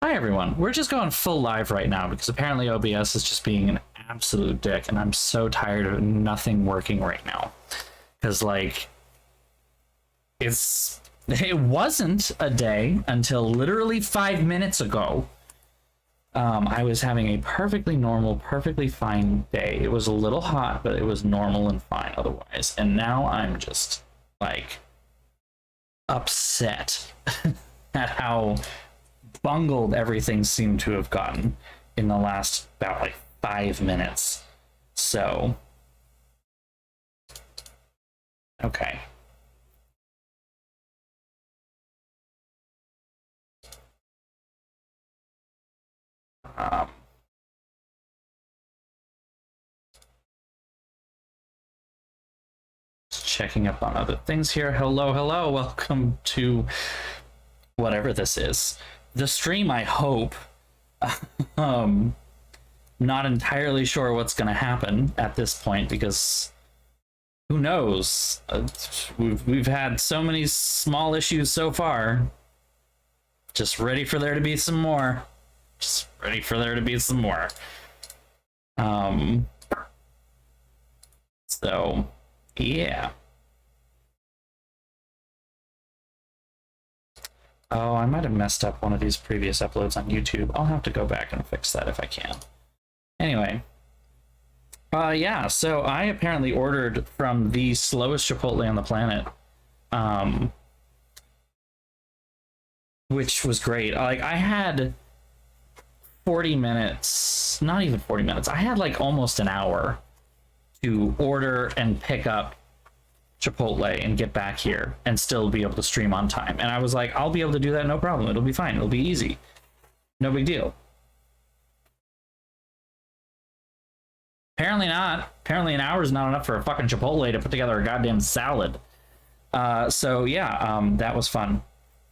Hi everyone. We're just going full live right now because apparently OBS is just being an absolute dick, and I'm so tired of nothing working right now. Because like, it wasn't a day until literally 5 minutes ago. I was having a perfectly normal, perfectly fine day. It was a little hot, but it was normal and fine otherwise. And now I'm just like upset at how bungled everything seemed to have gotten in the last about like 5 minutes. So, okay. Checking up on other things here. Hello, welcome to whatever this is. The stream, I hope. Not entirely sure what's going to happen at this point because who knows? We've had so many small issues so far. Just ready for there to be some more. Just ready for there to be some more. So, yeah. Oh, I might have messed up one of these previous uploads on YouTube. I'll have to go back and fix that if I can. Anyway. Yeah, so I apparently ordered from the slowest Chipotle on the planet. Which was great. Like, I had 40 minutes, not even 40 minutes. I had like almost an hour to order and pick up Chipotle and get back here and still be able to stream on time. And I was like, I'll be able to do that, no problem. It'll be fine. It'll be easy. No big deal. Apparently not. Apparently an hour is not enough for a fucking Chipotle to put together a goddamn salad. So yeah, that was fun.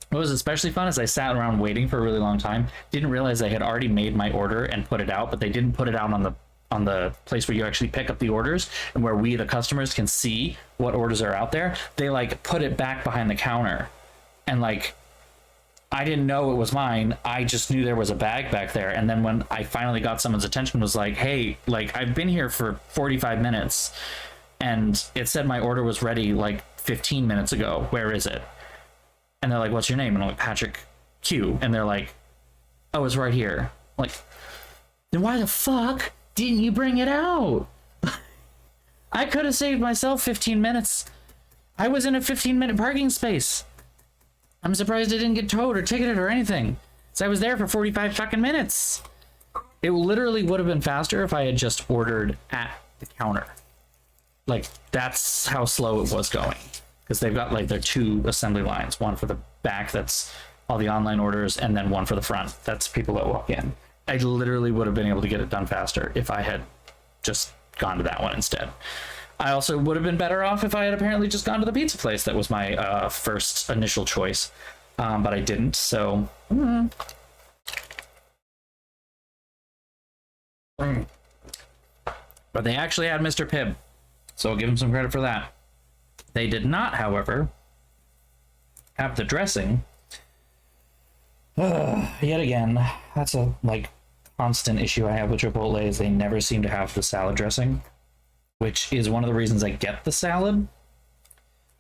What was especially fun is I sat around waiting for a really long time. Didn't realize I had already made my order and put it out, but they didn't put it out on the place where you actually pick up the orders and where we, the customers, can see what orders are out there. They like put it back behind the counter, and like I didn't know it was mine. I just knew there was a bag back there. And then when I finally got someone's attention, was like, hey, like I've been here for 45 minutes and it said my order was ready like 15 minutes ago. Where is it? And they're like, what's your name? And I'm like, Patrick Q. And they're like, oh, it's right here. I'm like, then why the fuck didn't you bring it out? I could have saved myself 15 minutes. I was in a 15-minute parking space. I'm surprised I didn't get towed or ticketed or anything. So I was there for 45 fucking minutes. It literally would have been faster if I had just ordered at the counter. Like, that's how slow it was going. Because they've got like their two assembly lines. One for the back, that's all the online orders, and then one for the front. That's people that walk in. I literally would have been able to get it done faster if I had just gone to that one instead. I also would have been better off if I had apparently just gone to the pizza place. That was my first initial choice, but I didn't, so... But they actually had Mr. Pibb, so I'll give them some credit for that. They did not, however, have the dressing. Yet again, that's a like constant issue I have with Chipotle, is they never seem to have the salad dressing, which is one of the reasons I get the salad.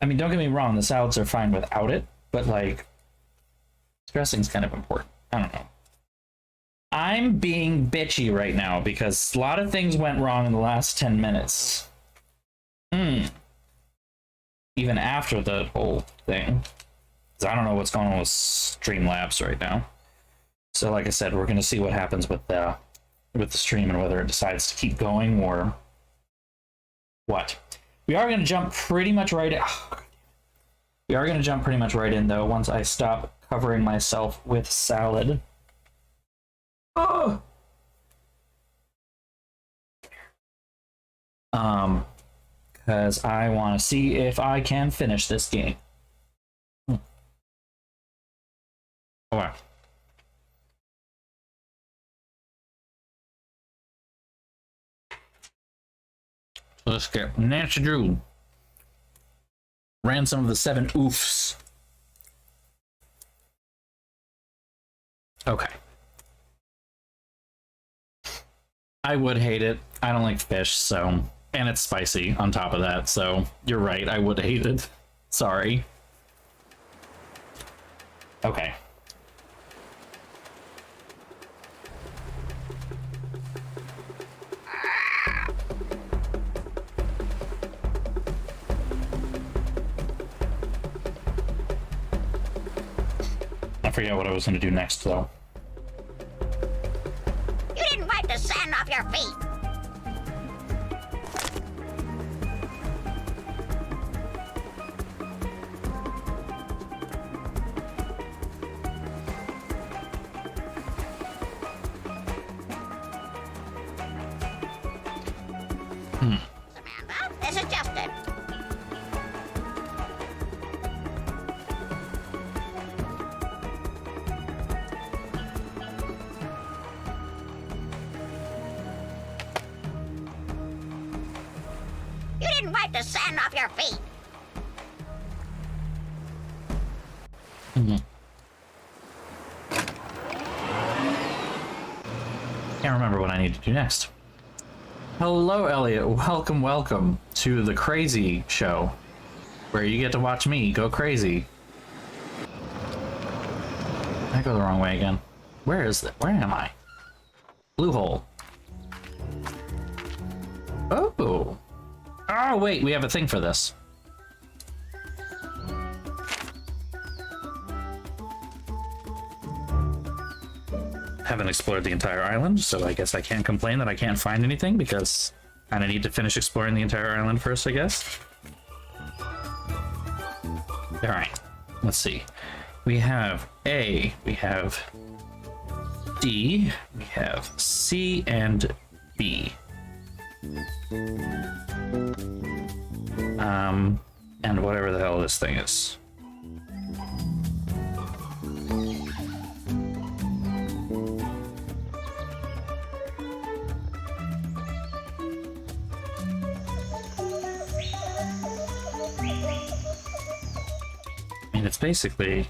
I mean, don't get me wrong, the salads are fine without it, but like, dressing's kind of important. I don't know. I'm being bitchy right now because a lot of things went wrong in the last 10 minutes. Even after the whole thing. Because I don't know what's going on with Streamlabs right now. So like I said, we're going to see what happens with the stream and whether it decides to keep going or what. We are going to jump pretty much right in. We are going to jump pretty much right in, though, once I stop covering myself with salad. Oh! Because I want to see if I can finish this game. Okay. Let's get Nancy Drew. Ransom of the Seven Oofs. Okay. I would hate it. I don't like fish, so... And it's spicy on top of that, so you're right, I would hate it. Sorry. Okay. I forget what I was going to do next, though. You didn't wipe the sand off your feet. Samantha, this is Justin. You didn't wipe the sand off your feet. Can't remember what I need to do next. Hello, Elliot. Welcome, welcome to the crazy show, where you get to watch me go crazy. I go the wrong way again. Where is it? Where am I? Blue hole. Oh. Oh, wait, we have a thing for this. Haven't explored the entire island, so I guess I can't complain that I can't find anything, because I kind of need to finish exploring the entire island first, I guess. Alright, let's see. We have A, we have D, we have C, and B. And whatever the hell this thing is. It's basically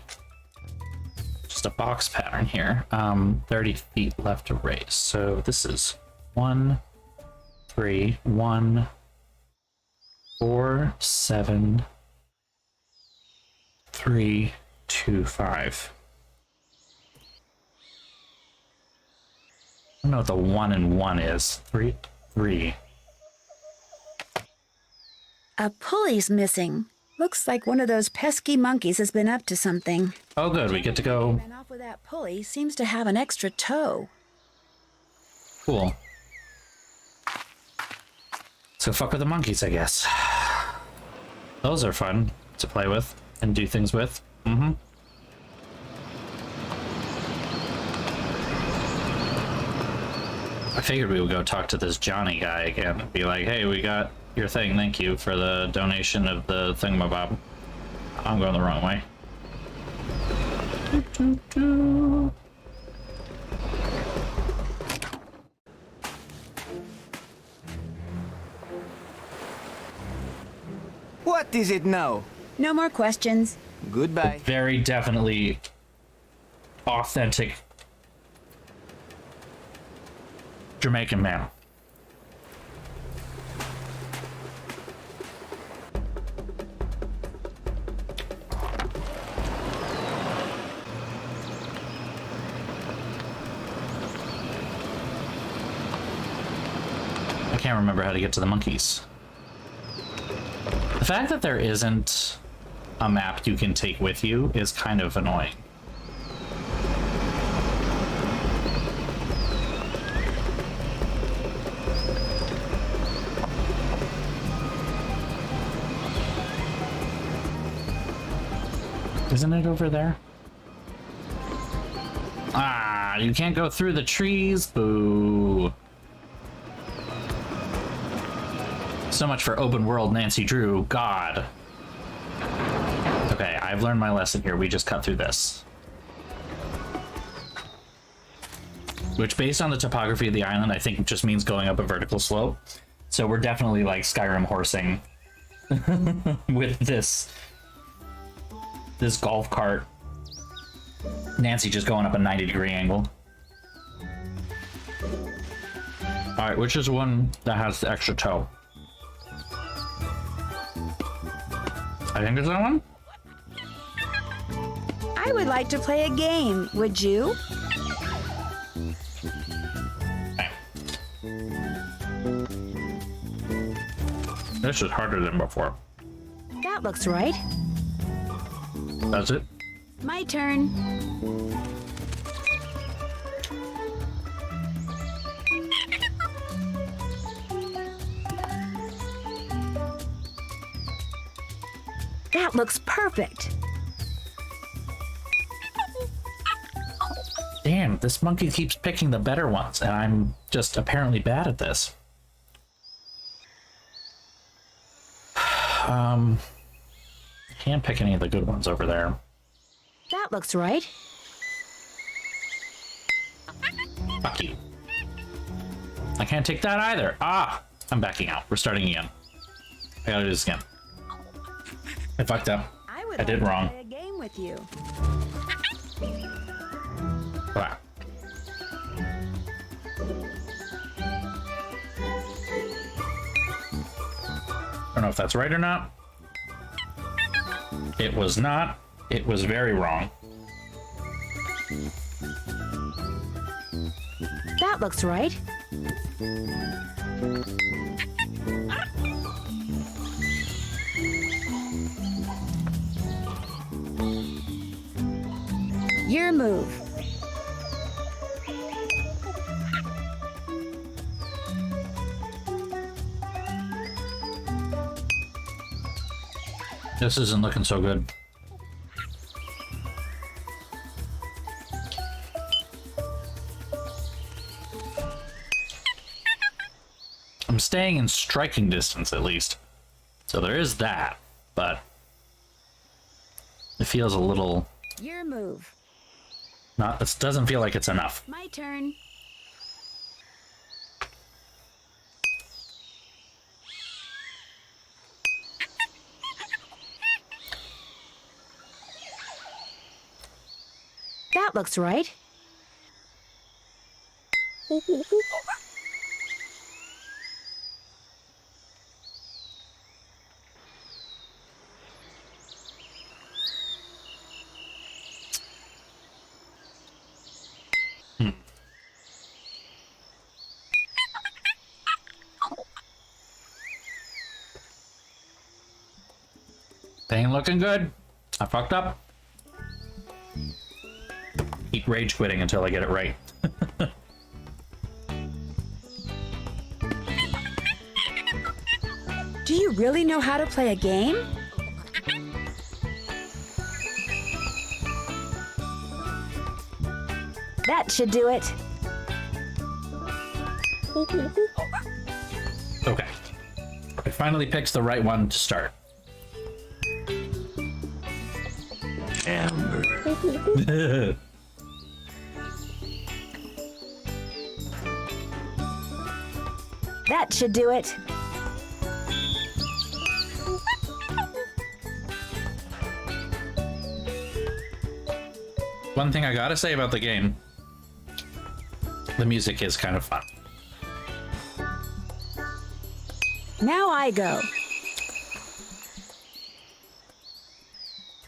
just a box pattern here. 30 feet left to raise. So this is 1, 3, 1, 4, 7, 3, 2, 5. I don't know what the 1 and 1 is. 3, 3. A pulley's missing. Looks like one of those pesky monkeys has been up to something. Oh good, we get to go. Ran off with that pulley seems to have an extra toe. Cool. So fuck with the monkeys, I guess. Those are fun to play with and do things with. I figured we would go talk to this Johnny guy again and be like, hey, we got your thing, thank you for the donation of the thingamabob. I'm going the wrong way. What is it now? No more questions. Goodbye. Very definitely authentic Jamaican man. I can't remember how to get to the monkeys. The fact that there isn't a map you can take with you is kind of annoying. Isn't it over there? Ah, you can't go through the trees. Boo. So much for open world Nancy Drew. God. Okay, I've learned my lesson here. We just cut through this. Which, based on the topography of the island, I think just means going up a vertical slope. So we're definitely like Skyrim horsing with this golf cart. Nancy just going up a 90-degree angle. All right, which is one that has the extra toe? I think it's that one. I would like to play a game. Would you? This is harder than before. That looks right. That's it. My turn. That looks perfect. Damn, this monkey keeps picking the better ones, and I'm just apparently bad at this. Can't pick any of the good ones over there. That looks right. Fuck you. I can't take that either. Ah! I'm backing out. We're starting again. I gotta do this again. I fucked up. I did wrong. Play a game with you. Ah. I don't know if that's right or not. It was not. It was very wrong. That looks right. Your move. This isn't looking so good. I'm staying in striking distance at least. So there is that, but it feels a little Your move. not, it doesn't feel like it's enough. My turn. That looks right. They ain't looking good. I fucked up. Keep rage quitting until I get it right. Do you really know how to play a game? That should do it. Okay. It finally picks the right one to start. Amber. That should do it. One thing I gotta say about the game, the music is kind of fun. Now I go.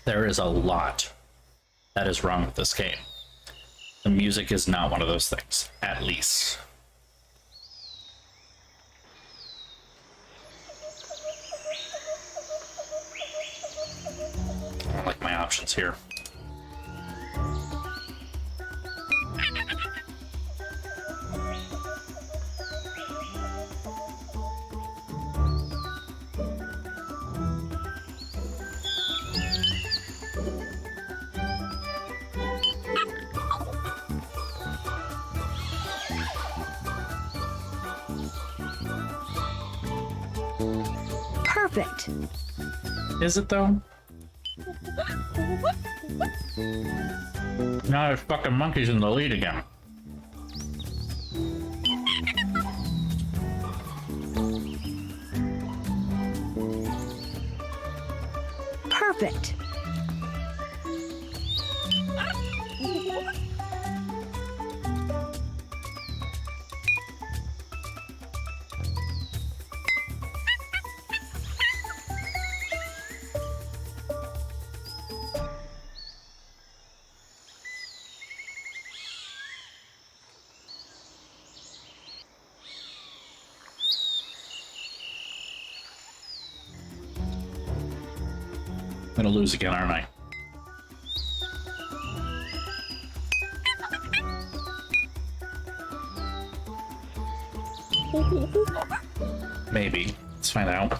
There is a lot that is wrong with this game. The music is not one of those things, at least. I don't like my options here. Perfect. Is it though? Now there's fucking monkeys in the lead again. Perfect. I'm gonna lose again, aren't I? Maybe. Let's find out.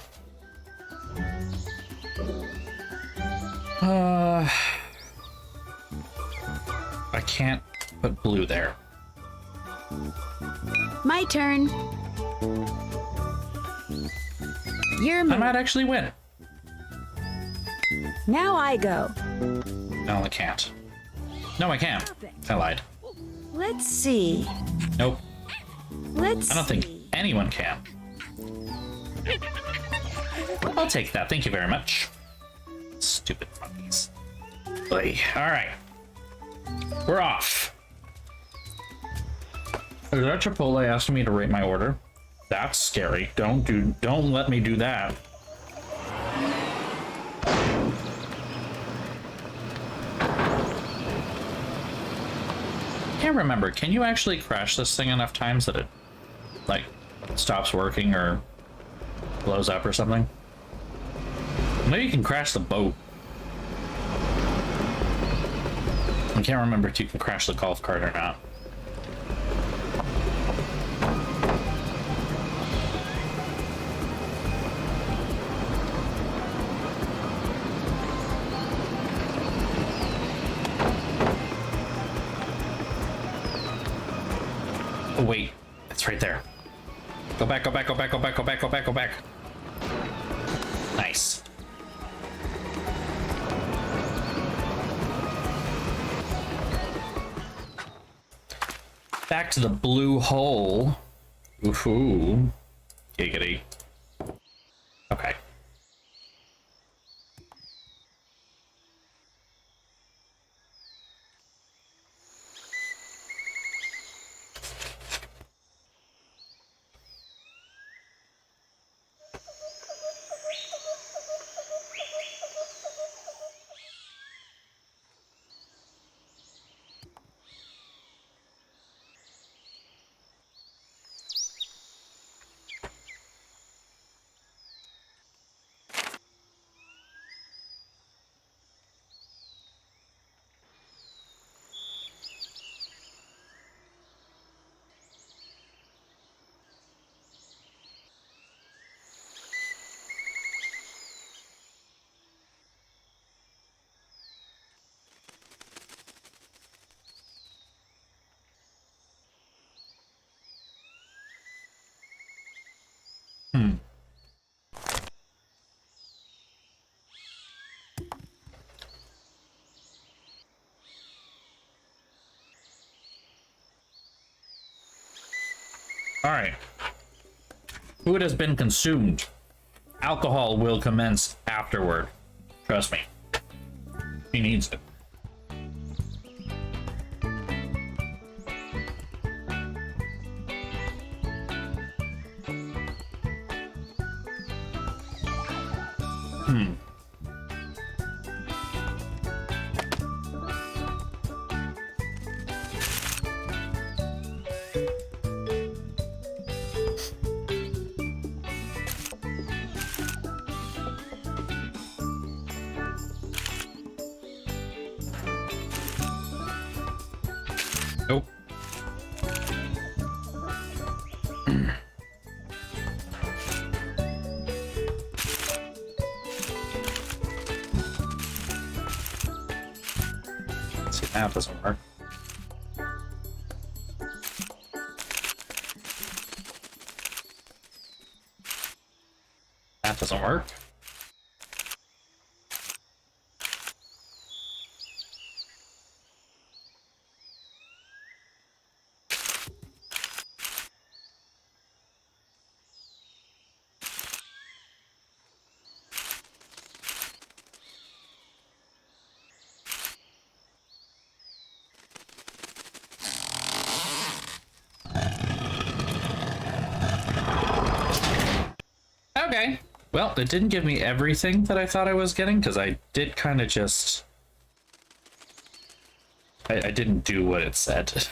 I can't put blue there. My turn. Your I move. might actually win. Now I go. No, I can't. No, I can. I lied. Let's see. Nope. Let's I don't think see. anyone can. I'll take that. Thank you very much. Stupid monkeys. All right. We're off. Is that Chipotle asking me to rate my order? That's scary. Don't let me do that. Can't remember. Can you actually crash this thing enough times that it like stops working or blows up or something? Maybe you can crash the boat. I can't remember if you can crash the golf cart or not. Oh wait, it's right there. Go back, go back, go back, go back, go back, go back, go back. Nice. Back to the blue hole. Ooh, giggity. Okay. All right. Food has been consumed. Alcohol will commence afterward. Trust me. He needs it. Nope. See, that doesn't work. That doesn't work. Okay. Well, it didn't give me everything that I thought I was getting, because I did kind of just... I didn't do what it said.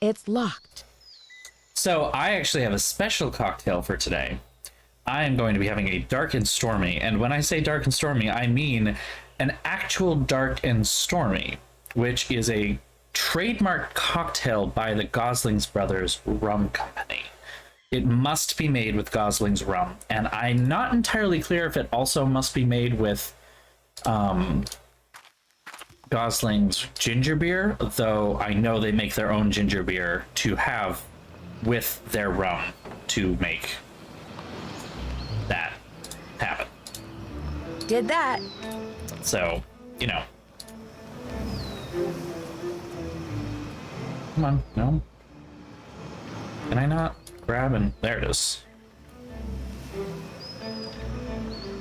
It's locked. So I actually have a special cocktail for today. I am going to be having a dark and stormy. And when I say dark and stormy, I mean an actual dark and stormy, which is a trademark cocktail by the Goslings Brothers Rum Company. It must be made with Gosling's rum, and I'm not entirely clear if it also must be made with Gosling's ginger beer, though I know they make their own ginger beer to have with their rum to make that happen. Did that. So, you know. Come on, no. Can I not grab and there it is.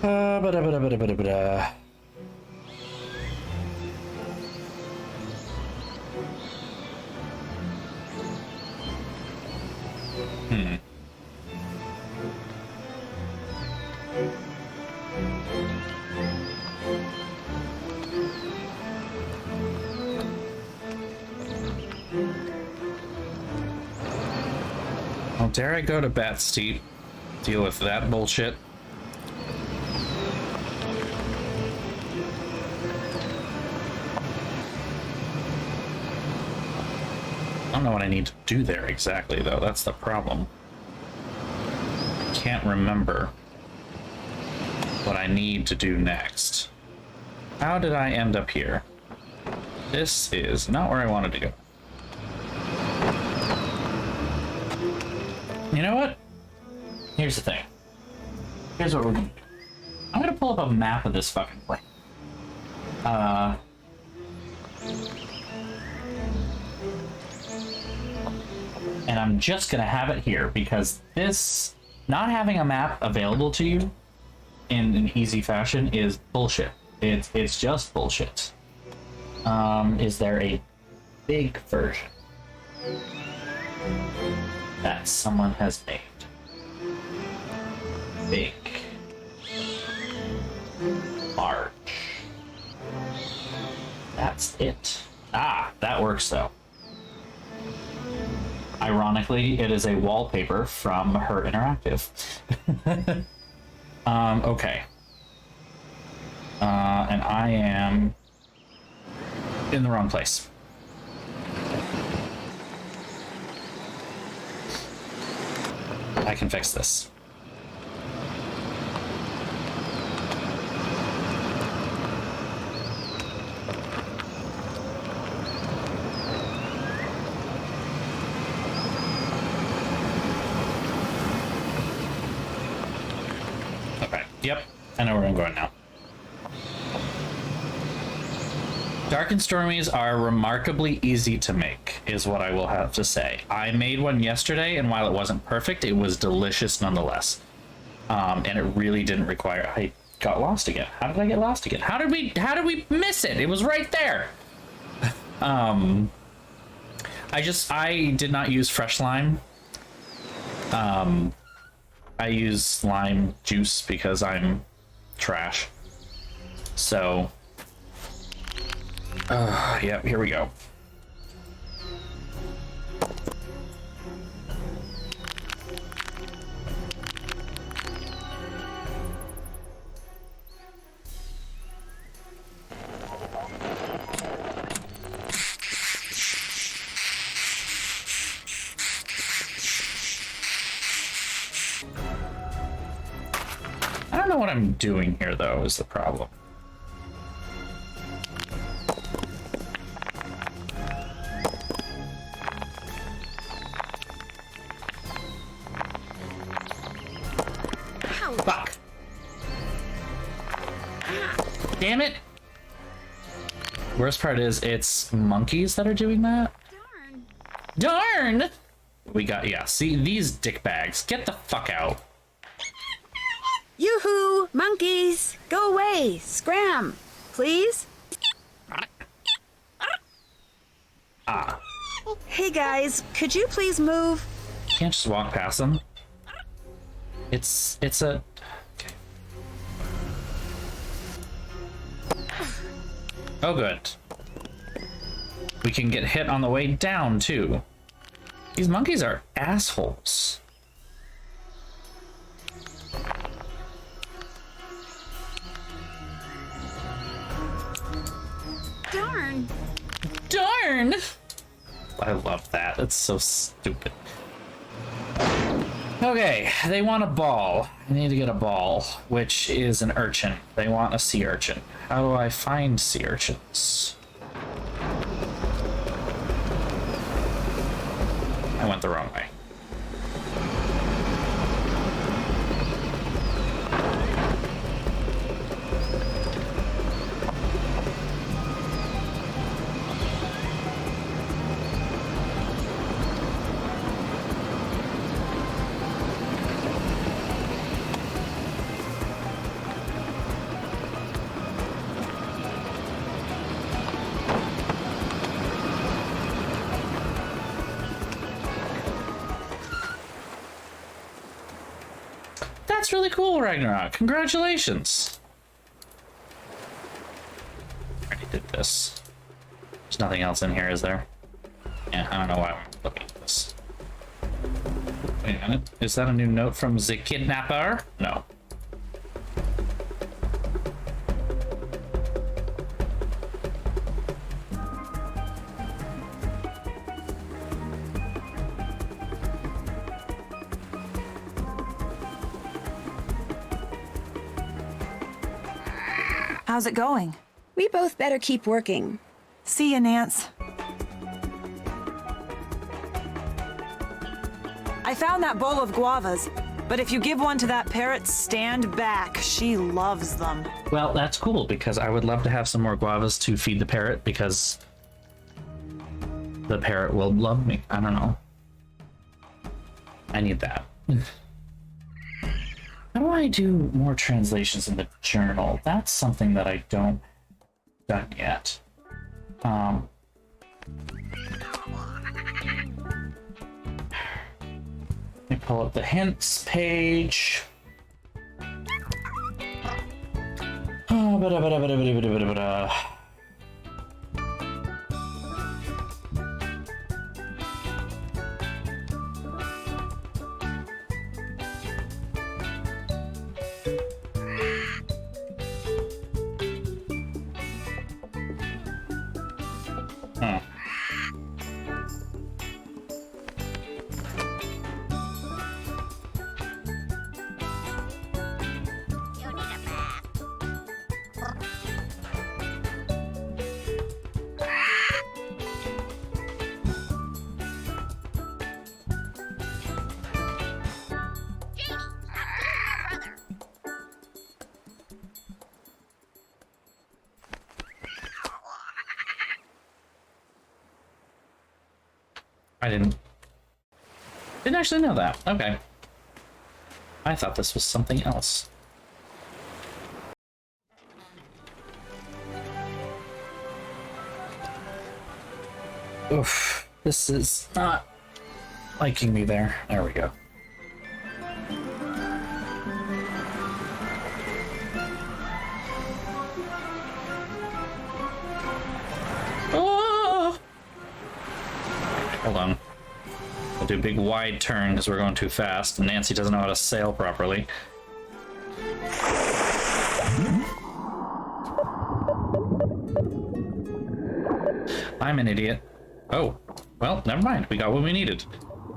Ba-da-ba-da-ba-da-ba-da. Well, dare I go to Bat Steep, deal with that bullshit? I don't know what I need to do there exactly, though. That's the problem. I can't remember what I need to do next. How did I end up here? This is not where I wanted to go. You know what? Here's the thing. Here's what we're gonna do. I'm gonna pull up a map of this fucking place. And I'm just gonna have it here because this, not having a map available to you in an easy fashion is bullshit. It's just bullshit. Is there a big version that someone has made? Big. Large. That's it. Ah, that works though. Ironically, it is a wallpaper from her interactive. Okay. And I am in the wrong place. I can fix this. Okay, yep, I know where I'm going now. Dark and Stormies are remarkably easy to make, is what I will have to say. I made one yesterday, and while it wasn't perfect, it was delicious nonetheless. And it really didn't require... I got lost again. How did I get lost again? How did we miss it? It was right there. I did not use fresh lime. I use lime juice because I'm trash. So... yep, here we go. I don't know what I'm doing here, though, is the problem. Fuck. Damn it. Worst part is it's monkeys that are doing that. Darn. We got, yeah, see these dickbags. Get the fuck out. Yoo-hoo! Monkeys! Go away! Scram! Please? Ah. Hey guys, could you please move? Can't just walk past them. It's a... Okay. Oh, good. We can get hit on the way down, too. These monkeys are assholes. Darn. Darn! I love that. It's so stupid. Okay, they want a ball. I need to get a ball, which is an urchin. They want a sea urchin. How do I find sea urchins? I went the wrong way. That's really cool, Ragnarok. Congratulations. Already did this. There's nothing else in here, is there? Yeah, I don't know why I'm looking at this. Wait a minute. Is that a new note from the kidnapper? No. How's it going? We both better keep working. See ya, Nance. I found that bowl of guavas, but if you give one to that parrot, stand back. She loves them. Well, that's cool, because I would love to have some more guavas to feed the parrot, because the parrot will love me. I don't know. I need that. How do I do more translations in the journal? That's something that I don't done yet. Let me pull up the hints page. Oh, You need a bath. Genie, stop killing my brother. I didn't actually know that. Okay. I thought this was something else. Oof. This is not liking me there. There we go. Oh! Hold on. We'll do a big wide turn because we're going too fast, and Nancy doesn't know how to sail properly. I'm an idiot. Oh, well, never mind. We got what we needed.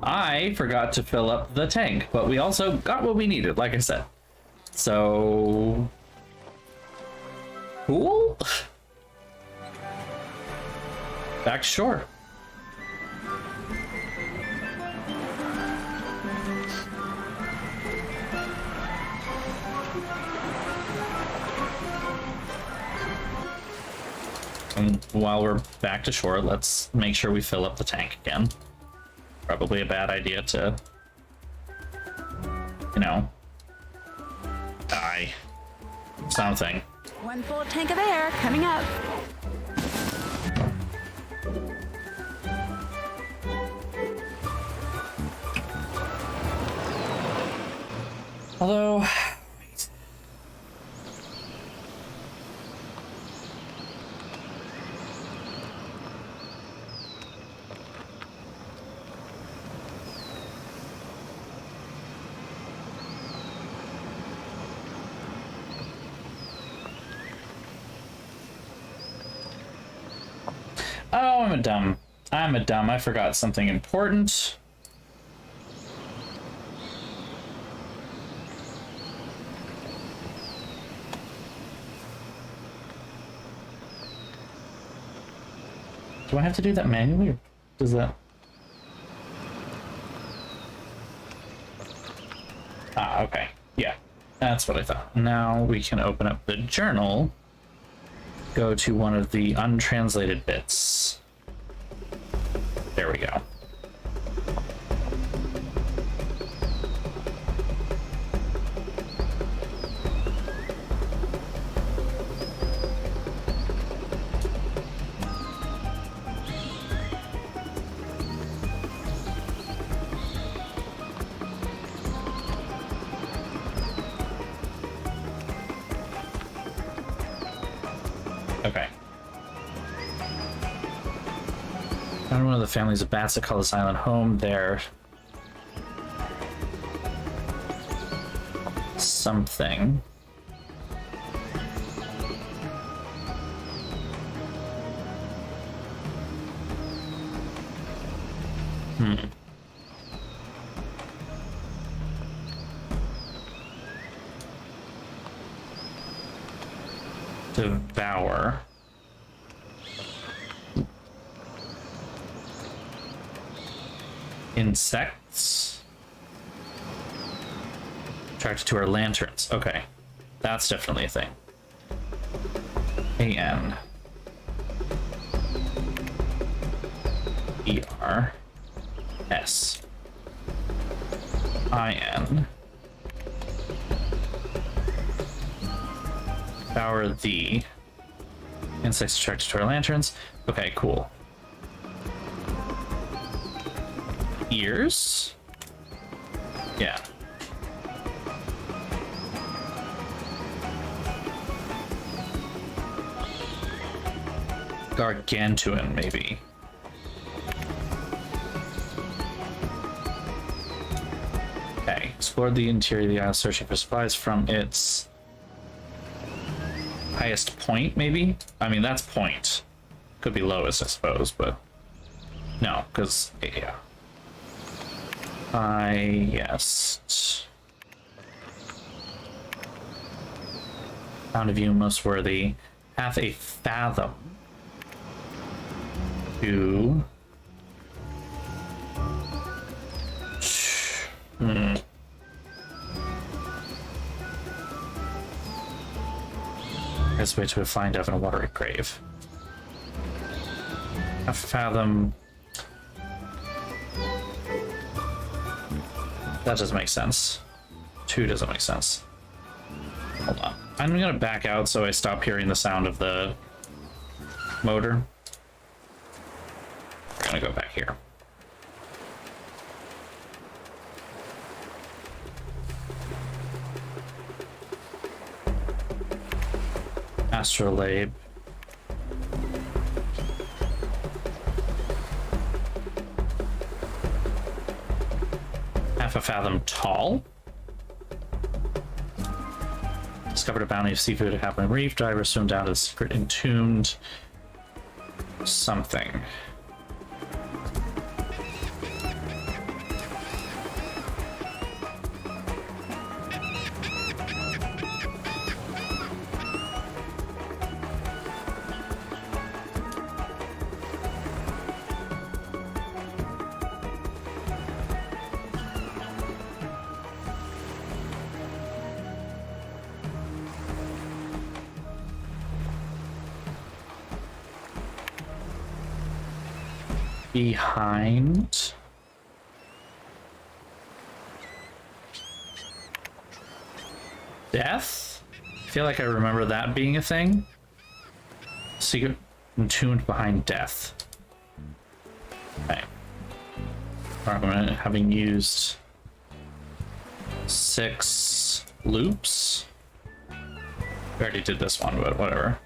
I forgot to fill up the tank, but we also got what we needed, like I said. So... cool? Back to shore. And while we're back to shore, let's make sure we fill up the tank again. Probably a bad idea to, you know, die. Something. One full tank of air coming up. Although... Oh, I'm a dumb. I'm a dumb. I forgot something important. Do I have to do that manually, or does that... Ah, okay. Yeah, that's what I thought. Now we can open up the journal, go to one of the untranslated bits. There we go. Okay. Found one of the families of bats that call this island home. There. Something. Devour. Insects. Attracted to our lanterns. Okay. That's definitely a thing. A-N. E-R. S. I-N. Power the insects attracted to our lanterns. Okay, cool. Ears? Yeah. Gargantuan, maybe. Okay, explore the interior of the island searching for supplies from its highest point, maybe? I mean, that's point. Could be lowest, I suppose, but no, because, yeah. Highest. Found a view most worthy. Half a fathom. To... Best way to find out in a watery grave. A fathom. That doesn't make sense. 2 doesn't make sense. Hold on. I'm gonna back out so I stop hearing the sound of the motor. We're gonna go back here. Astrolabe. Half a fathom tall. Discovered a bounty of seafood at Halfmoon Reef. Divers swim down to the secret entombed something. Behind. Death? I feel like I remember that being a thing. Secret entombed behind death. Okay. Alright, having used 6 loops. We already did this one, but whatever.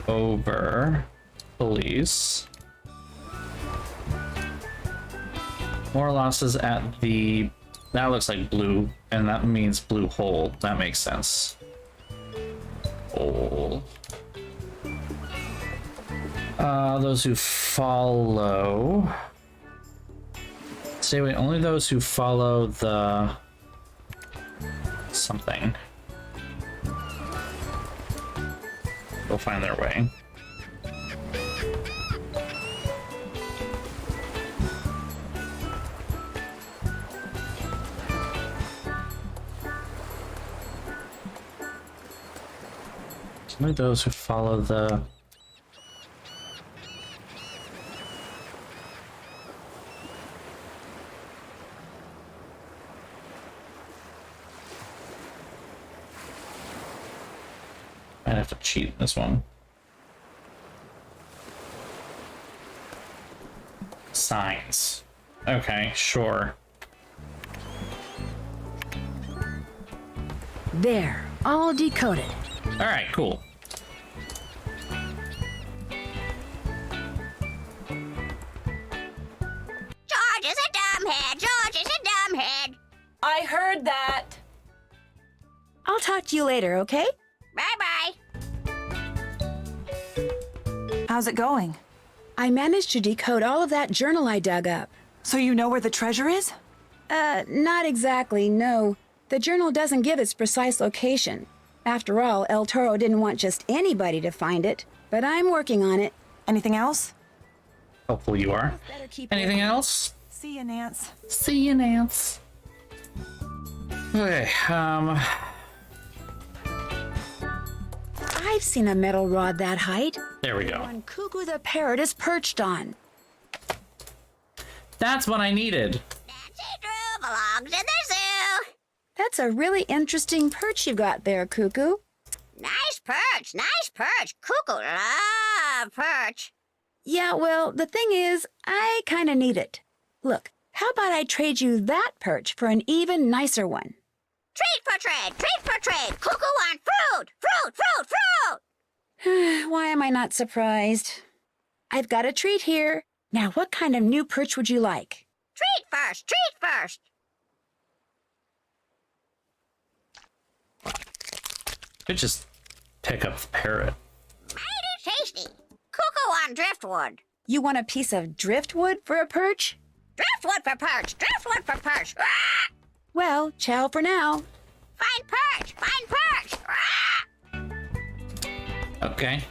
Over police. More losses at the... That looks like blue, and that means blue hole. That makes sense. Hole. Those who follow. Stay away. Only those who follow the something will find their way. Only those who follow the. I'd have to cheat this one. Signs. Okay, sure. There, all decoded. All right, cool. George is a dumbhead. George is a dumbhead. I heard that. I'll talk to you later, okay? Bye-bye. How's it going? I managed to decode all of that journal I dug up. So you know where the treasure is? Not exactly, no. The journal doesn't give its precise location. After all, El Toro didn't want just anybody to find it, but I'm working on it. Anything else? Hopefully you are. Better keep Anything else? See you, Nance. See you, Nance. Okay, I've seen a metal rod that height. there we go. One Cuckoo the parrot is perched on. That's what I needed. Nancy Drew belongs in the zoo. That's a really interesting perch you've got there, Cuckoo. Nice perch. Nice perch. Cuckoo love perch. Yeah, well, the thing is, I kinda need it. Look, how about I trade you that perch for an even nicer one? Treat for trade. Treat for trade. Cuckoo want fruit. Fruit, fruit, fruit. Why am I not surprised? I've got a treat here. Now, what kind of new perch would you like? Treat first. Treat first. Could just pick up the parrot. Mighty tasty. Cuckoo want driftwood. You want a piece of driftwood for a perch? Driftwood for perch. Driftwood for perch. Ah! Well, ciao for now. Fine perch. Fine perch. Ah! Okay.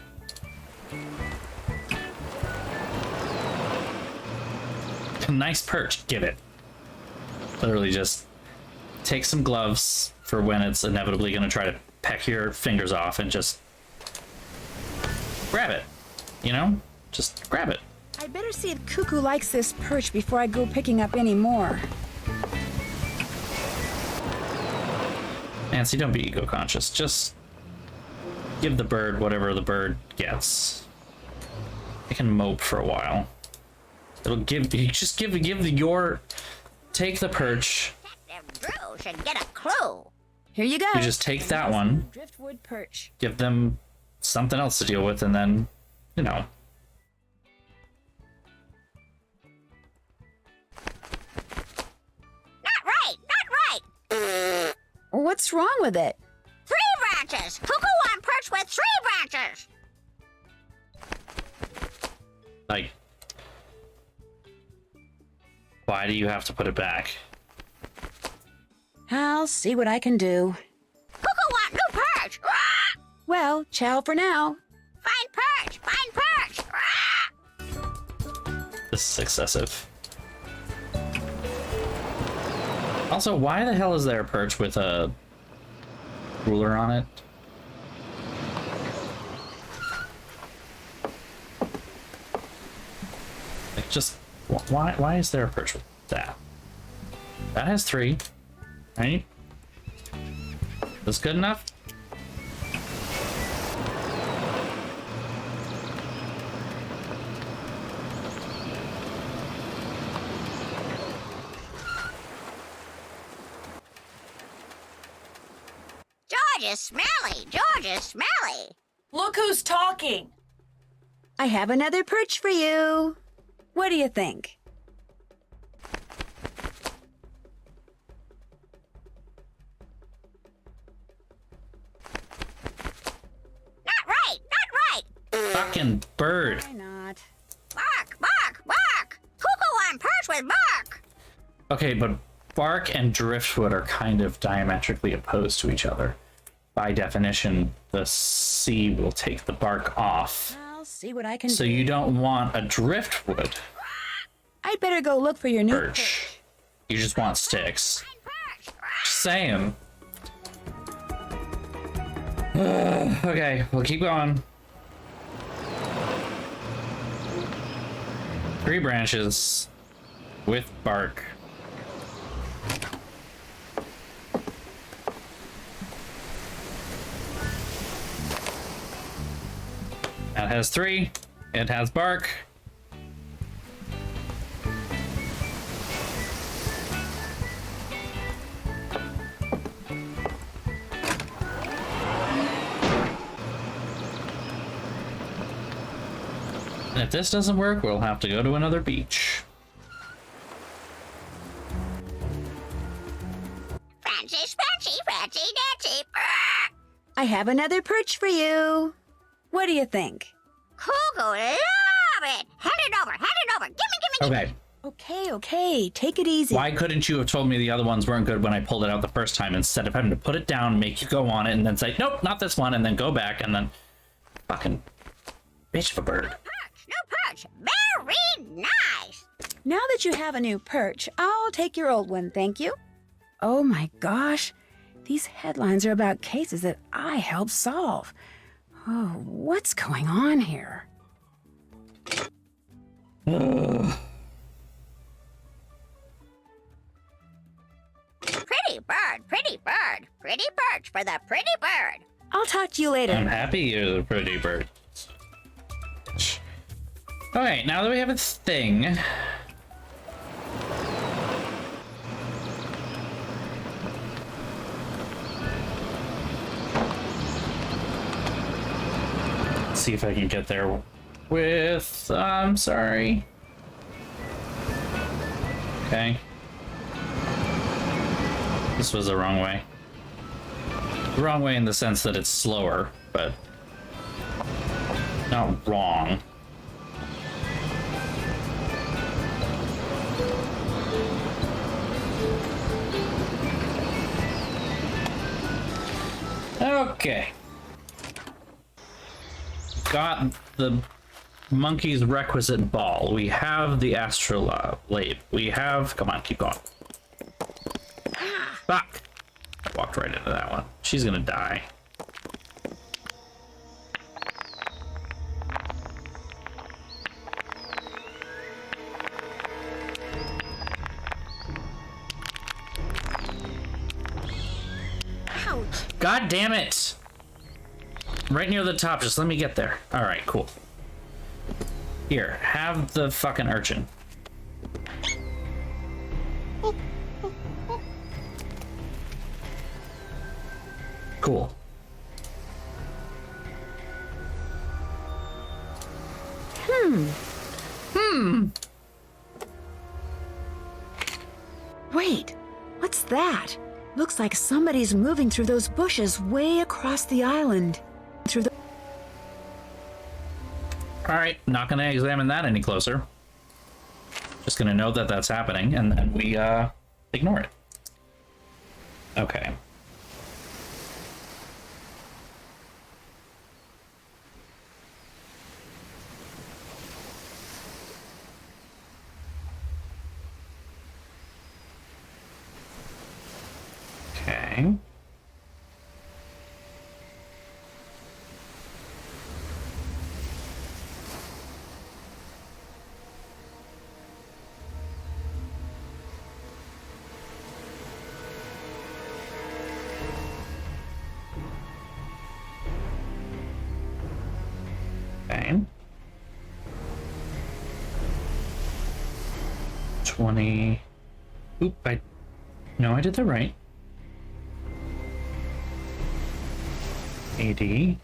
A nice perch. Give it. Literally just take some gloves for when it's inevitably going to try to peck your fingers off and just grab it. You know? Just grab it. I'd better see if Cuckoo likes this perch before I go picking up any more. Nancy, don't be ego conscious. Just give the bird whatever the bird gets. It can mope for a while. It'll give you just give your take the perch. Detective Drew should get a clue. Here you go. You just take that one, Driftwood perch. give them something else to deal with, and then, you know. Not right. Not right. What's wrong with it? 3 branches. Cuckoo want perch with 3 branches. Like, why do you have to put it back? I'll see what I can do. Cuckoo want new perch. Ah! Well, ciao for now. Fine perch. Fine perch. Ah! This is excessive. Also, why the hell is there a perch with a ruler on it? Like, just why is there a perch with that? That has 3, right? That's good enough? George is smelly. George is smelly. Look who's talking. I have another perch for you. What do you think? Not right. Not right. Fucking bird. Why not? Okay, but bark and driftwood are kind of diametrically opposed to each other. By definition, the sea will take the bark off. I'll see what I can So do. you don't want a driftwood I'd better go look for your new birch. You just want sticks. Just saying. Okay, we'll keep going. 3 branches with bark. That has 3. It has bark. And if this doesn't work, we'll have to go to another beach. Fancy, fancy, fancy, dancy. I have another perch for you. What do you think? Cuckoo, love it. Hand it over, hand it over. Gimme, gimme, gimme. Okay. Okay, take it easy. Why couldn't you have told me the other ones weren't good when I pulled it out the first time instead of having to put it down, make you go on it, and then say, nope, not this one, and then go back and then fucking bitch of a bird. Perch, new perch. Very nice. Now that you have a new perch, I'll take your old one, thank you. Oh my gosh, these headlines are about cases that I helped solve. Oh, what's going on here? Pretty bird, pretty bird. Pretty perch for the pretty bird. I'll talk to you later. I'm happy you're the pretty bird. Okay, now that we have a thing. Let's see if I can get there with, I'm sorry. Okay. This was the wrong way. The wrong way in the sense that it's slower, but not wrong. Okay. Got the monkey's requisite ball. We have the astrolabe. We have... Come on, keep going. Fuck! I walked right into that one. She's gonna die. Ouch. God damn it! Right near the top, just let me get there. Alright, cool. Here, have the fucking urchin. Cool. Wait, what's that? Looks like somebody's moving through those bushes way across the island. Through the... Alright, not gonna examine that any closer. Just gonna know that that's happening, and then we, ignore it. Okay. Okay. Okay. 20. Oop, no, I did that right. 80.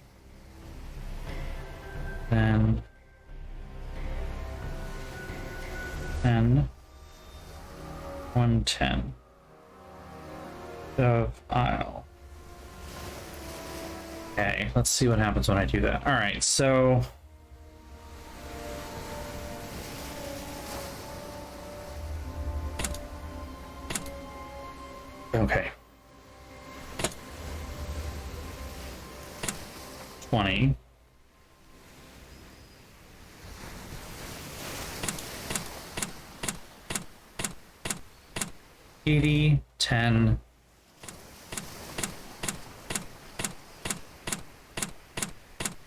Then 10. 110. Of aisle. Okay, let's see what happens when I do that. Alright, so Okay. 20. $80, 10.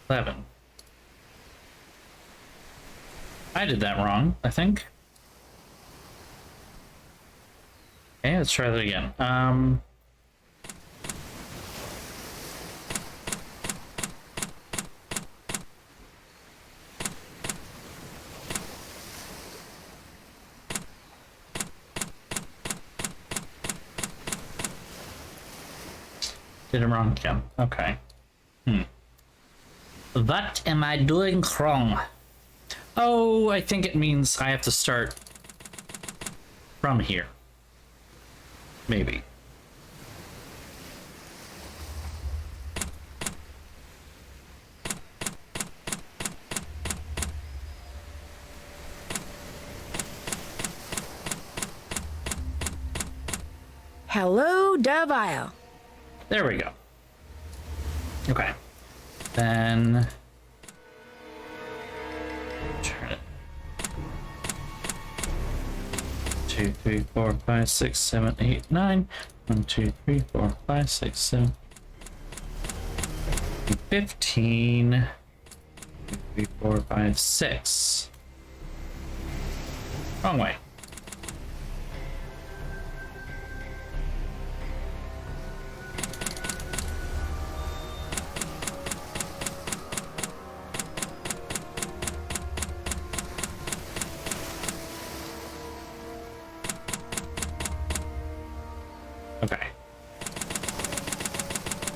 $11. I did that wrong, I think. Okay, let's try that again. Did it wrong again. Okay. What am I doing wrong? Oh, I think it means I have to start from here. Maybe. Hello, Dove Isle. There we go. Okay. Then turn it. 2, 3, 4, 5, 6, 7, 8, 9. 1, 2, 3, 4, 5, 6, 7, 15. 2, 3, 4, 5, 6. Wrong way. Okay.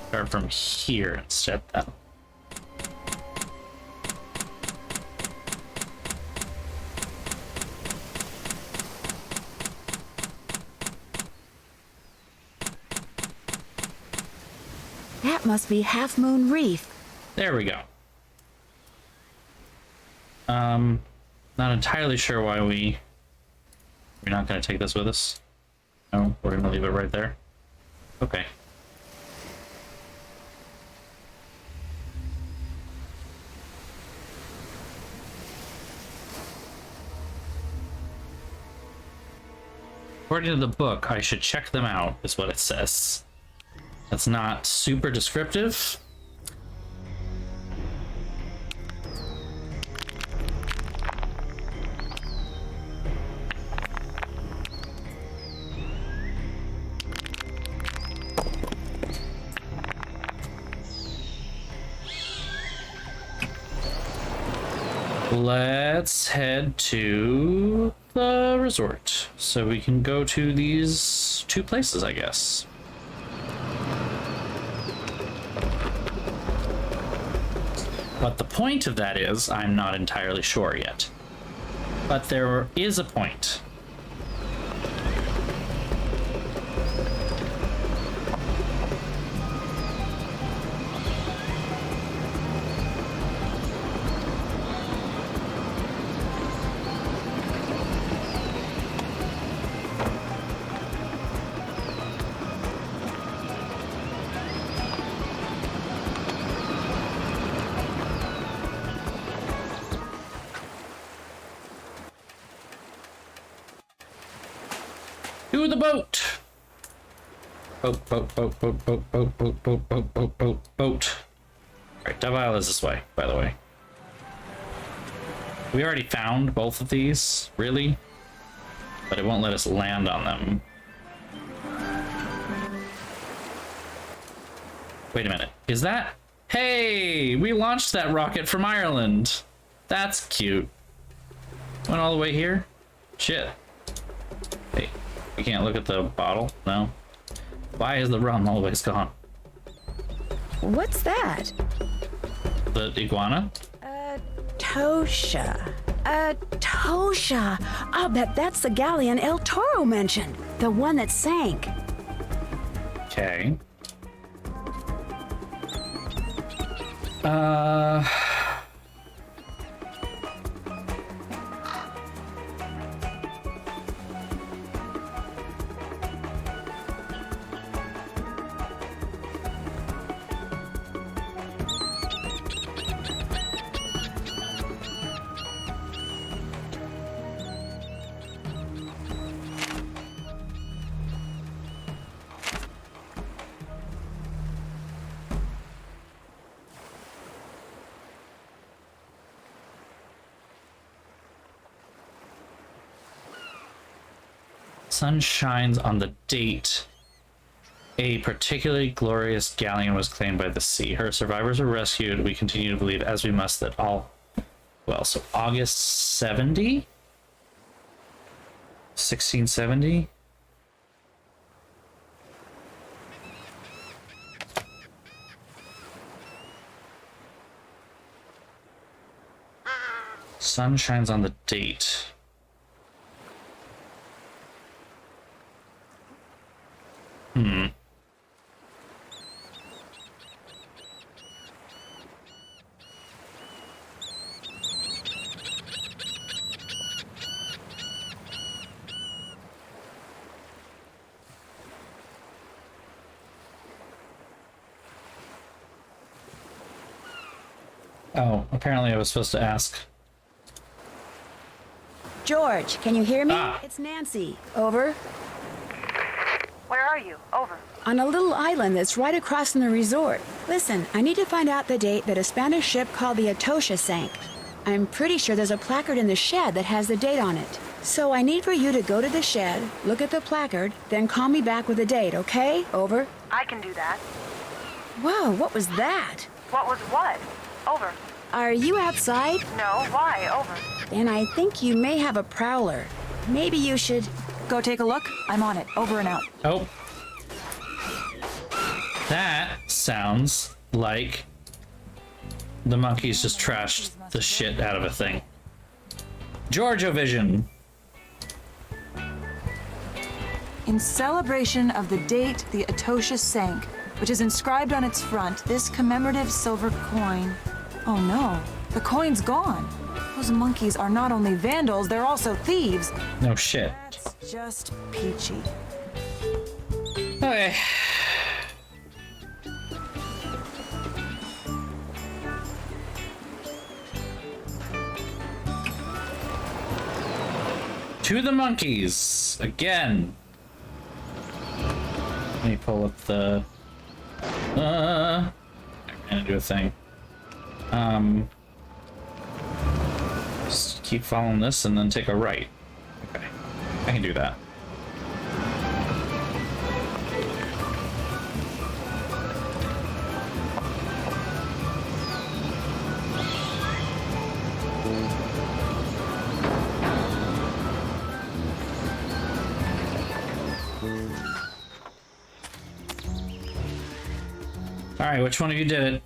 Start from here instead then. That must be Half Moon Reef. There we go. Not entirely sure why we're not going to take this with us. No, we're going to leave it right there. Okay. According to the book, I should check them out, is what it says. That's not super descriptive. Let's head to the resort so we can go to these two places, I guess. What the point of that is, I'm not entirely sure yet. But there is a point. To the boat! Boat, boat, boat, boat, boat, boat, boat, boat, boat, boat, boat, boat. Alright, Dove Isle is this way, by the way. We already found both of these, really? But it won't let us land on them. Wait a minute, is that? Hey! We launched that rocket from Ireland! That's cute. Went all the way here? Shit. Hey. You can't look at the bottle? No. Why is the rum always gone? What's that? The iguana? Tosha. Tosha. I'll bet that's the galleon El Toro mentioned. The one that sank. Okay. Sun shines on the date a particularly glorious galleon was claimed by the sea. Her survivors were rescued. We continue to believe, as we must, that all... Well, so August 70? 1670? Sun shines on the date. Oh, apparently I was supposed to ask. George, can you hear me? Ah. It's Nancy. Over. Where are you? Over. On a little island that's right across from the resort. Listen, I need to find out the date that a Spanish ship called the Atosha sank. I'm pretty sure there's a placard in the shed that has the date on it. So I need for you to go to the shed, look at the placard, then call me back with the date, okay? Over. I can do that. Whoa, what was that? What was what? Over. Are you outside? No, why? Over. Then I think you may have a prowler. Maybe you should... Go take a look. I'm on it. Over and out. Oh. That sounds like the monkeys just trashed the shit out of a thing. Georgia-vision. In celebration of the date the Atosha sank, which is inscribed on its front, this commemorative silver coin... Oh no, the coin's gone. Those monkeys are not only vandals, they're also thieves. No shit. That's just peachy. Okay. To the monkeys again. Let me pull up the. I'm gonna do a thing. Just keep following this and then take a right. Okay, I can do that. All right, which one of you did it?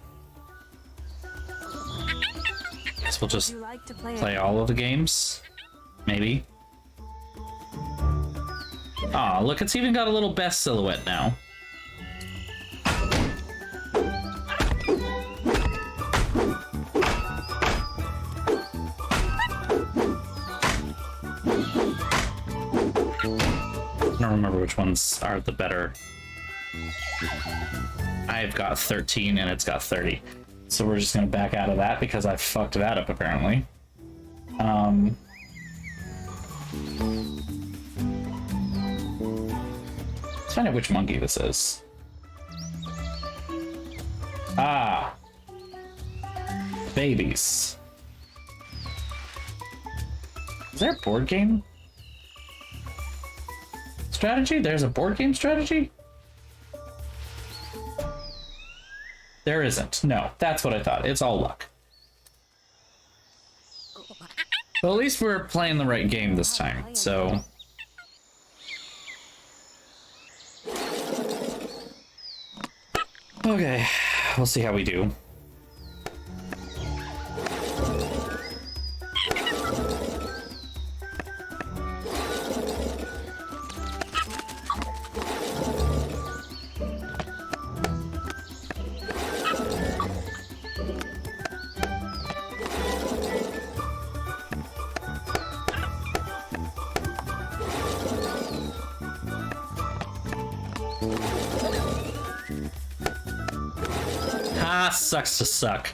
Guess we'll just You like to play all of the games, maybe. Aw, look, it's even got a little best silhouette now. I don't remember which ones are the better. I've got 13 and it's got 30. So we're just gonna back out of that because I fucked that up apparently. Let's find out which monkey this is. Ah. Babies. Is there a board game strategy? There's a board game strategy? There isn't. No, that's what I thought. It's all luck. Well, at least we're playing the right game this time, so... Okay, we'll see how we do. Ah, sucks to suck.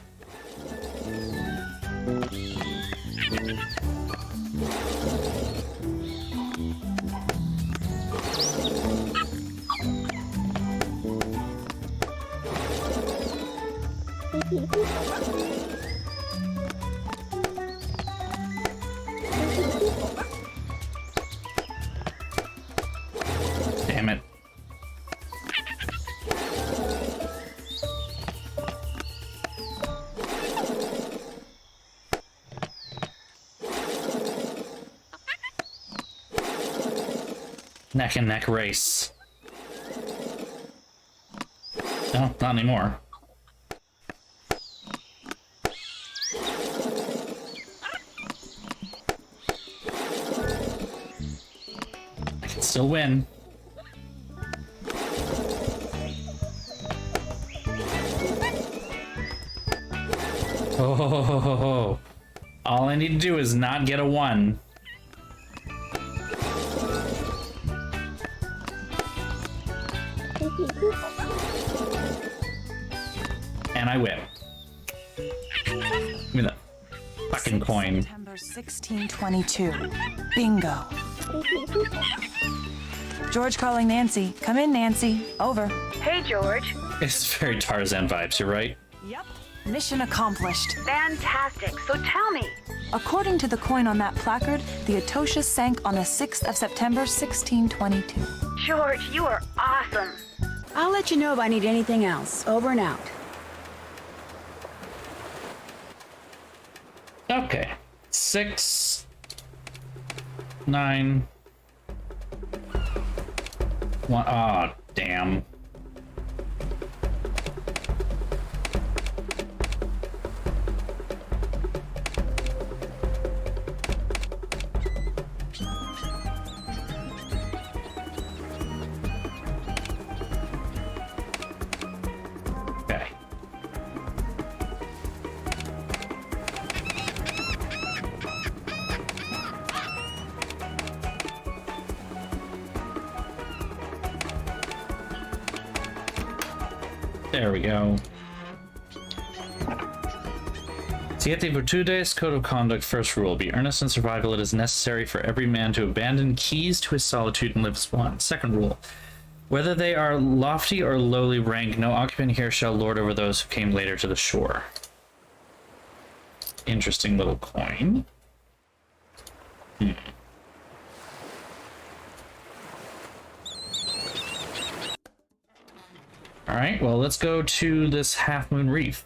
neck and neck race. No, not anymore. I can still win. Oh, all I need to do is not get a 1. And I win. Give me that fucking coin. September 1622. Bingo. George calling Nancy. Come in, Nancy. Over. Hey, George. It's very Tarzan vibes, you're right. Yep. Mission accomplished. Fantastic. So tell me. According to the coin on that placard, the Atosha sank on the 6th of September, 1622. George, you are awesome. I'll let you know if I need anything else. Over and out. Okay. 6, 9, 1. Oh, damn. Okay. There we go. Siete Virtudes, Code of Conduct, first rule. Be earnest in survival. It is necessary for every man to abandon keys to his solitude and live as one. Second rule. Whether they are lofty or lowly rank, no occupant here shall lord over those who came later to the shore. Interesting little coin. Alright, well, let's go to this Half Moon Reef.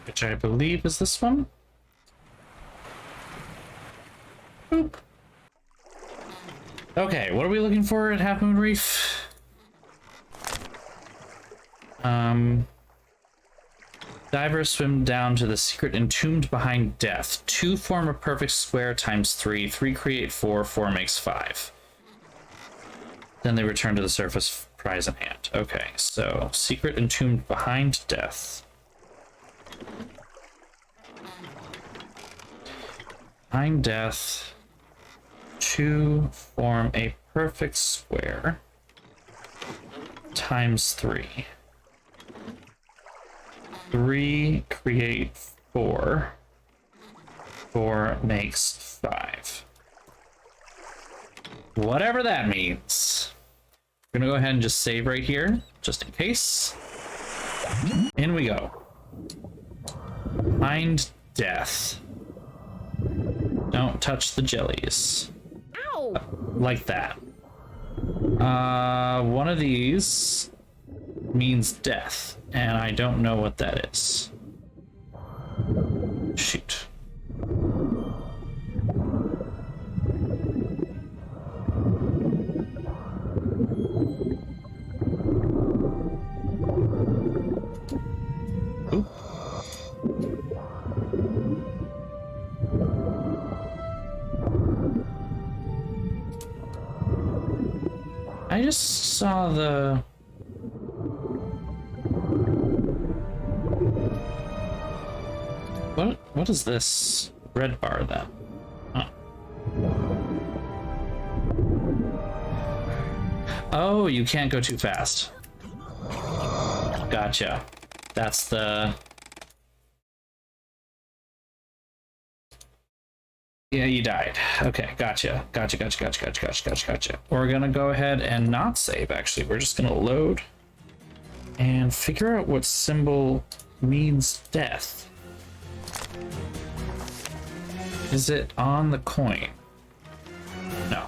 Which I believe is this one. Boop. Okay, what are we looking for at Half Moon Reef? Divers swim down to the secret entombed behind death. 2 form a perfect square times 3. 3 create 4. 4 makes 5. Then they return to the surface, prize in hand. Okay, so secret entombed behind death. Behind death. 2 form a perfect square times 3. 3 create 4. 4 makes 5. Whatever that means. I'm gonna go ahead and just save right here, just in case. In we go. Find death. Don't touch the jellies. Ow! Like that. One of these means death, and I don't know what that is. Shoot. Oop. I just saw the... What is this red bar then? Huh. Oh, you can't go too fast. Gotcha. That's the... Yeah, you died. Okay, gotcha. Gotcha. We're gonna go ahead and not save, actually. We're just gonna load and figure out what symbol means death. Is it on the coin? No.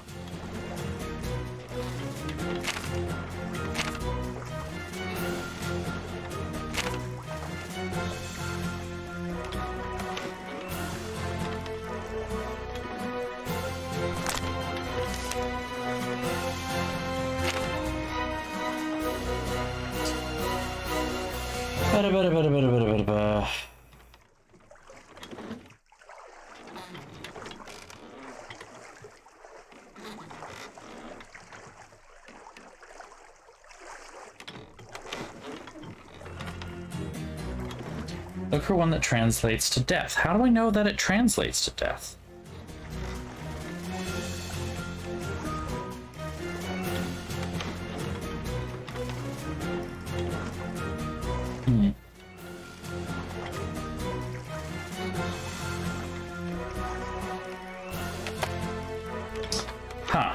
Look for one that translates to death. How do I know that it translates to death? Huh.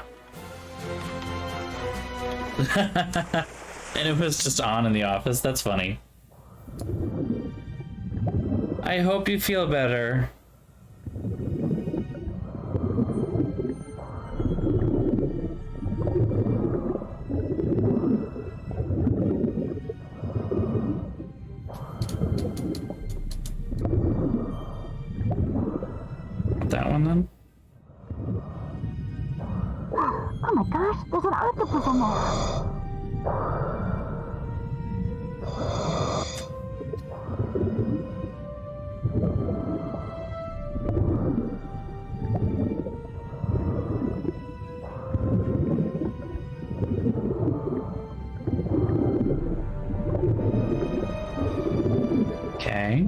And it was just on in the office. That's funny. I hope you feel better. That one then? Oh my gosh, there's an octopus in there. Okay.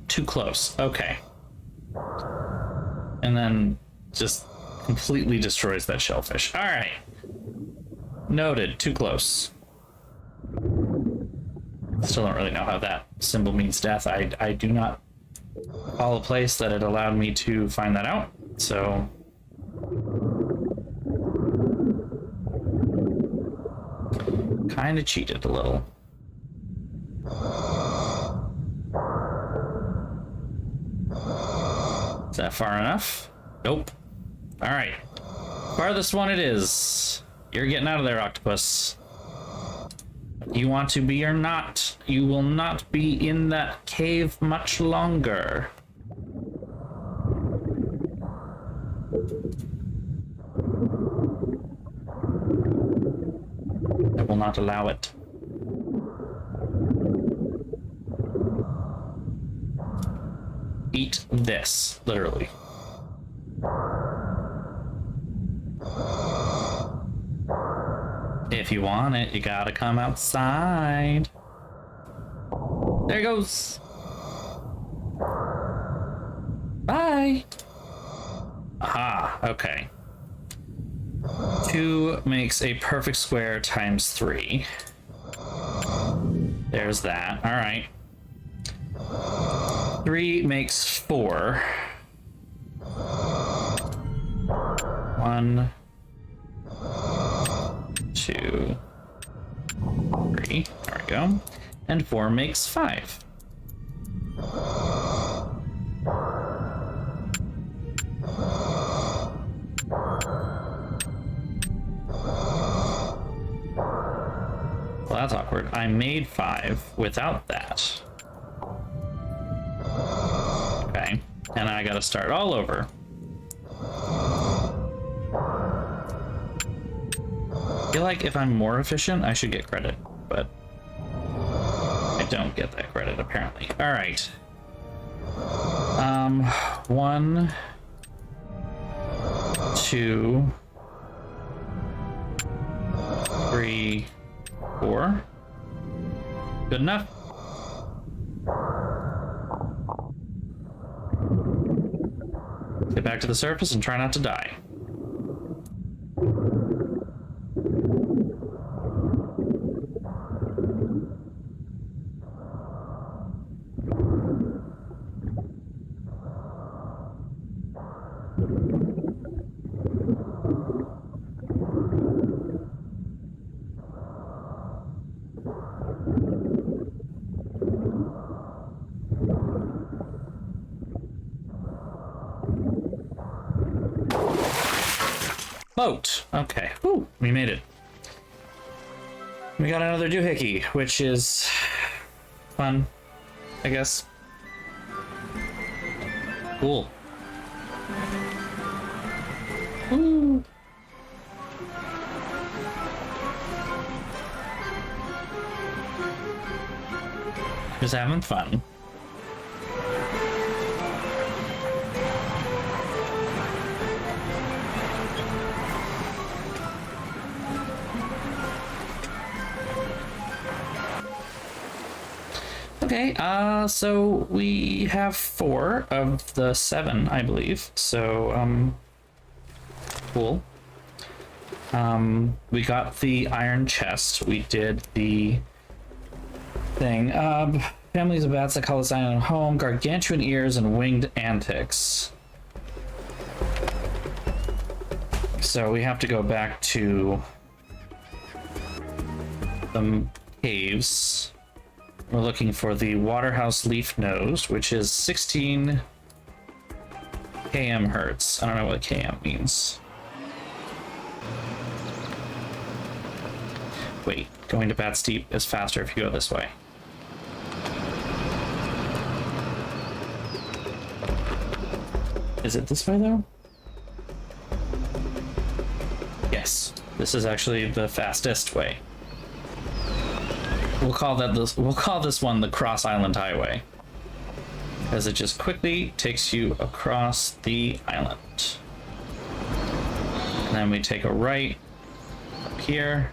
Too close. Okay. And then just completely destroys that shellfish. All right. Noted. Too close. Still don't really know how that symbol means death. I do not recall a place that it allowed me to find that out. So... kind of cheated a little. Is that far enough? Nope. All right. Farthest one it is. You're getting out of there, octopus. You want to be or not? You will not be in that cave much longer. I will not allow it. Eat this, literally. If you want it, you gotta come outside. There it goes. Bye. Aha, okay. 2 makes a perfect square times 3. There's that. All right. 3 makes 4. 1, 2, 3. There we go. And 4 makes 5. Well, that's awkward. I made 5 without that. Okay, and I gotta start all over. I feel like if I'm more efficient, I should get credit, but I don't get that credit apparently. All right. 1, 2, 3, 4. Good enough. Get back to the surface and try not to die. Boat. Okay. Whew, we made it. We got another doohickey, which is fun, I guess. Cool. Woo. Just having fun. Okay, so we have 4 of the 7, I believe. So, cool. We got the iron chest. We did the thing. Families of bats that call this island home, gargantuan ears, and winged antics. So we have to go back to the caves. We're looking for the Waterhouse Leaf Nose, which is 16 km hertz. I don't know what km means. Wait, going to Bat Steep is faster if you go this way. Is it this way though? Yes, this is actually the fastest way. We'll call this one the Cross Island Highway, as it just quickly takes you across the island. And then we take a right up here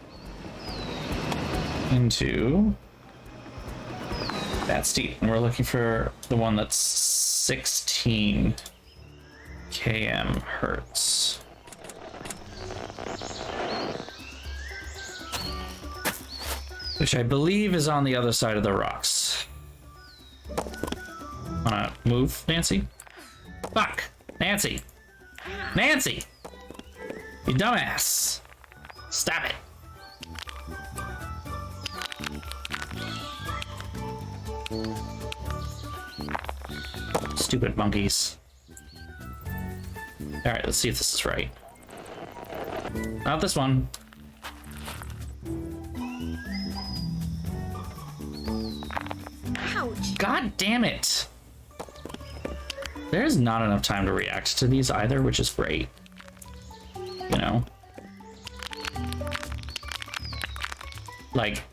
into Bat Steep, and we're looking for the one that's 16 km hertz. Which I believe is on the other side of the rocks. Wanna move, Nancy? Fuck! Nancy! Nancy! You dumbass! Stop it! Stupid monkeys. Alright, let's see if this is right. Not this one. Ouch. God damn it! There's not enough time to react to these either, which is great. You know? Like,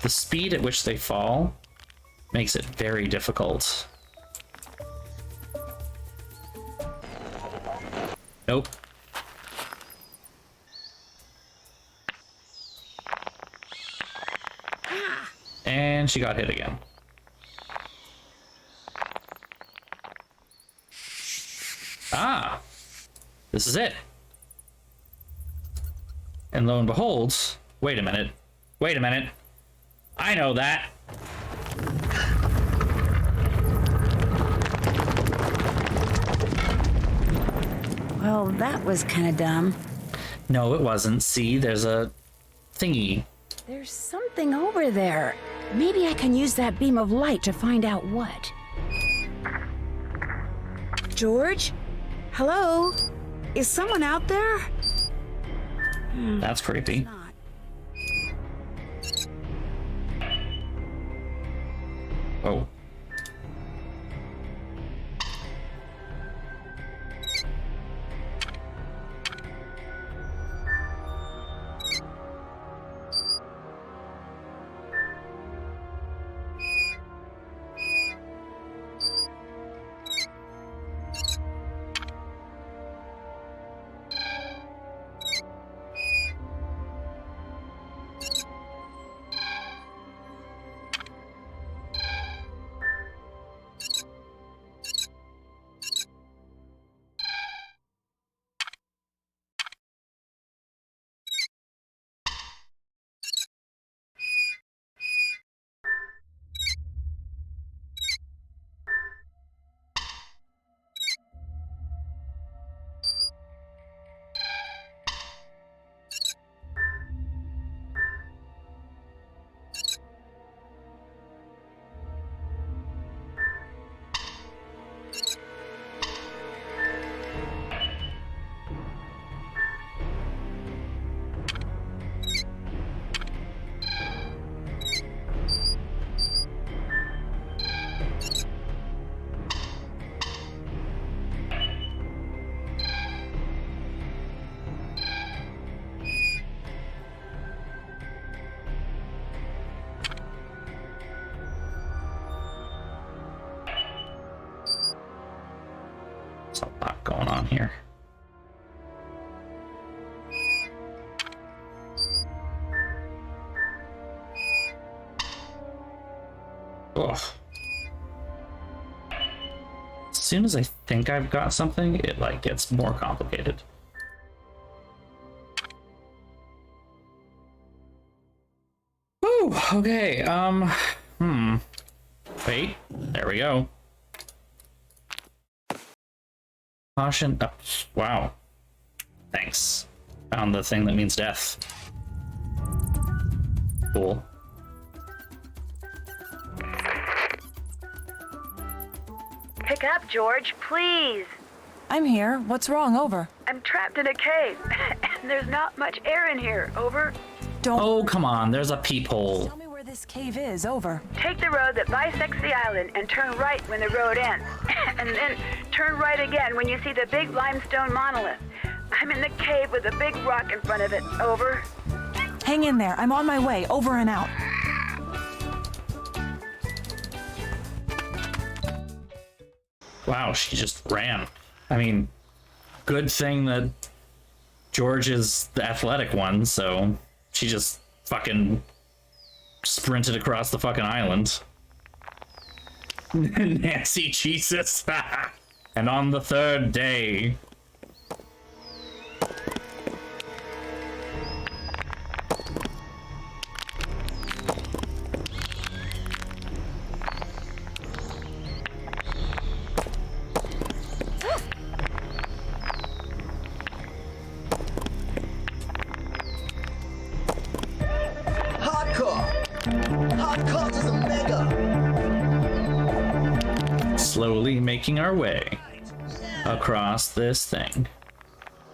the speed at which they fall makes it very difficult. Nope. And she got hit again. Ah, this is it. And lo and behold, wait a minute. I know that. Well, that was kind of dumb. No, it wasn't. See, there's a thingy. There's something over there. Maybe I can use that beam of light to find out what. George? Hello? Is someone out there? That's creepy. Not. There's a lot going on here. Ugh. As soon as I think I've got something, it like gets more complicated. Whew, okay, wait, there we go. Caution, oh, wow. Thanks. Found the thing that means death. Cool. Pick up, George, please. I'm here. What's wrong? Over. I'm trapped in a cave, and there's not much air in here. Over. Don't Oh, come on, there's a peephole. tell me where this cave is. Over. Take the road that bisects the island and turn right when the road ends. And then turn right again when you see the big limestone monolith. I'm in the cave with a big rock in front of it. Over. Hang in there. I'm on my way. Over and out. Wow, she just ran. I mean, good thing that George is the athletic one, so she just fucking sprinted across the fucking island. Nancy Jesus. And on the third day. Hardcore is a mega. Slowly making our way across this thing.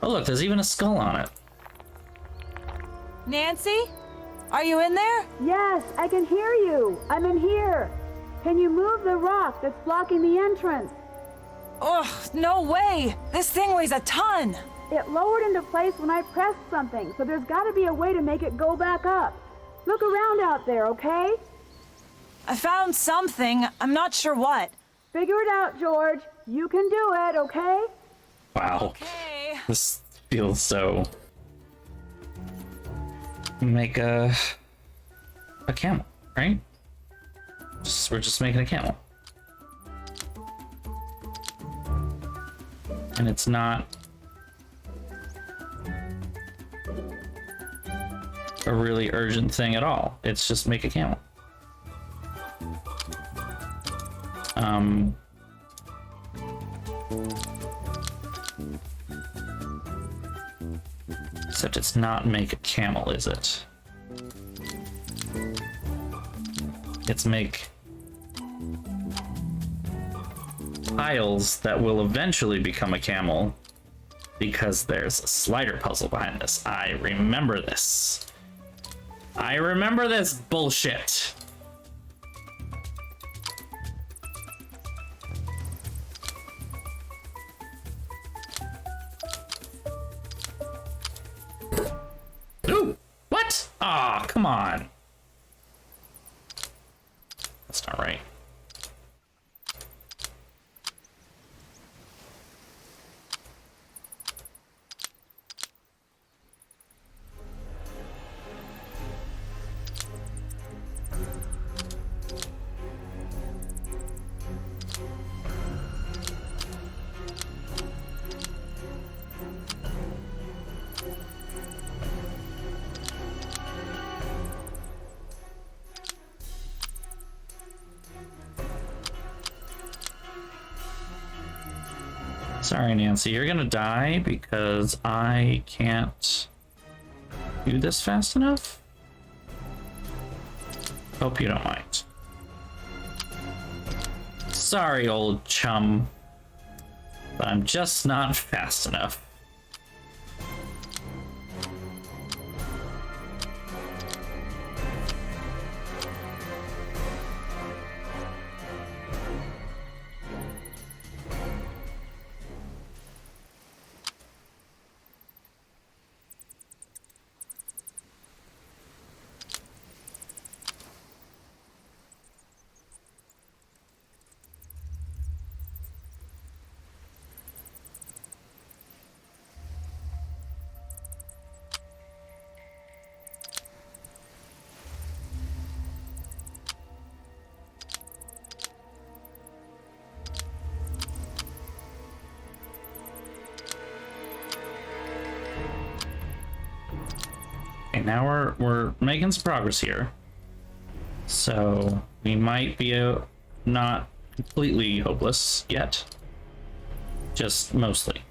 Oh look, there's even a skull on it. Nancy? Are you in there? Yes, I can hear you. I'm in here. Can you move the rock that's blocking the entrance? Ugh, no way. This thing weighs a ton. It lowered into place when I pressed something, so there's got to be a way to make it go back up. Look around out there, okay? I found something. I'm not sure what. Figure it out, George. You can do it, okay? Wow. Okay. This feels so... Make a camel, right? We're just making a camel. And it's not a really urgent thing at all. It's just make a camel. Except it's not make a camel, is it? It's make tiles that will eventually become a camel because there's a slider puzzle behind this. I remember this. I remember this bullshit. Ooh, what? Ah, come on. That's not right. Sorry, Nancy, you're gonna die because I can't do this fast enough. Hope you don't mind. Sorry, old chum, but I'm just not fast enough. right, now we're making some progress here. So we might be not completely hopeless yet. Just mostly.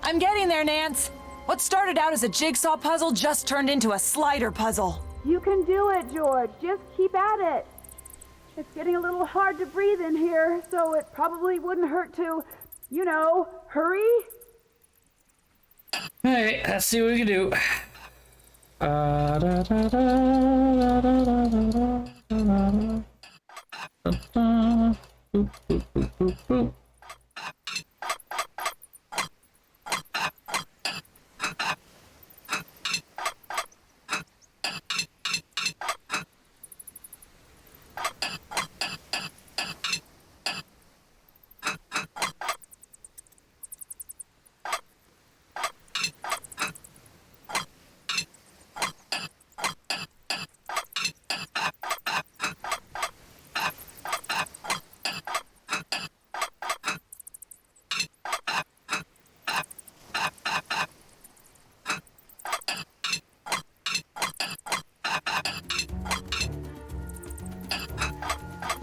I'm getting there, Nance. What started out as a jigsaw puzzle just turned into a slider puzzle. You can do it, George. Just keep at it. It's getting a little hard to breathe in here, so it probably wouldn't hurt to, you know, hurry. Alright, let's see what we can do. Boop, boop, boop, boop, boop.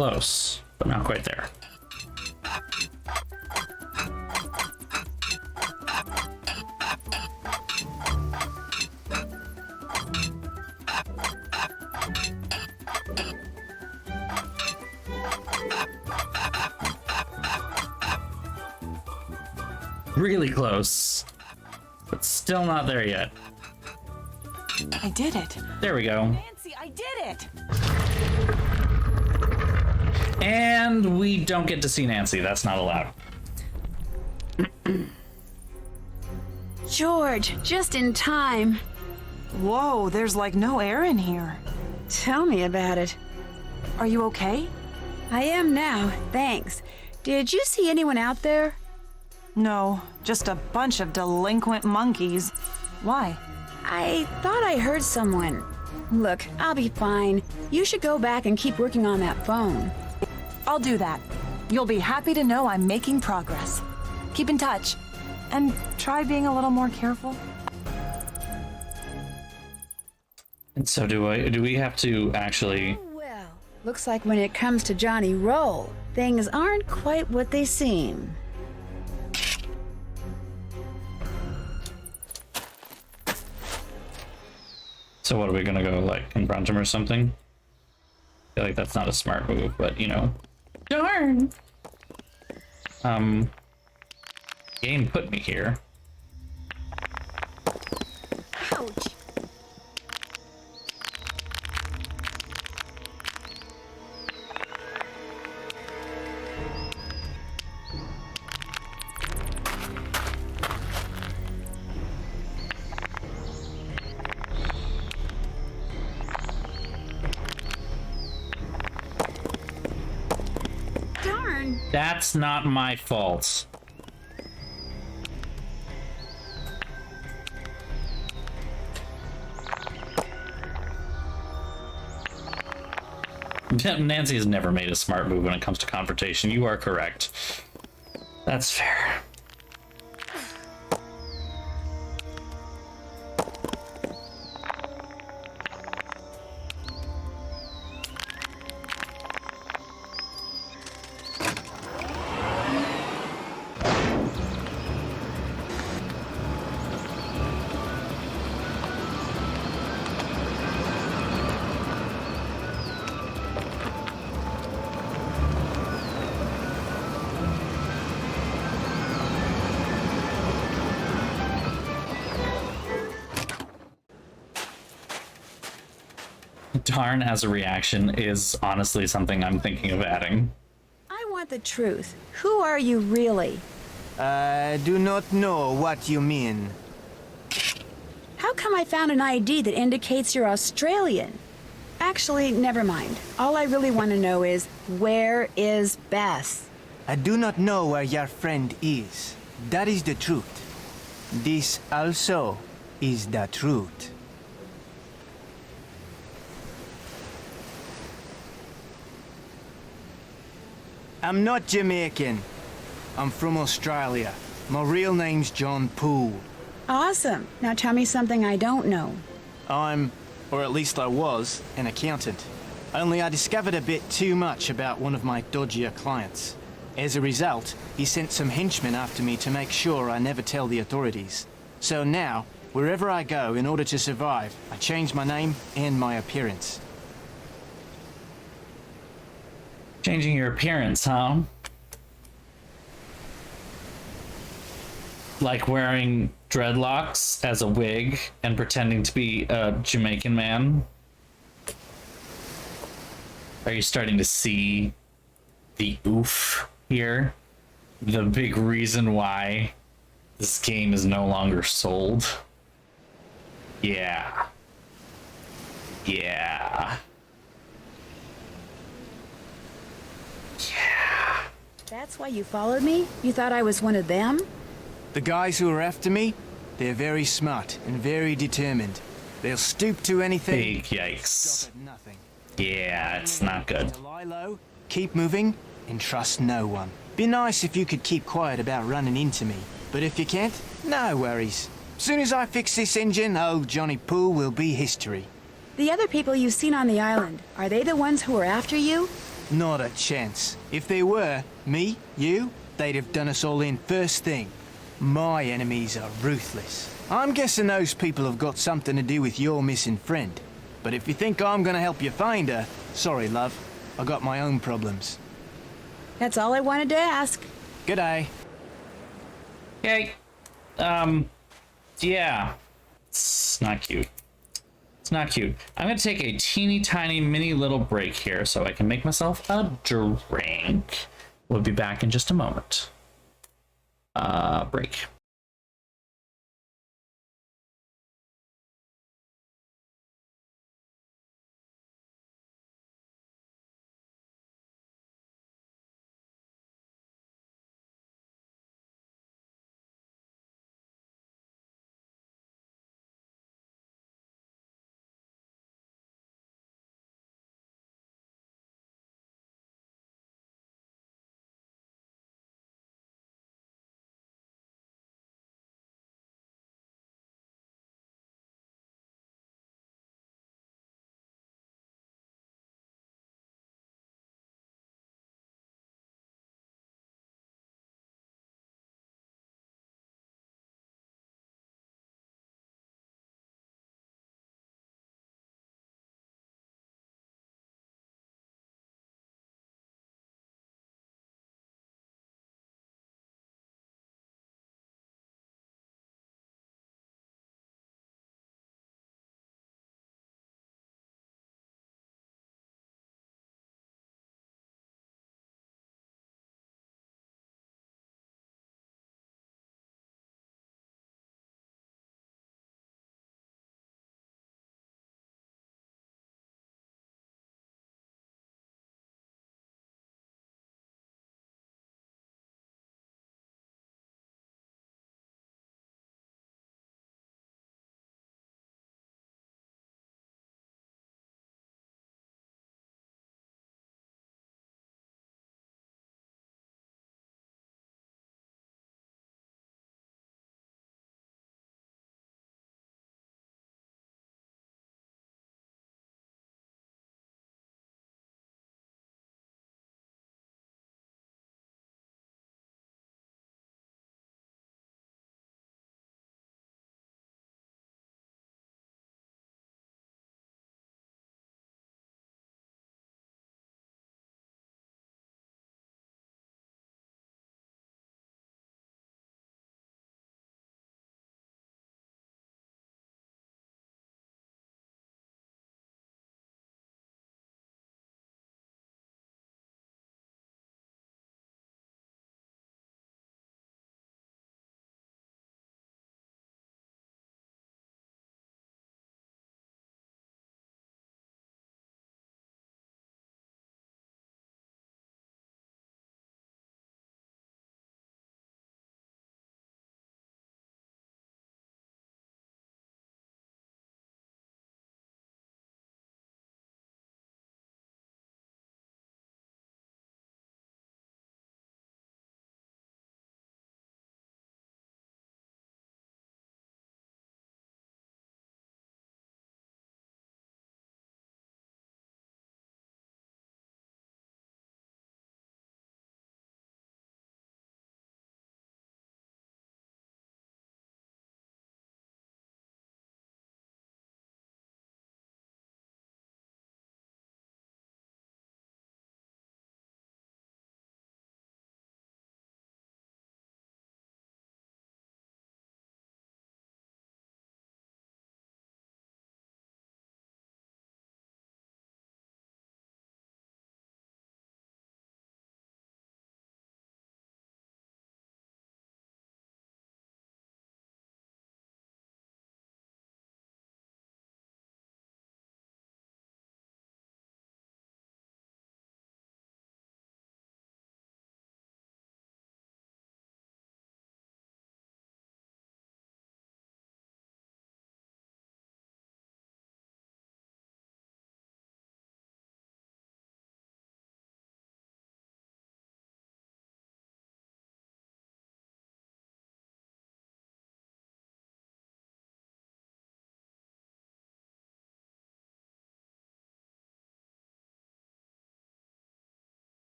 Close, but not quite there. Really close, but still not there yet. I did it. There we go. Nancy, I did it. And we don't get to see Nancy. That's not allowed. George, just in time. Whoa, there's like no air in here. Tell me about it. Are you okay? I am now, thanks. Did you see anyone out there? No, just a bunch of delinquent monkeys. Why? I thought I heard someone. Look, I'll be fine. You should go back and keep working on that phone. I'll do that. You'll be happy to know I'm making progress. Keep in touch. And try being a little more careful. And so do we have to actually... Well, looks like when it comes to Johnny Roll, things aren't quite what they seem. So what, are we gonna go, like, confront him or something? I feel like that's not a smart move, but, you know. Darn! Game put me here. Ouch. Darn. That's not my fault. Nancy has never made a smart move when it comes to confrontation. You are correct. That's fair. Darn as a reaction is honestly something I'm thinking of adding. I want the truth. Who are you really? I do not know what you mean. How come I found an ID that indicates you're Australian? Actually, never mind. All I really want to know is, where is Bess? I do not know where your friend is. That is the truth. This also is the truth. I'm not Jamaican. I'm from Australia. My real name's John Poole. Awesome. Now tell me something I don't know. I'm, or at least I was, an accountant. Only I discovered a bit too much about one of my dodgier clients. As a result, he sent some henchmen after me to make sure I never tell the authorities. So now, wherever I go in order to survive, I change my name and my appearance. Changing your appearance, huh? Like wearing dreadlocks as a wig and pretending to be a Jamaican man? Are you starting to see the oof here? The big reason why this game is no longer sold? Yeah. Yeah. That's why you followed me? You thought I was one of them? The guys who are after me, they're very smart and very determined. They'll stoop to anything. Big yikes. Stop at nothing. Yeah, it's not good. To lie low, keep moving, and trust no one. Be nice if you could keep quiet about running into me. But if you can't, no worries. Soon as I fix this engine, old Johnny Poole will be history. The other people you've seen on the island, are they the ones who are after you? Not a chance. If they were, me, you, they'd have done us all in first thing. My enemies are ruthless. I'm guessing those people have got something to do with your missing friend. But if you think I'm gonna help you find her, sorry, love. I got my own problems. That's all I wanted to ask. G'day. Okay. Yeah. It's not cute. It's not cute. I'm gonna take a teeny tiny mini little break here so I can make myself a drink. We'll be back in just a moment. Break.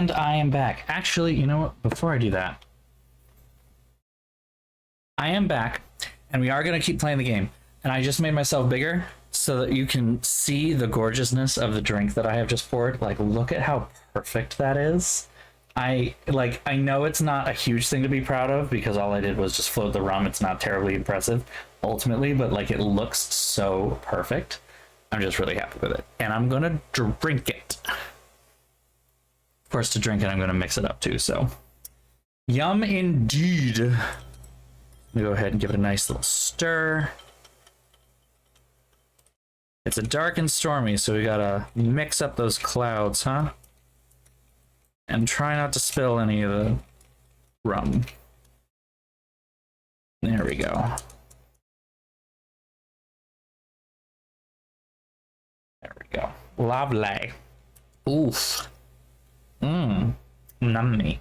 And I am back. Actually, you know what? Before I do that, I am back, and we are going to keep playing the game. And I just made myself bigger so that you can see the gorgeousness of the drink that I have just poured. Like, look at how perfect that is. I know it's not a huge thing to be proud of because all I did was just float the rum. It's not terribly impressive ultimately, but like it looks so perfect. I'm just really happy with it. And I'm going to drink it. Of course, to drink it, I'm going to mix it up too. So, yum indeed. Let me go ahead and give it a nice little stir. It's a dark and stormy, so we gotta mix up those clouds, huh? And try not to spill any of the rum. There we go. There we go. Lovely. Oof. Mmm. Nummy.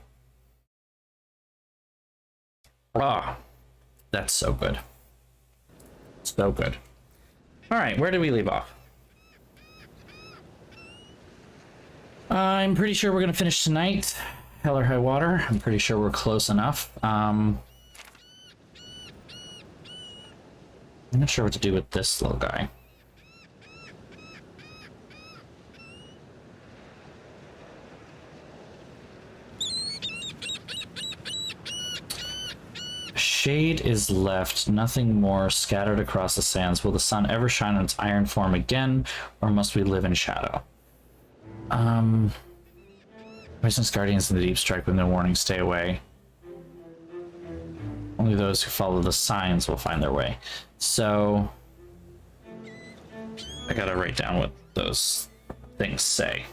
Ah. That's so good. So good. Alright, where did we leave off? I'm pretty sure we're gonna finish tonight. Hell or high water. I'm pretty sure we're close enough. I'm not sure what to do with this little guy. Shade is left, nothing more scattered across the sands. Will the sun ever shine on its iron form again, or must we live in shadow? Poisonous guardians in the deep strike with no warning, stay away. Only those who follow the signs will find their way. So, I gotta write down what those things say.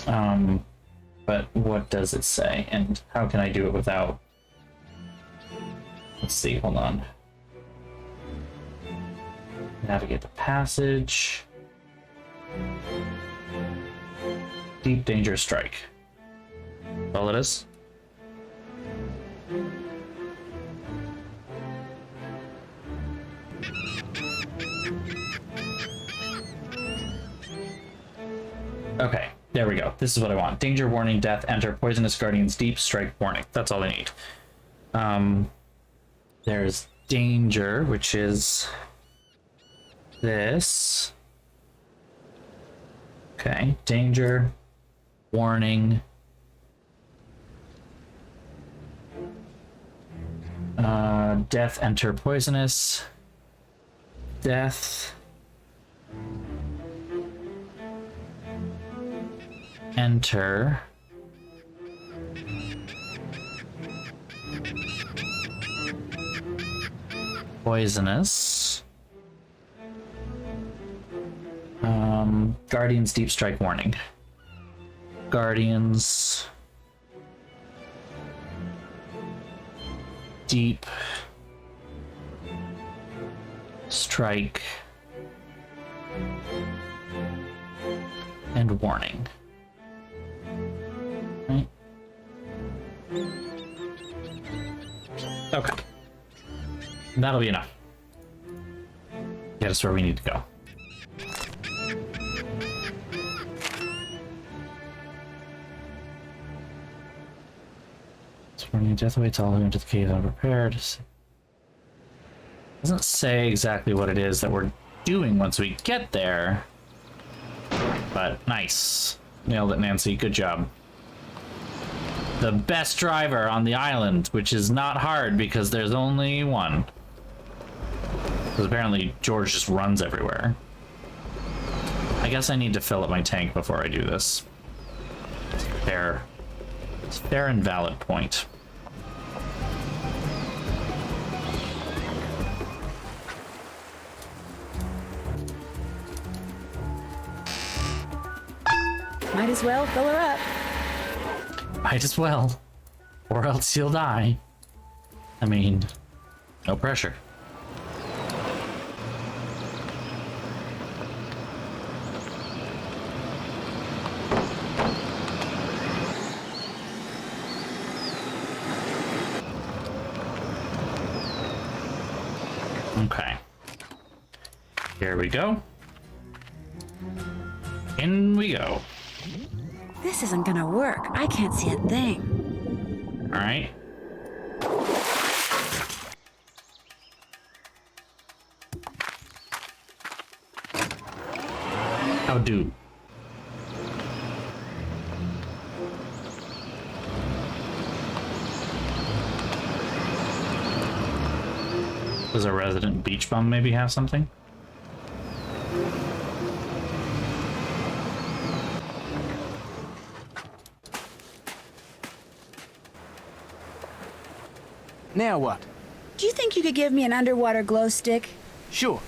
But what does it say, and how can I do it without... Let's see, hold on. Navigate the passage. Deep danger strike. That's all it is. Okay, there we go. This is what I want. Danger warning, death, enter, poisonous guardians, deep strike warning. That's all I need. There's danger, which is this. Okay, danger, warning. Death, enter, poisonous. Death. Enter. Poisonous. Guardians deep strike warning. Guardians deep strike and warning. Right. Okay. That'll be enough. Get us where we need to go. Warning, death awaits all who enter the cave unprepared. Doesn't say exactly what it is that we're doing once we get there. But nice. Nailed it, Nancy. Good job. The best driver on the island, which is not hard because there's only one. Because apparently George just runs everywhere. I guess I need to fill up my tank before I do this. It's fair. It's fair and valid point. Might as well fill her up. Might as well. Or else you'll die. I mean, no pressure. Okay. Here we go. In we go. This isn't gonna work. I can't see a thing. All right. How do? Does a resident beach bum maybe have something? Now what? Do you think you could give me an underwater glow stick? Sure.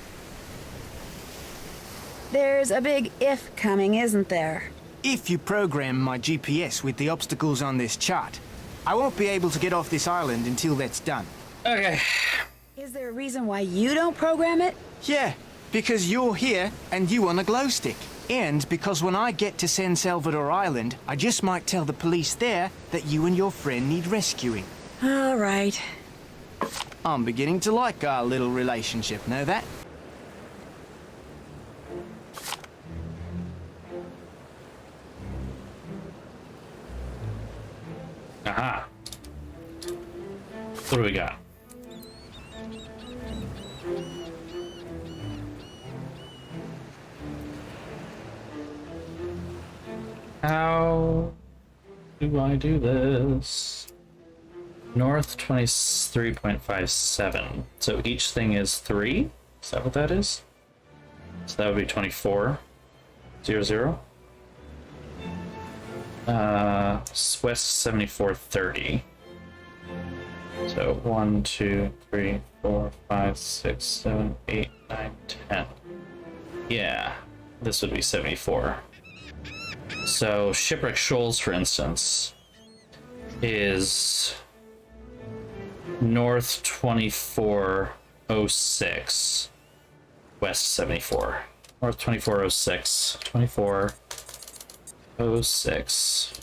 There's a big if coming, isn't there? If you program my GPS with the obstacles on this chart, I won't be able to get off this island until that's done. Okay. Is there a reason why you don't program it? Yeah, because you're here and you want a glow stick. And because when I get to San Salvador Island, I just might tell the police there that you and your friend need rescuing. All right. I'm beginning to like our little relationship, know that? Aha. What do we got? How do I do this? North 23.57. So each thing is 3? Is that what that is? So that would be 24. 0. West 7430. So 1, 2, 3, 4, 5, 6, 7, 8, 9, 10. Yeah, this would be 74. So Shipwreck Shoals, for instance, is North 2406, West 74. North 2406, 2406.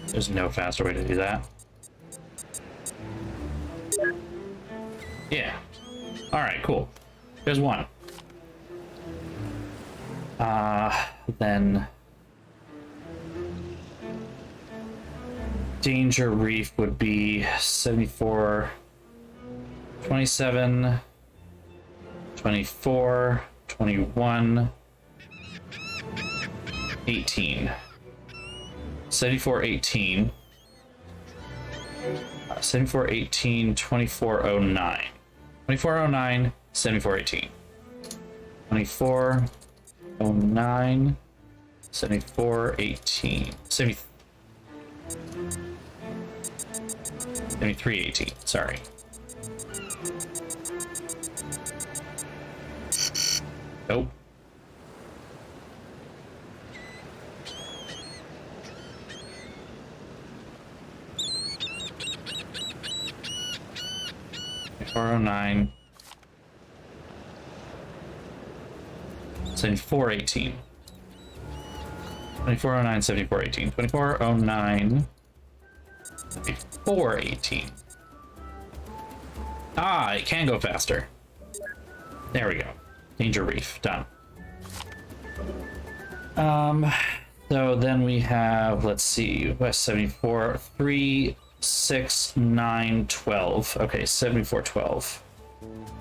There's no faster way to do that. Yeah. Alright, cool. There's one. Then Danger Reef would be 74, 27, 24, 21, 18. 74, 18. 74, 18, 2409. 2409, 74, 18. 2409, 74, 18. 73, 18. Sorry. Nope. $409, 7418. 2409, 7418. 2409, 7418. Ah, it can go faster. There we go. Danger Reef, done. So then we have, let's see, West 74, 3, 6, 9, 12. Okay, 74, 12.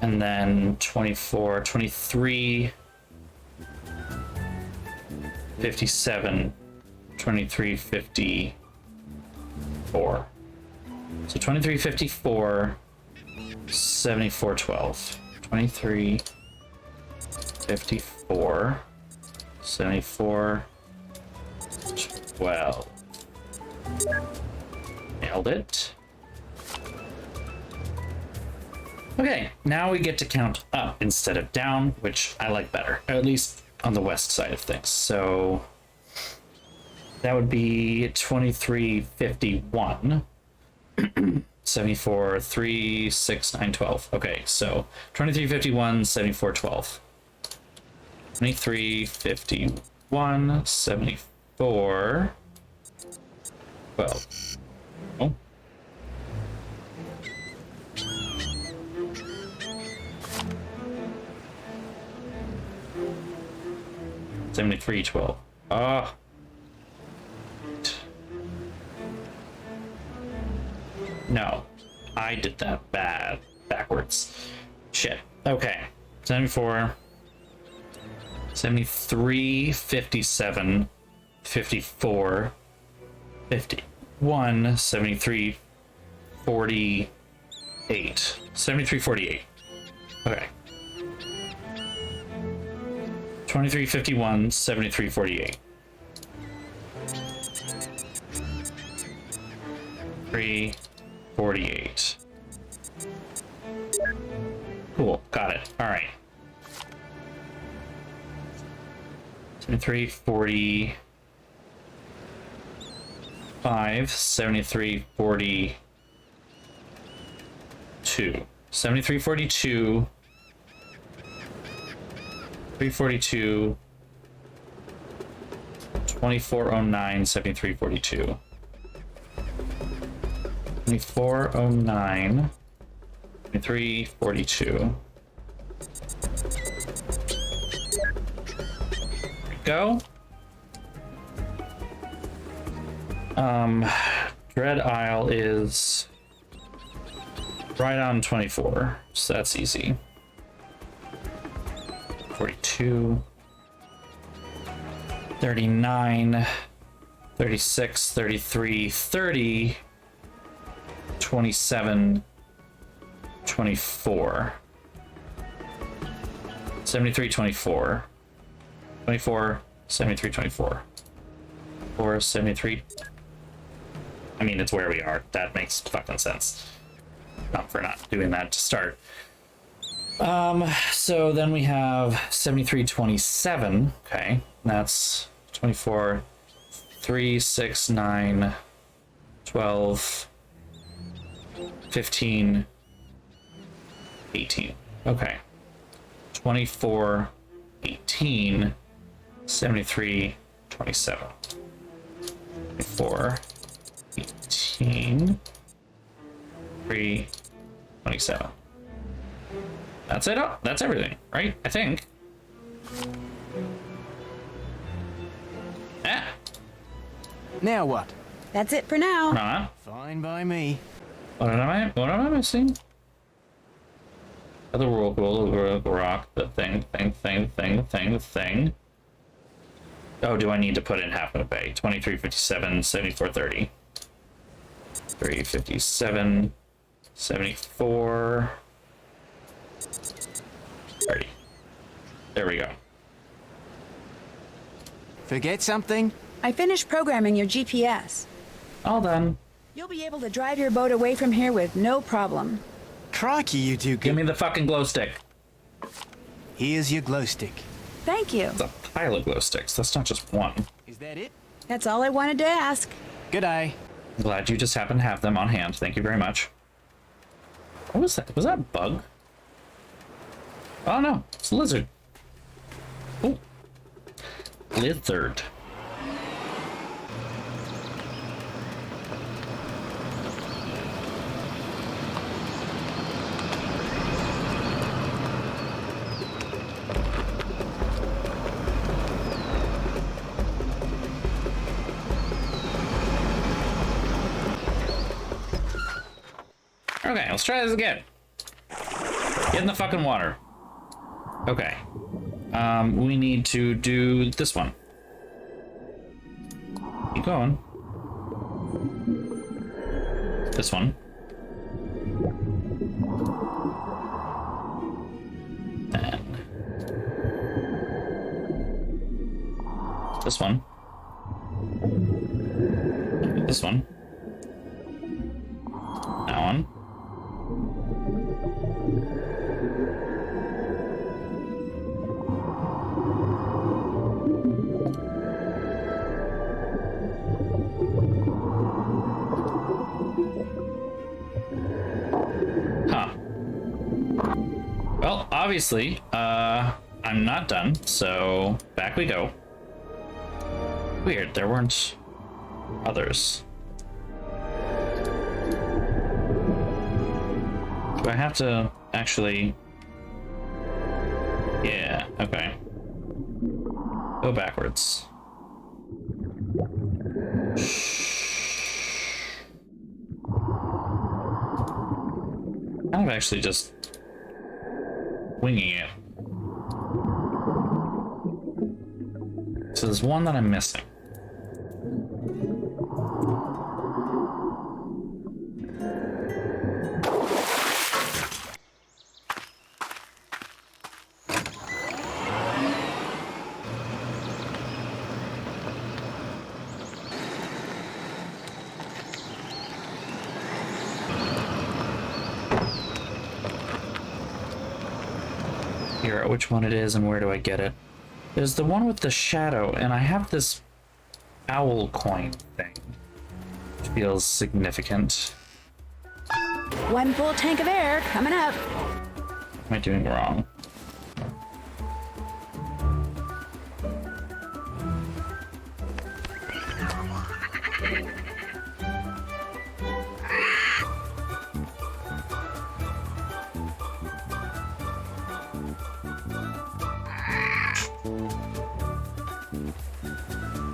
And then 24, 23, 57, 23, 54. So 23, 54, 74, 12. 23, 54, 74, 12. Nailed it. Okay, now we get to count up instead of down, which I like better, at least on the west side of things. So that would be 2351, 74, 3, 6, 9, 12. Okay, so 2351, 74, 12. 2351, 74, 12. Oh. 7312. Oh. No. I did that backwards. Shit. Okay. 74. 73, 57, 54, 51, 73, 48. 73, 48. Okay. 23, 51, 73, 48. 3, 48. Cool, got it. All right. 73, 45, 73, 42. 73, 42. 342. 2409, 73, 42. 2409, 73, 42. Go. Dread Isle is right on 24, so that's easy. 42, 39, 36, 33, 30, 27, 24, 73, 24. 24, 73, 24. 4, 73. I mean, it's where we are. That makes fucking sense. Not for not doing that to start. So then we have 73, 27. Okay, that's 24, 3, 6, 9, 12, 15, 18. Okay. 24, 18. 73, 27. 24, 18, 3, 27. That's it. Oh, that's everything, right? I think. Ah. Now what? That's it for now. Nah. Fine by me. What am I missing? The whirlpool, rock, the thing. Oh, do I need to put in half a bay? 23, 57, 74, 30. 3, 57, 74, 30. There we go. Forget something? I finished programming your GPS. All done. You'll be able to drive your boat away from here with no problem. Crikey, you do Give good. me the fucking glow stick. Here's your glow stick. Thank you. It's a pile of glow sticks. That's not just one. Is that it? That's all I wanted to ask. Good day. I'm glad you just happen to have them on hand. Thank you very much. What was that? Was that a bug? Oh no, it's a lizard. Oh, lizard. Okay, let's try this again. Get in the fucking water. Okay. We need to do this one. Keep going. This one. And this one. This one. That one. Well, obviously, I'm not done, so back we go. Weird, there weren't others. Do I have to actually... Yeah, okay. Go backwards. Kind of actually just winging it. So there's one that I'm missing. Figure out which one it is and where do I get it. There's the one with the shadow, and I have this owl coin thing, which feels significant. One full tank of air coming up. What am I doing wrong?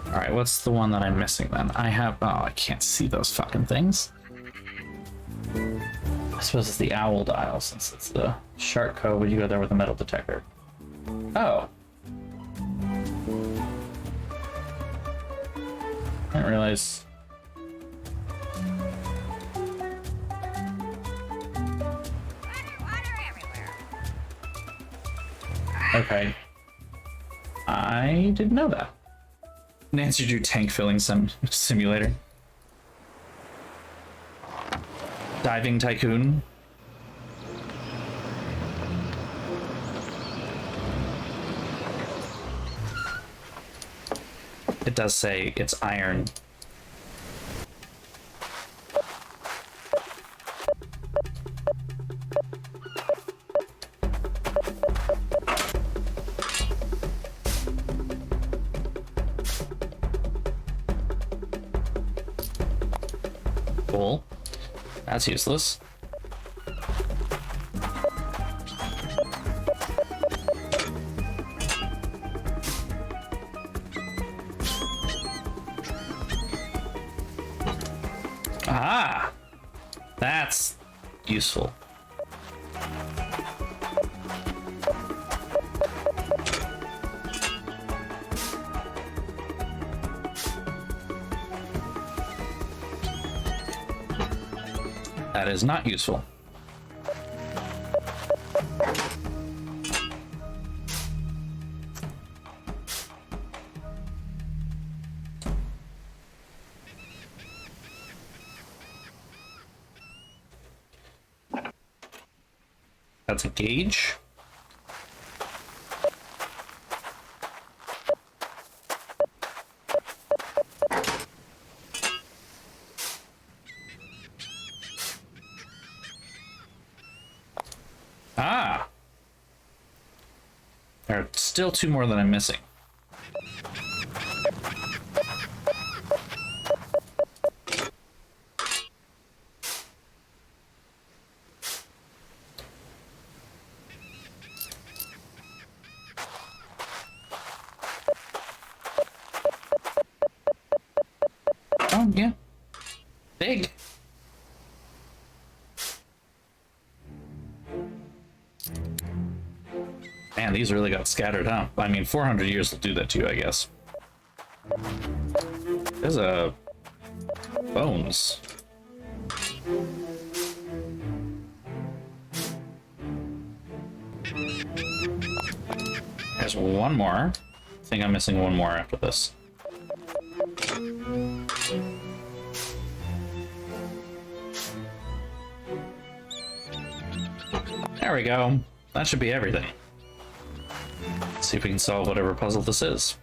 Alright, what's the one that I'm missing then? I have... Oh, I can't see those fucking things. I suppose it's the owl dial since it's the shark code, but you go there with a metal detector. Oh. I didn't realize... Water everywhere. Okay. I didn't know that. Nancy Drew tank filling simulator. Diving tycoon. It does say it's iron. Cool. That's useless. Ah! That's useful. That is not useful. That's a gauge. Ah! There are still two more that I'm missing. Oh, yeah. Big. Man, these really got scattered, huh? I mean, 400 years will do that to you, I guess. There's a... bones. There's one more. I think I'm missing one more after this. There we go. That should be everything. Let's see if we can solve whatever puzzle this is.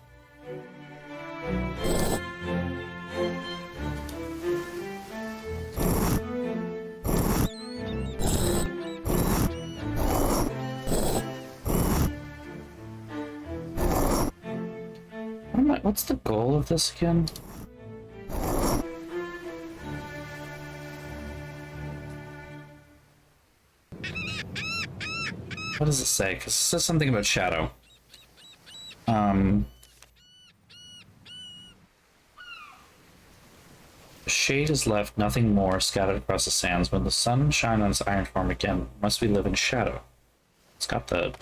What's the goal of this again? What does it say? Because it says something about shadow. shade is left, nothing more scattered across the sands. When the sun shines on its iron form again, must we live in shadow? It's got the...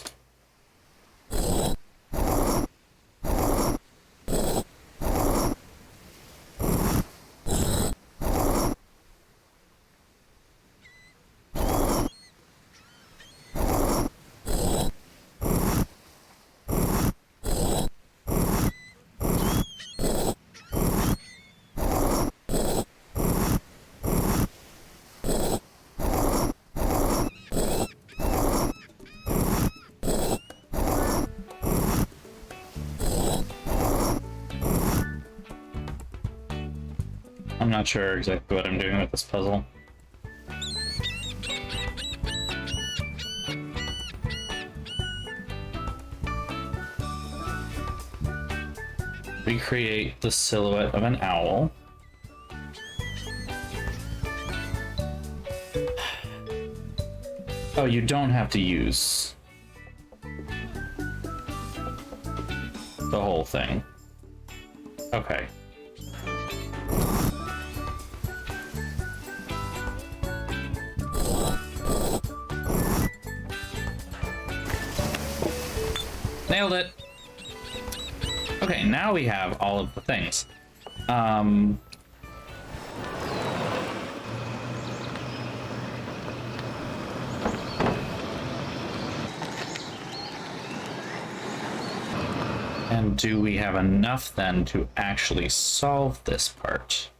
I'm not sure exactly what I'm doing with this puzzle. Recreate the silhouette of an owl. Oh, you don't have to use the whole thing. Okay. Nailed it. Okay, now we have all of the things. And do we have enough then to actually solve this part?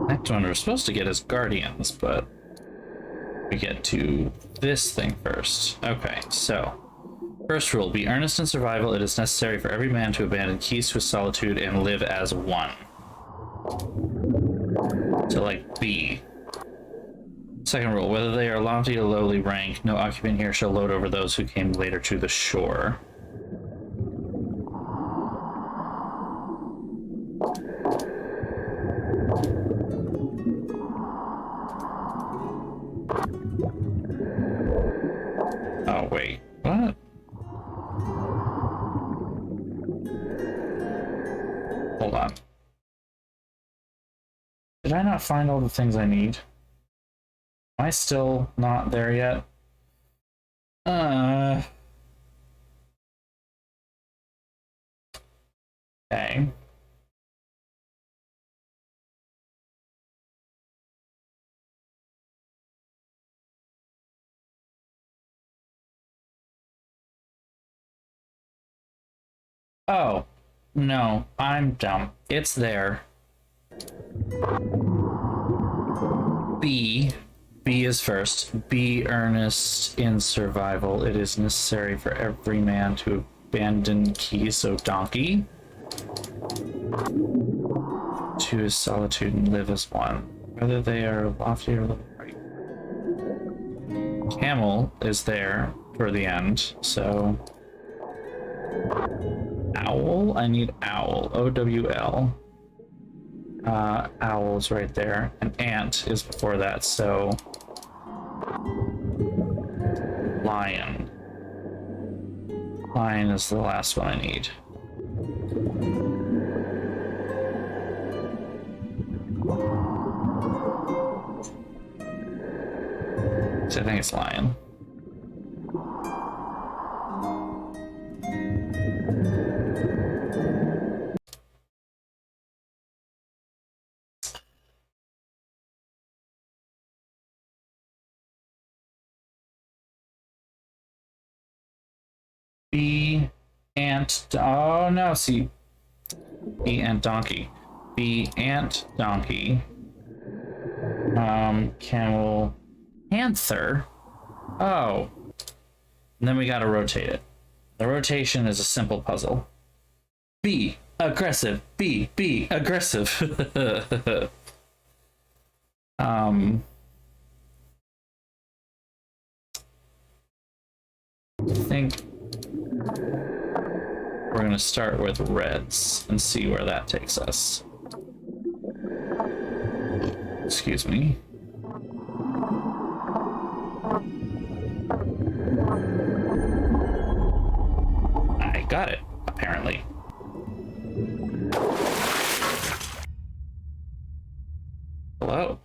Next one we're supposed to get is guardians, but we get to this thing first. Okay, so first rule, be earnest in survival. It is necessary for every man to abandon keys to his solitude and live as one. So like B. Second rule, whether they are lofty or lowly rank, no occupant here shall lord over those who came later to the shore. Oh, wait. What? Hold on. Did I not find all the things I need? Am I still not there yet? Okay. Oh, no, I'm dumb. It's there. B. B is first. Be earnest in survival. It is necessary for every man to abandon keys, so donkey. To his solitude and live as one. Whether they are lofty or low. Right. Camel is there for the end, so... Owl? I need owl. O-W-L. Owl's right there. And ant is before that, so... Lion. Lion is the last one I need. So I think it's lion. B, ant, oh no, see, B, ant, donkey. B, ant, donkey. Camel, panther. Oh. And then we gotta rotate it. The rotation is a simple puzzle. Be aggressive. Be aggressive. I think we're going to start with reds and see where that takes us. Excuse me. I got it, apparently. Hello.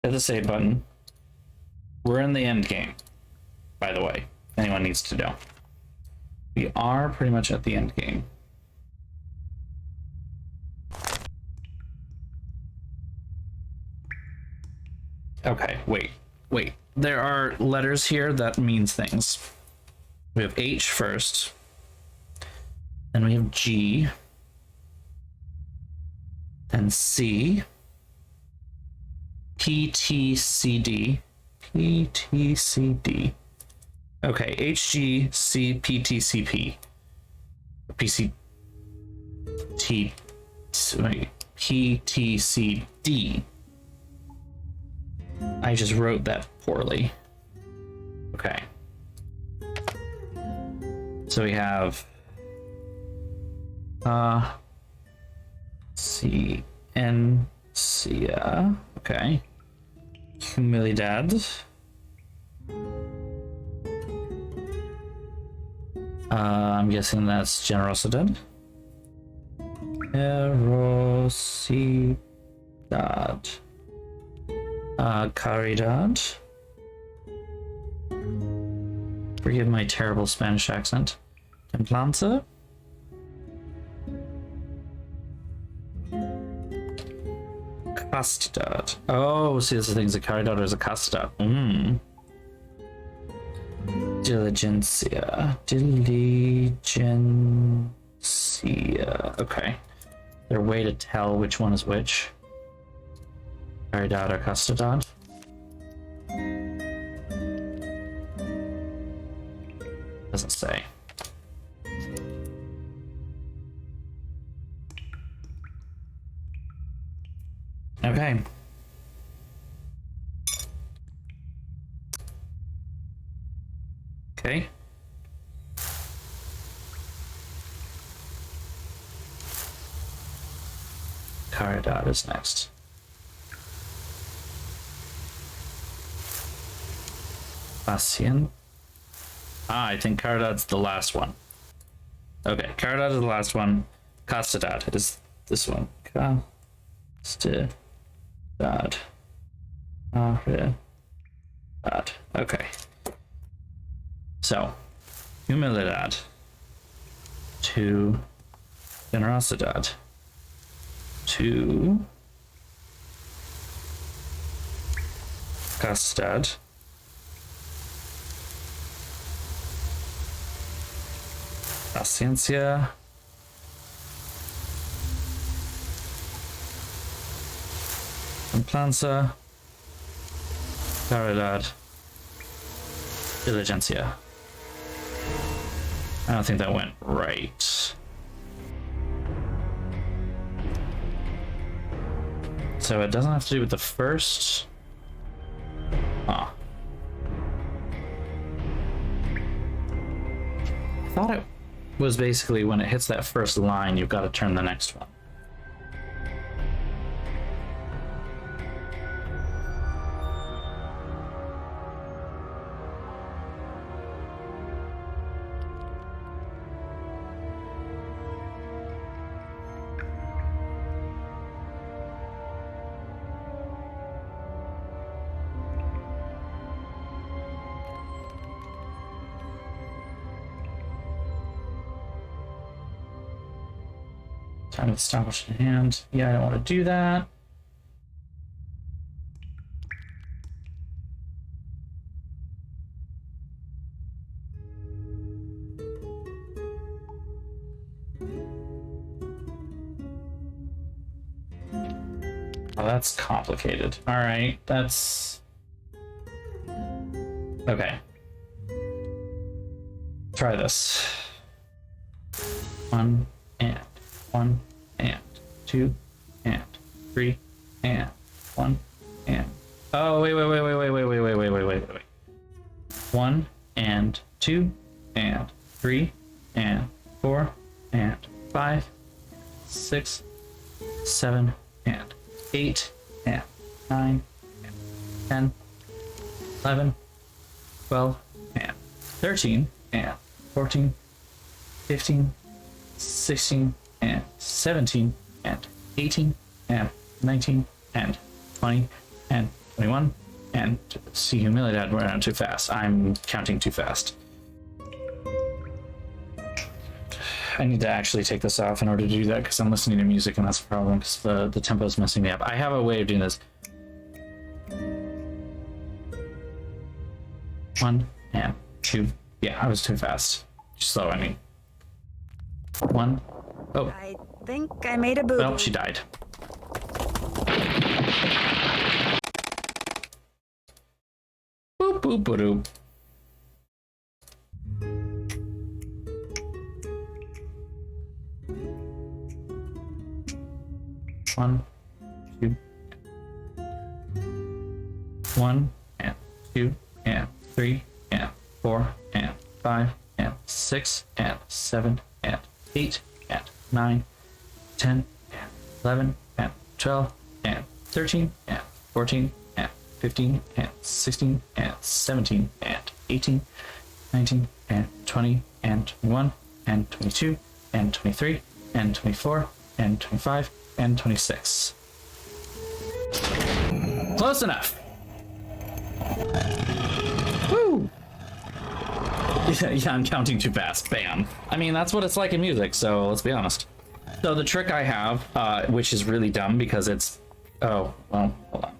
Hit the save button. We're in the end game, by the way, if anyone needs to know. We are pretty much at the end game. Okay, wait. There are letters here that means things. We have H first. Then we have G. Then C. P, T, C, D. P, T, C, D. Okay, H, G, C, P, T, C, P. P, C, T, wait, P, T, C, D. I just wrote that poorly. Okay. So we have C, N, C, okay. Humilidad. I'm guessing that's generosidad. Generosidad. Caridad. Forgive my terrible Spanish accent. Templanza. Castidad. Oh, see, this is the things that Caridad is a castidad. Diligencia. Okay. Their way to tell which one is which. Caridad or castidad. Doesn't say. Okay. Okay. Caridad is next. Pacient. I think Caridad's the last one. Okay, Caridad is the last one. Castidad is this one. Castidad. Okay. So, humilidad to generosidad to castidad paciencia templanza caridad diligencia. I don't think that went right. So it doesn't have to do with the first. Huh. I thought it was basically when it hits that first line, you've got to turn the next one. Time to establish in hand. Yeah, I don't want to do that. Oh, that's complicated. All right, that's Okay. Try this. 1 and 1 and 2 and 3 and 1 and oh wait. 1 and 2 and 3 and 4 and 5, 6, 7 and 8 and 9 and 10, 11, 12 and 13 and 14, 15, 16 and 17 and 18 and 19 and 20 and 21 and see, humiliated, we're not too fast. I'm counting too fast. I need to actually take this off in order to do that because I'm listening to music and that's the problem because the tempo is messing me up. I have a way of doing this. 1 and 2. Yeah, I was too fast. Slow, I mean. 1. Oh. I think I made a boo. Well, she died. Boop boop boop doop. One, 2, 1 and 2 and 3 and 4 and 5 and 6 and 7 and 8 and 9, 10 and 11 and 12 and 13 and 14 and 15 and 16 and 17 and 18, 19 and 20 and 21 and 22 and 23 and 24 and 25 and 26. Close enough. Woo! Yeah, I'm counting too fast. Bam. I mean, that's what it's like in music, so let's be honest. So the trick I have, which is really dumb because it's... Oh, well, hold on.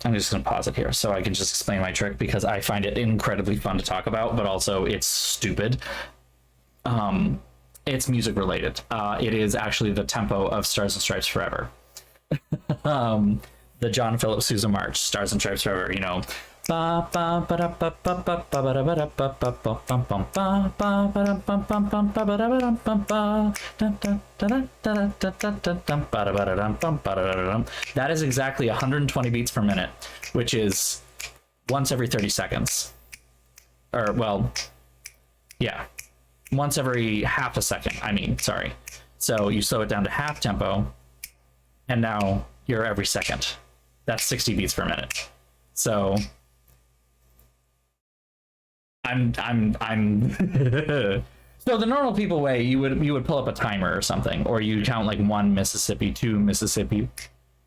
I'm just going to pause it here so I can just explain my trick because I find it incredibly fun to talk about, but also it's stupid. It's music related. It is actually the tempo of Stars and Stripes Forever. The John Philip Sousa March, Stars and Stripes Forever, you know. That is exactly 120 beats per minute, which is once every 30 seconds. Or, well, yeah. Once every half a second, I mean, sorry. So you slow it down to half tempo, and now you're every second. That's 60 beats per minute. So I'm so the normal people way, you would pull up a timer or something, or you count like 1 Mississippi, 2 Mississippi,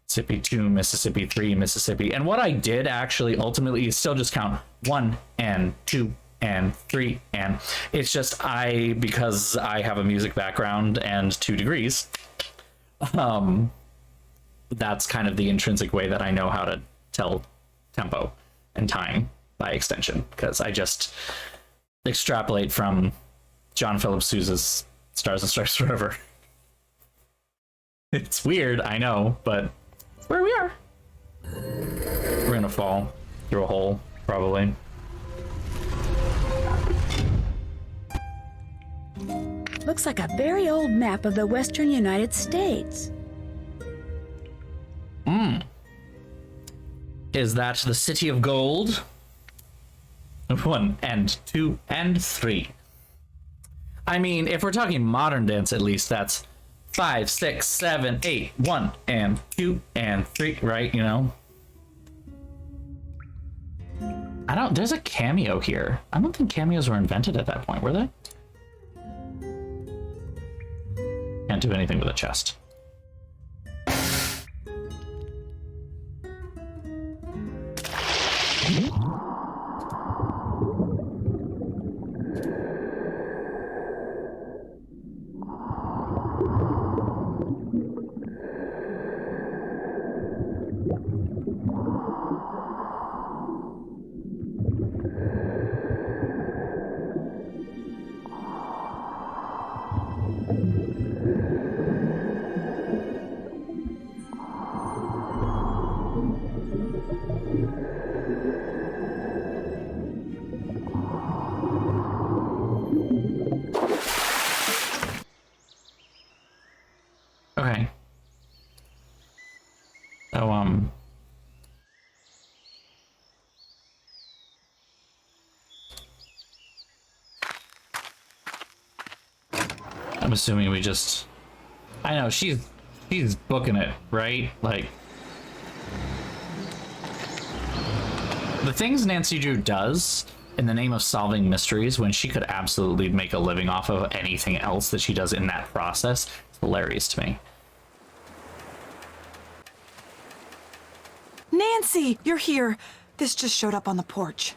2 Mississippi, 3 Mississippi. And what I did actually ultimately is still just count 1 and 2 and 3, and it's just because I have a music background and 2 degrees, that's kind of the intrinsic way that I know how to tell tempo and time by extension, because I just extrapolate from John Philip Sousa's Stars and Stripes Forever. It's weird, I know, but it's where we are. We're gonna fall through a hole, probably. Looks like a very old map of the western United States. Is that the City of Gold? 1 and 2 and 3. I mean, if we're talking modern dance, at least that's 5, 6, 7, 8, 1 and 2 and 3, right? You know? There's a cameo here. I don't think cameos were invented at that point, were they? Can't do anything with a chest. I'm assuming we just... I know, she's booking it, right? Like... The things Nancy Drew does in the name of solving mysteries when she could absolutely make a living off of anything else that she does in that process, is hilarious to me. Nancy, you're here. This just showed up on the porch.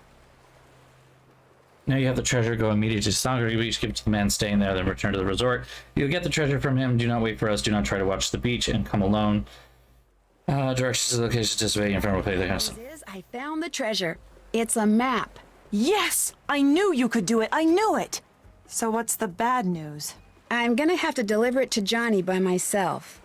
Now you have the treasure. Go immediately to Sangre Beach, give it to the man staying there, then return to the resort. You'll get the treasure from him. Do not wait for us. Do not try to watch the beach and come alone. Directions to the location, participate in front of the house. I found the treasure. It's a map. Yes! I knew you could do it. I knew it! So what's the bad news? I'm gonna have to deliver it to Johnny by myself.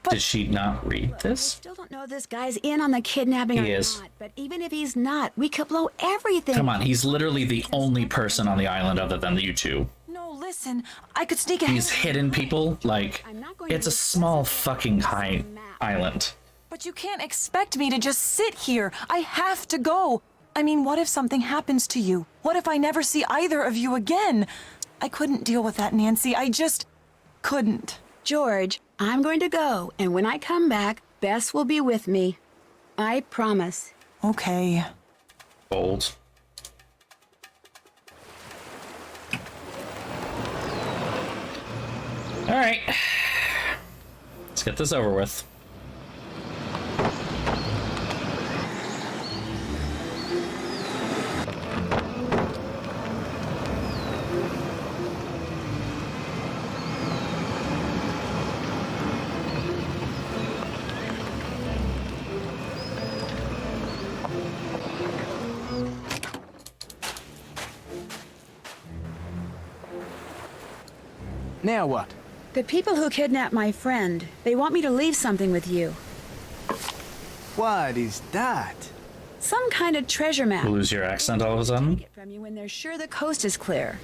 Did she not read I this? still don't know if this guy's in on the kidnapping He or is. not, but even if he's not, we could blow everything. Come on, he's literally the only person on the island other than you two. No, listen. I could sneak ahead. These hidden people, like, it's a small fucking high island. But you can't expect me to just sit here. I have to go. I mean, what if something happens to you? What if I never see either of you again? I couldn't deal with that, Nancy. I just couldn't. George, I'm going to go, and when I come back, Bess will be with me. I promise. Okay. Bold. All right. Let's get this over with. Now what? The people who kidnapped my friend, they want me to leave something with you. What is that? Some kind of treasure map. You lose your accent all of a sudden? Take it from you when they're sure the coast is clear.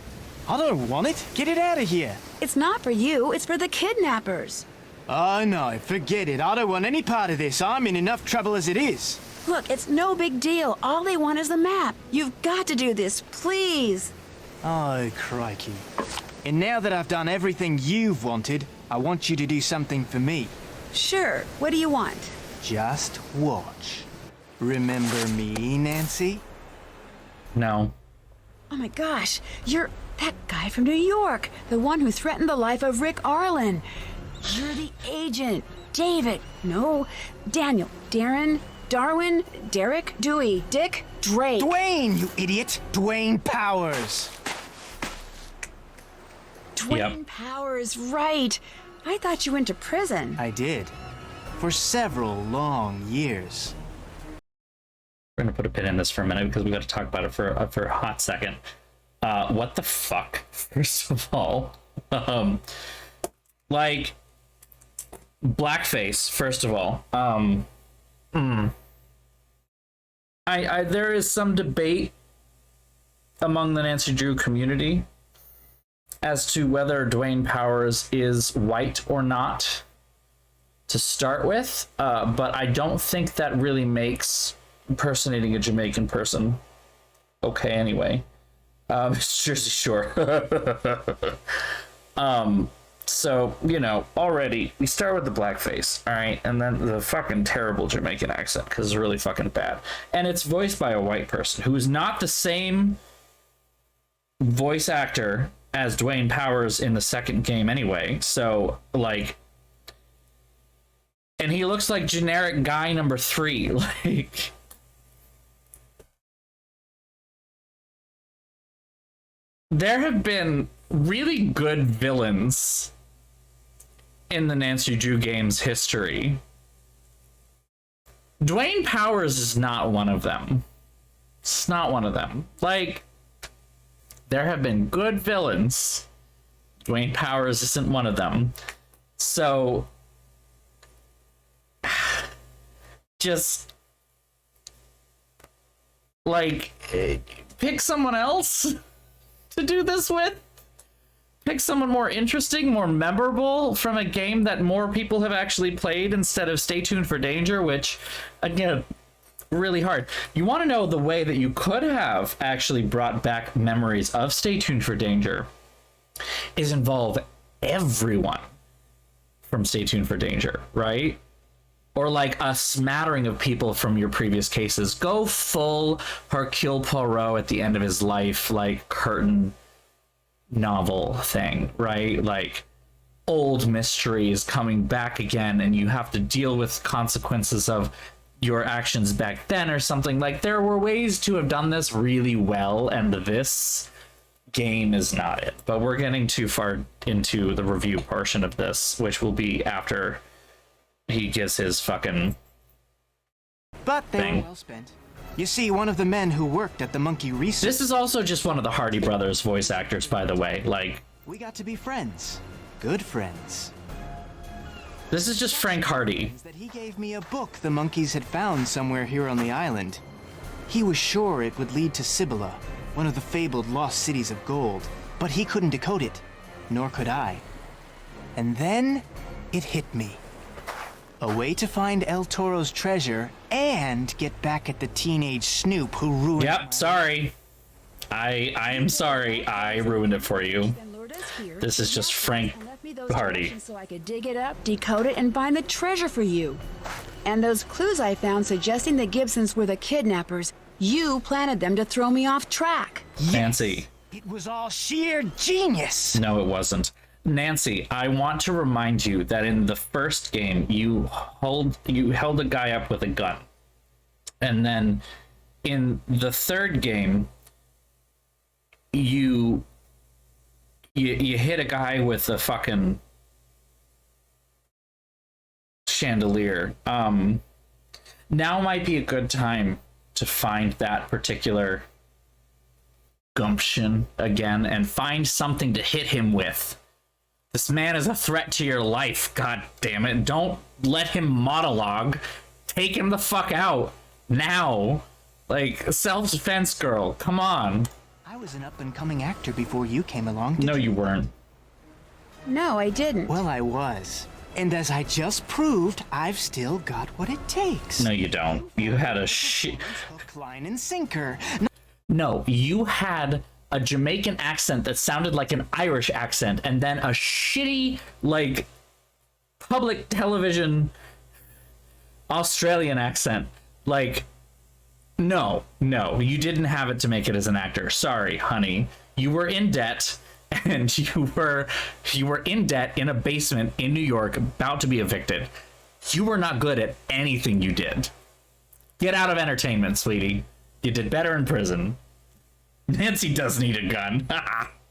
I don't want it. Get it out of here. It's not for you, it's for the kidnappers. Oh no, forget it. I don't want any part of this. I'm in enough trouble as it is. Look, it's no big deal. All they want is the map. You've got to do this, please. Oh, crikey. And now that I've done everything you've wanted, I want you to do something for me. Sure, what do you want? Just watch. Remember me, Nancy? No. Oh my gosh, you're that guy from New York, the one who threatened the life of Rick Arlen. You're the agent. David. No, Daniel. Darren. Darwin. Derek. Dewey. Dick. Drake. Dwayne, you idiot! Dwayne Powers! Dwayne Powers, right. I thought you went to prison. I did. For several long years. We're gonna put a pin in this for a minute because we got to talk about it for a hot second. What the fuck? First of all, like blackface. First of all, there is some debate among the Nancy Drew community as to whether Dwayne Powers is white or not to start with, but I don't think that really makes impersonating a Jamaican person okay anyway. Jersey Shore. So, you know, already we start with the blackface, all right, and then the fucking terrible Jamaican accent because it's really fucking bad, and it's voiced by a white person who is not the same voice actor as Dwayne Powers in the second game anyway. So, like, and he looks like generic guy number 3, like. There have been really good villains in the Nancy Drew games history. Dwayne Powers is not one of them. It's not one of them. Like, there have been good villains. Dwayne Powers isn't one of them. So, just, like, pick someone else to do this with. pick someone more interesting, more memorable from a game that more people have actually played instead of Stay Tuned for Danger, which, again, really hard. You want to know the way that you could have actually brought back memories of Stay Tuned for Danger is involve everyone from Stay Tuned for Danger, right? Or like a smattering of people from your previous cases. Go full Hercule Poirot at the end of his life, like curtain novel thing, right? Like old mysteries coming back again, and you have to deal with consequences of your actions back then or something. Like, there were ways to have done this really well, and this game is not it. But we're getting too far into the review portion of this, which will be after he gets his fucking But they were well spent. You see, one of the men who worked at the monkey research... This is also just one of the Hardy Brothers voice actors, by the way. Like, We got to be friends. Good friends. this is just Frank Hardy. That he gave me a book the monkeys had found somewhere here on the island. He was sure it would lead to Cibola, one of the fabled lost cities of gold, but he couldn't decode it, nor could I. And then it hit me. A way to find El Toro's treasure and get back at the teenage snoop who ruined Yep, sorry. I am sorry I ruined it for you. This is just Frank Hardy. So I could dig it up, decode it, and find the treasure for you. And those clues I found suggesting the Gibsons were the kidnappers, you planted them to throw me off track. Nancy. It was all sheer genius! No, it wasn't. Nancy, I want to remind you that in the first game, you held a guy up with a gun. And then in the third game, you hit a guy with a fucking chandelier. Now might be a good time to find that particular gumption again and find something to hit him with. This man is a threat to your life, god damn it. Don't let him monologue. Take him the fuck out. Now. Like, self-defense, girl. Come on. I was an up-and-coming actor before you came along, didn't No, you weren't. No, I didn't. Well, I was. And as I just proved, I've still got what it takes. No, you don't. You had a shit. Hook, line, and sinker. No, you had a Jamaican accent that sounded like an Irish accent, and then a shitty, like, public television Australian accent. Like, no, you didn't have it to make it as an actor. Sorry, honey. You were in debt, and you were in debt in a basement in New York, about to be evicted. You were not good at anything you did. Get out of entertainment, sweetie. You did better in prison. Nancy does need a gun.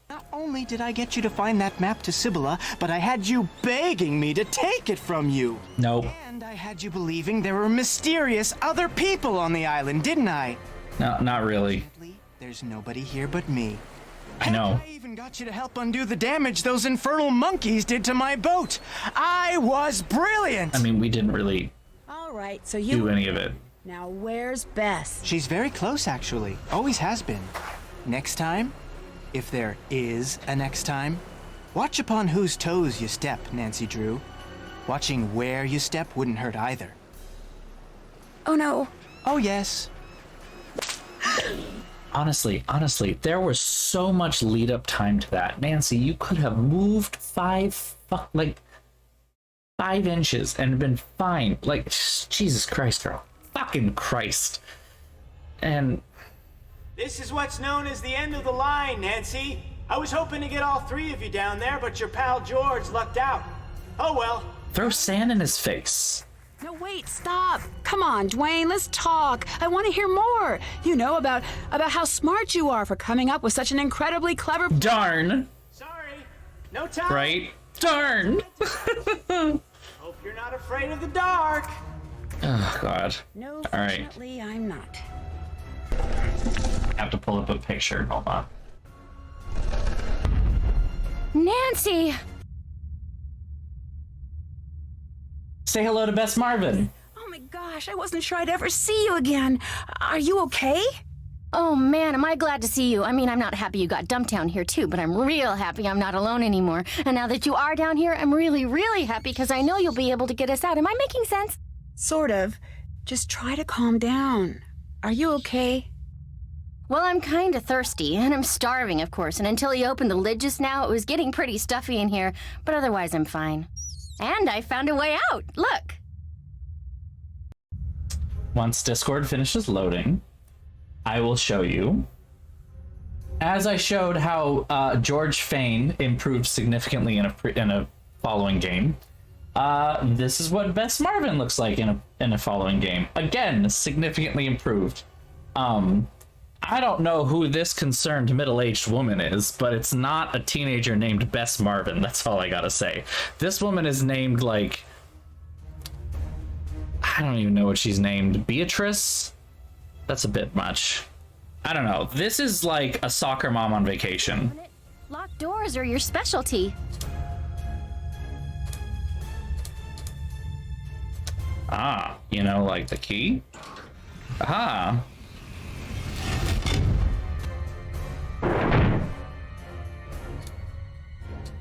Not only did I get you to find that map to Cibola, but I had you begging me to take it from you. Nope. And I had you believing there were mysterious other people on the island, didn't I? No, not really. There's nobody here but me. I know. I even got you to help undo the damage those infernal monkeys did to my boat. I was brilliant! I mean, we didn't really All right, so do any of it. Now where's Bess? She's very close, actually. Always has been. Next time, if there is a next time, watch upon whose toes you step, Nancy Drew. Watching where you step wouldn't hurt either. Oh no. Oh, yes. Honestly, there was so much lead up time to that. Nancy, you could have moved 5 inches and been fine. Like, Jesus Christ, girl. Fucking Christ. And This is what's known as the end of the line, Nancy. I was hoping to get all 3 of you down there, but your pal George lucked out. Oh well. throw sand in his face. No, wait, stop. Come on, Dwayne, let's talk. I want to hear more. You know, about how smart you are for coming up with such an incredibly clever... Darn. Sorry. No time. Right? Darn. Hope you're not afraid of the dark. Oh, God. No, All right. fortunately, I'm not. I have to pull up a picture. Hold on. Nancy! Say hello to Bess Marvin. Oh my gosh, I wasn't sure I'd ever see you again. Are you okay? Oh man, am I glad to see you. I mean, I'm not happy you got dumped down here too, but I'm real happy I'm not alone anymore. And now that you are down here, I'm really, really happy because I know you'll be able to get us out. Am I making sense? Sort of. Just try to calm down. Are you okay? Well, I'm kind of thirsty, and I'm starving, of course, and until he opened the lid just now, it was getting pretty stuffy in here, but otherwise I'm fine. And I found a way out. Look. Once Discord finishes loading, I will show you. As I showed how George Fane improved significantly in a following game, this is what Bess Marvin looks like in a following game. Again, significantly improved. I don't know who this concerned middle-aged woman is, but it's not a teenager named Bess Marvin. That's all I gotta say. This woman is named, like, I don't even know what she's named. Beatrice? That's a bit much. I don't know. This is like a soccer mom on vacation. Locked doors are your specialty. Ah, you know, like the key? Aha.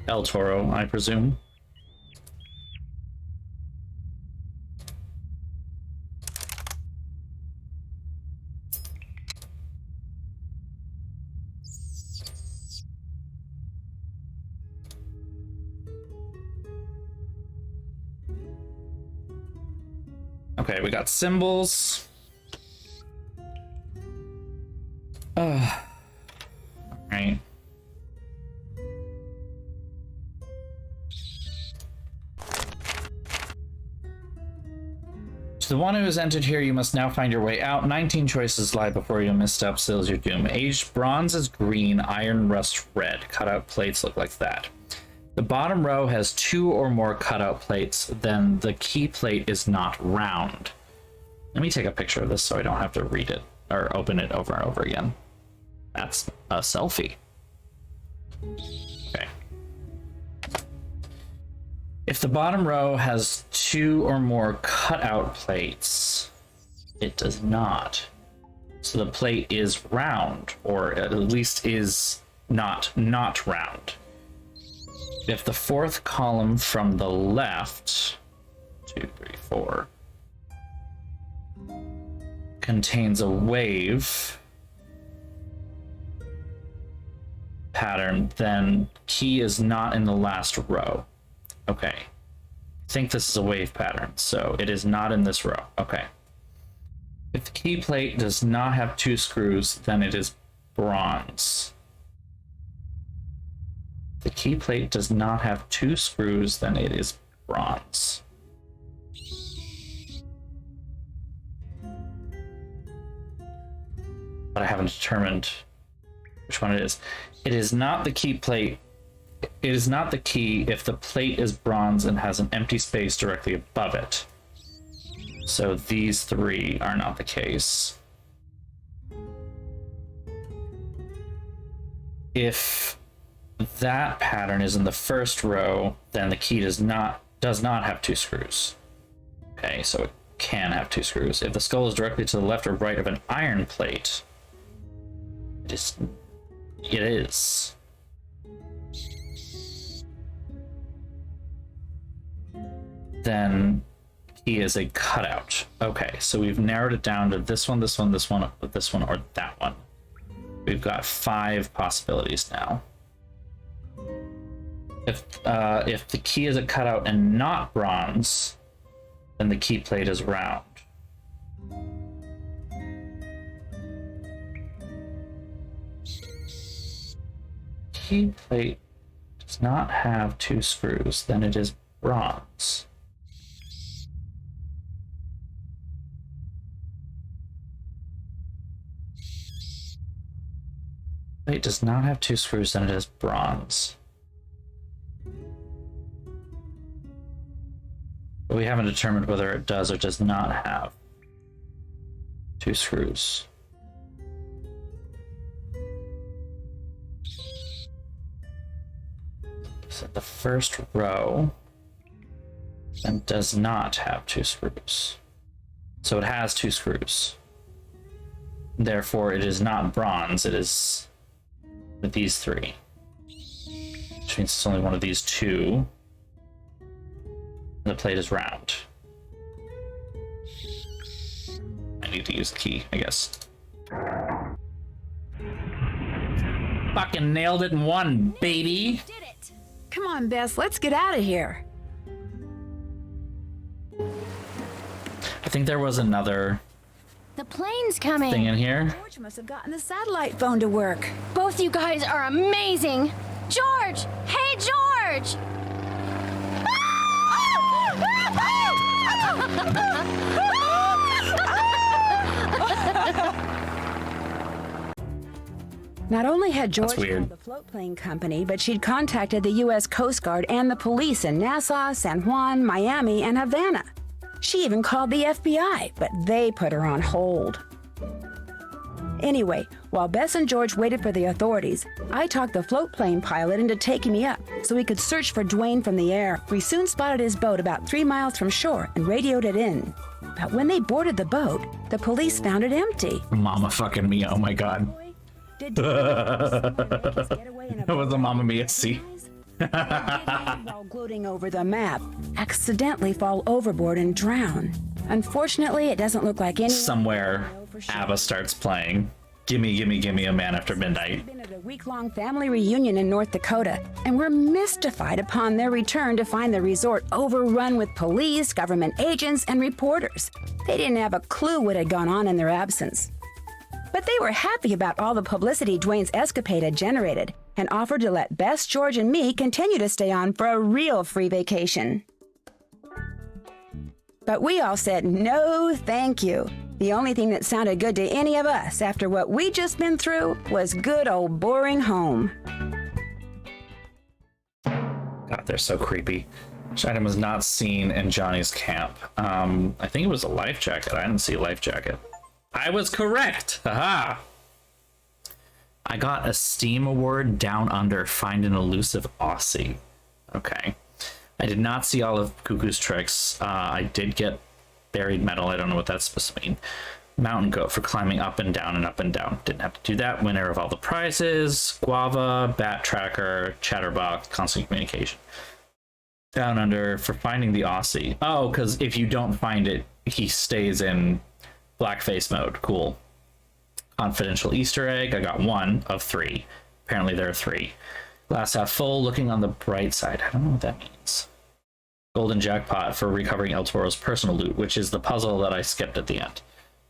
El Toro, I presume. Okay, we got symbols. Right. To the one who has entered here, you must now find your way out. 19 choices lie before you. Misstep seals your doom. Aged bronze is green, iron rust red. Cutout plates look like that. The bottom row has 2 or more cutout plates, then the key plate is not round. Let me take a picture of this so I don't have to read it or open it over and over again. That's a selfie. Okay. If the bottom row has 2 or more cutout plates, it does not. So the plate is round, or at least is not round. If the 4th column from the left, 2, 3, 4, contains a wave pattern, then key is not in the last row. Okay. I think this is a wave pattern, so it is not in this row. Okay. If the key plate does not have 2 screws, then it is bronze. The key plate does not have 2 screws, then it is bronze. But I haven't determined which one it is. It is not the key plate. It is not the key if the plate is bronze and has an empty space directly above it. So these 3 are not the case. If that pattern is in the first row, then the key does not have 2 screws. Okay, so it can have 2 screws. If the skull is directly to the left or right of an iron plate, it is. Then key is a cutout. Okay, so we've narrowed it down to this one, this one, this one, this one, or that one. We've got 5 possibilities now. If the key is a cutout and not bronze, then the key plate is round. Key plate does not have 2 screws, then it is bronze. Plate does not have 2 screws, then it is bronze. But we haven't determined whether it does or does not have 2 screws. So the first row then does not have 2 screws. So it has 2 screws. Therefore, it is not bronze. It is with these three. Which means it's only one of these two. And the plate is round. I need to use the key, I guess. Fucking nailed it in one, baby. Did it. Come on, Bess, let's get out of here. I think there was another The plane's coming. thing in here. George must have gotten the satellite phone to work. Both you guys are amazing. George! Hey, George! Not only had George That's weird. called the float plane company, but she'd contacted the U.S. Coast Guard and the police in Nassau, San Juan, Miami, and Havana. She even called the FBI, but they put her on hold. Anyway, while Bess and George waited for the authorities, I talked the float plane pilot into taking me up so we could search for Dwayne from the air. We soon spotted his boat about 3 miles from shore and radioed it in. But when they boarded the boat, the police found it empty. Mama fucking Mia, oh my god. Did That was a Mamma Mia scene. while gloating over the map, accidentally fall overboard and drown. Unfortunately, it doesn't look like anyone Somewhere, ABBA starts playing. Gimme, gimme, gimme a man after midnight. been at a week-long family reunion in North Dakota, and were mystified upon their return to find the resort overrun with police, government agents, and reporters. They didn't have a clue what had gone on in their absence. But they were happy about all the publicity Dwayne's escapade had generated, and offered to let Bess, George, and me continue to stay on for a real free vacation. But we all said no thank you. The only thing that sounded good to any of us after what we'd just been through was good old boring home. God, they're so creepy. Which item was not seen in Johnny's camp? I think it was a life jacket. I didn't see a life jacket. I was correct! Haha! I got a Steam Award Down Under. Find an elusive Aussie. Okay. I did not see all of Cuckoo's tricks. I did get Buried Metal. I don't know what that's supposed to mean. Mountain Goat for climbing up and down and up and down. Didn't have to do that. Winner of all the prizes. Guava, Bat Tracker, Chatterbox, Constant Communication. Down Under for finding the Aussie. Oh, because if you don't find it, he stays in blackface mode. Cool. Confidential Easter egg. I got 1 of 3. Apparently there are 3. Glass half full, looking on the bright side. I don't know what that means. Golden jackpot for recovering El Toro's personal loot, which is the puzzle that I skipped at the end.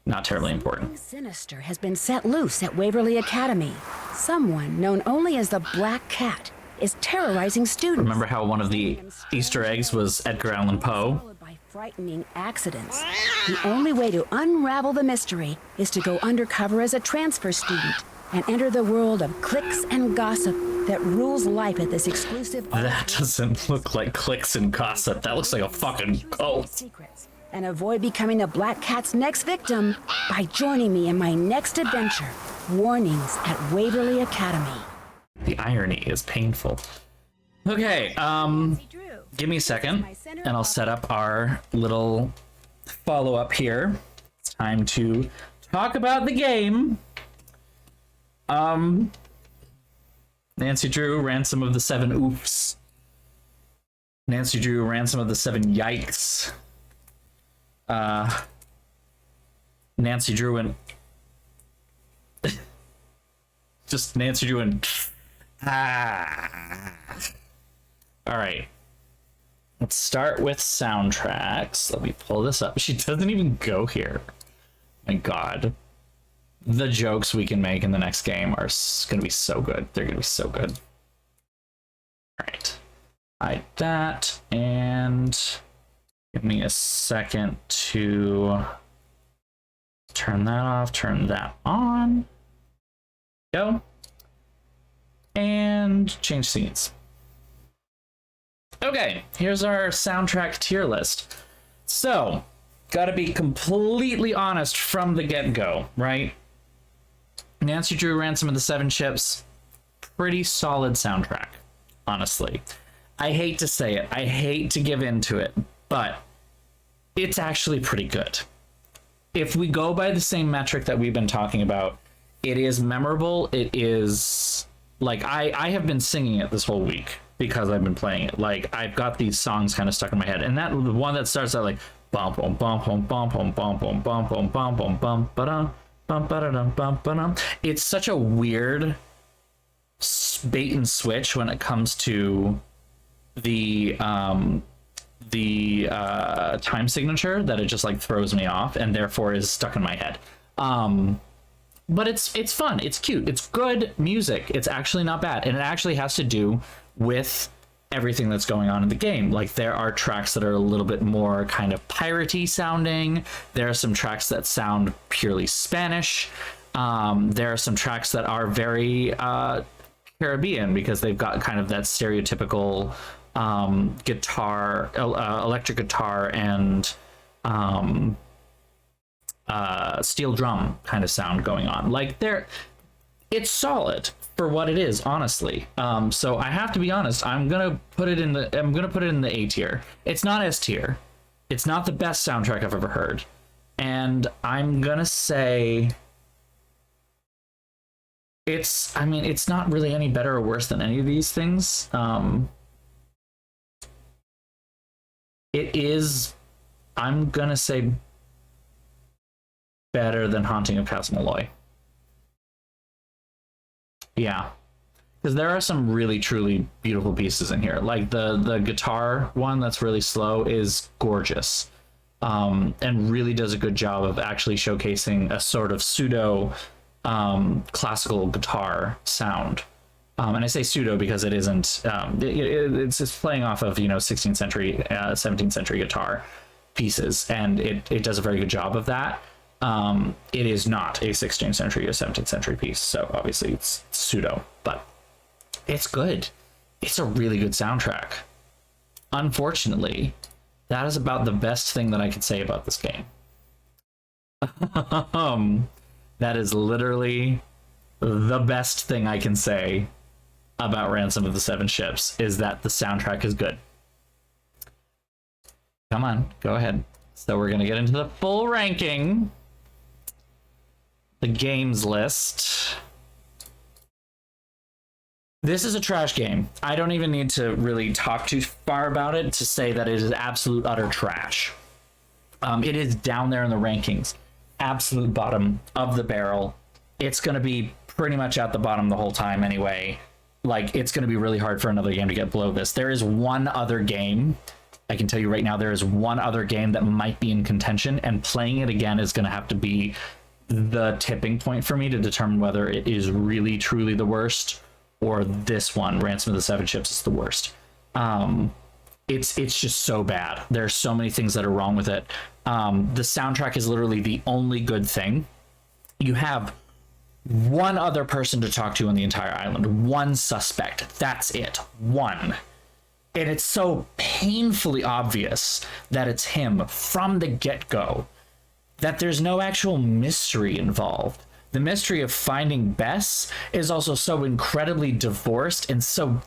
Not terribly important. Sinister has been set loose at Waverly Academy. Someone known only as the Black Cat is terrorizing students. Remember how one of the Easter eggs was Edgar Allan Poe? Followed by frightening accidents. The only way to unravel the mystery is to go undercover as a transfer student and enter the world of clicks and gossip that rules life at this exclusive... That doesn't look like clicks and gossip. That looks like a fucking cult. Secrets, and avoid becoming the Black Cat's next victim by joining me in my next adventure, Warnings at Waverly Academy. The irony is painful. Okay, give me a second, and I'll set up our little follow-up here. It's time to talk about the game. Nancy Drew, Ransom of the 7 Oops. Nancy Drew, Ransom of the 7 Yikes. Nancy Drew and... Just Nancy Drew and... Alright. Let's start with soundtracks. Let me pull this up. She doesn't even go here. My god. The jokes we can make in the next game are going to be so good. They're going to be so good. Alright. Hide that, and give me a second to turn that off, turn that on. Go. And change scenes. Okay, here's our soundtrack tier list. So, gotta be completely honest from the get-go, right? Nancy Drew, Ransom of the 7 Ships, pretty solid soundtrack, honestly. I hate to say it, I hate to give in to it, but it's actually pretty good. if we go by the same metric that we've been talking about, it is memorable. It is like I have been singing it this whole week because I've been playing it. Like I've got these songs kind of stuck in my head, and that the one that starts out like bum bum bum bum bum bum bum bum bum bum bum bum bum ba-dum bum ba-da-dum bum ba-dum. It's such a weird bait and switch when it comes to the time signature that it just like throws me off and therefore is stuck in my head. But it's fun, it's cute, it's good music, it's actually not bad, and it actually has to do with everything that's going on in the game. Like there are tracks that are a little bit more kind of piratey sounding, there are some tracks that sound purely Spanish, there are some tracks that are very Caribbean because they've got kind of that stereotypical guitar, electric guitar and steel drum kind of sound going on. Like it's solid for what it is, honestly. So I have to be honest, I'm gonna put it in the A tier. It's not S tier. It's not the best soundtrack I've ever heard, and I'm gonna say it's not really any better or worse than any of these things. It is, I'm gonna say, better than Haunting of Castle Malloy. Yeah, because there are some really truly beautiful pieces in here. Like the guitar one that's really slow is gorgeous, and really does a good job of actually showcasing a sort of pseudo classical guitar sound. And I say pseudo because it isn't. It's just playing off of 16th century, 17th century guitar pieces, and it does a very good job of that. It is not a 16th century or 17th century piece, so obviously it's pseudo, but it's good. It's a really good soundtrack. Unfortunately, that is about the best thing that I could say about this game. That is literally the best thing I can say about Ransom of the Seven Ships, is that the soundtrack is good. Come on, go ahead. So we're gonna get into the full ranking. The games list. This is a trash game. I don't even need to really talk too far about it to say that it is absolute utter trash. It is down there in the rankings. Absolute bottom of the barrel. It's going to be pretty much at the bottom the whole time anyway. Like, it's going to be really hard for another game to get below this. There is one other game. I can tell you right now, there is one other game that might be in contention, and playing it again is going to have to be the tipping point for me to determine whether it is really truly the worst, or this one, Ransom of the Seven Ships, is the worst. It's just so bad. There's so many things that are wrong with it. The soundtrack is literally the only good thing. You have one other person to talk to on the entire island, one suspect. That's it. One. And it's so painfully obvious that it's him from the get-go that there's no actual mystery involved. The mystery of finding Bess is also so incredibly divorced and so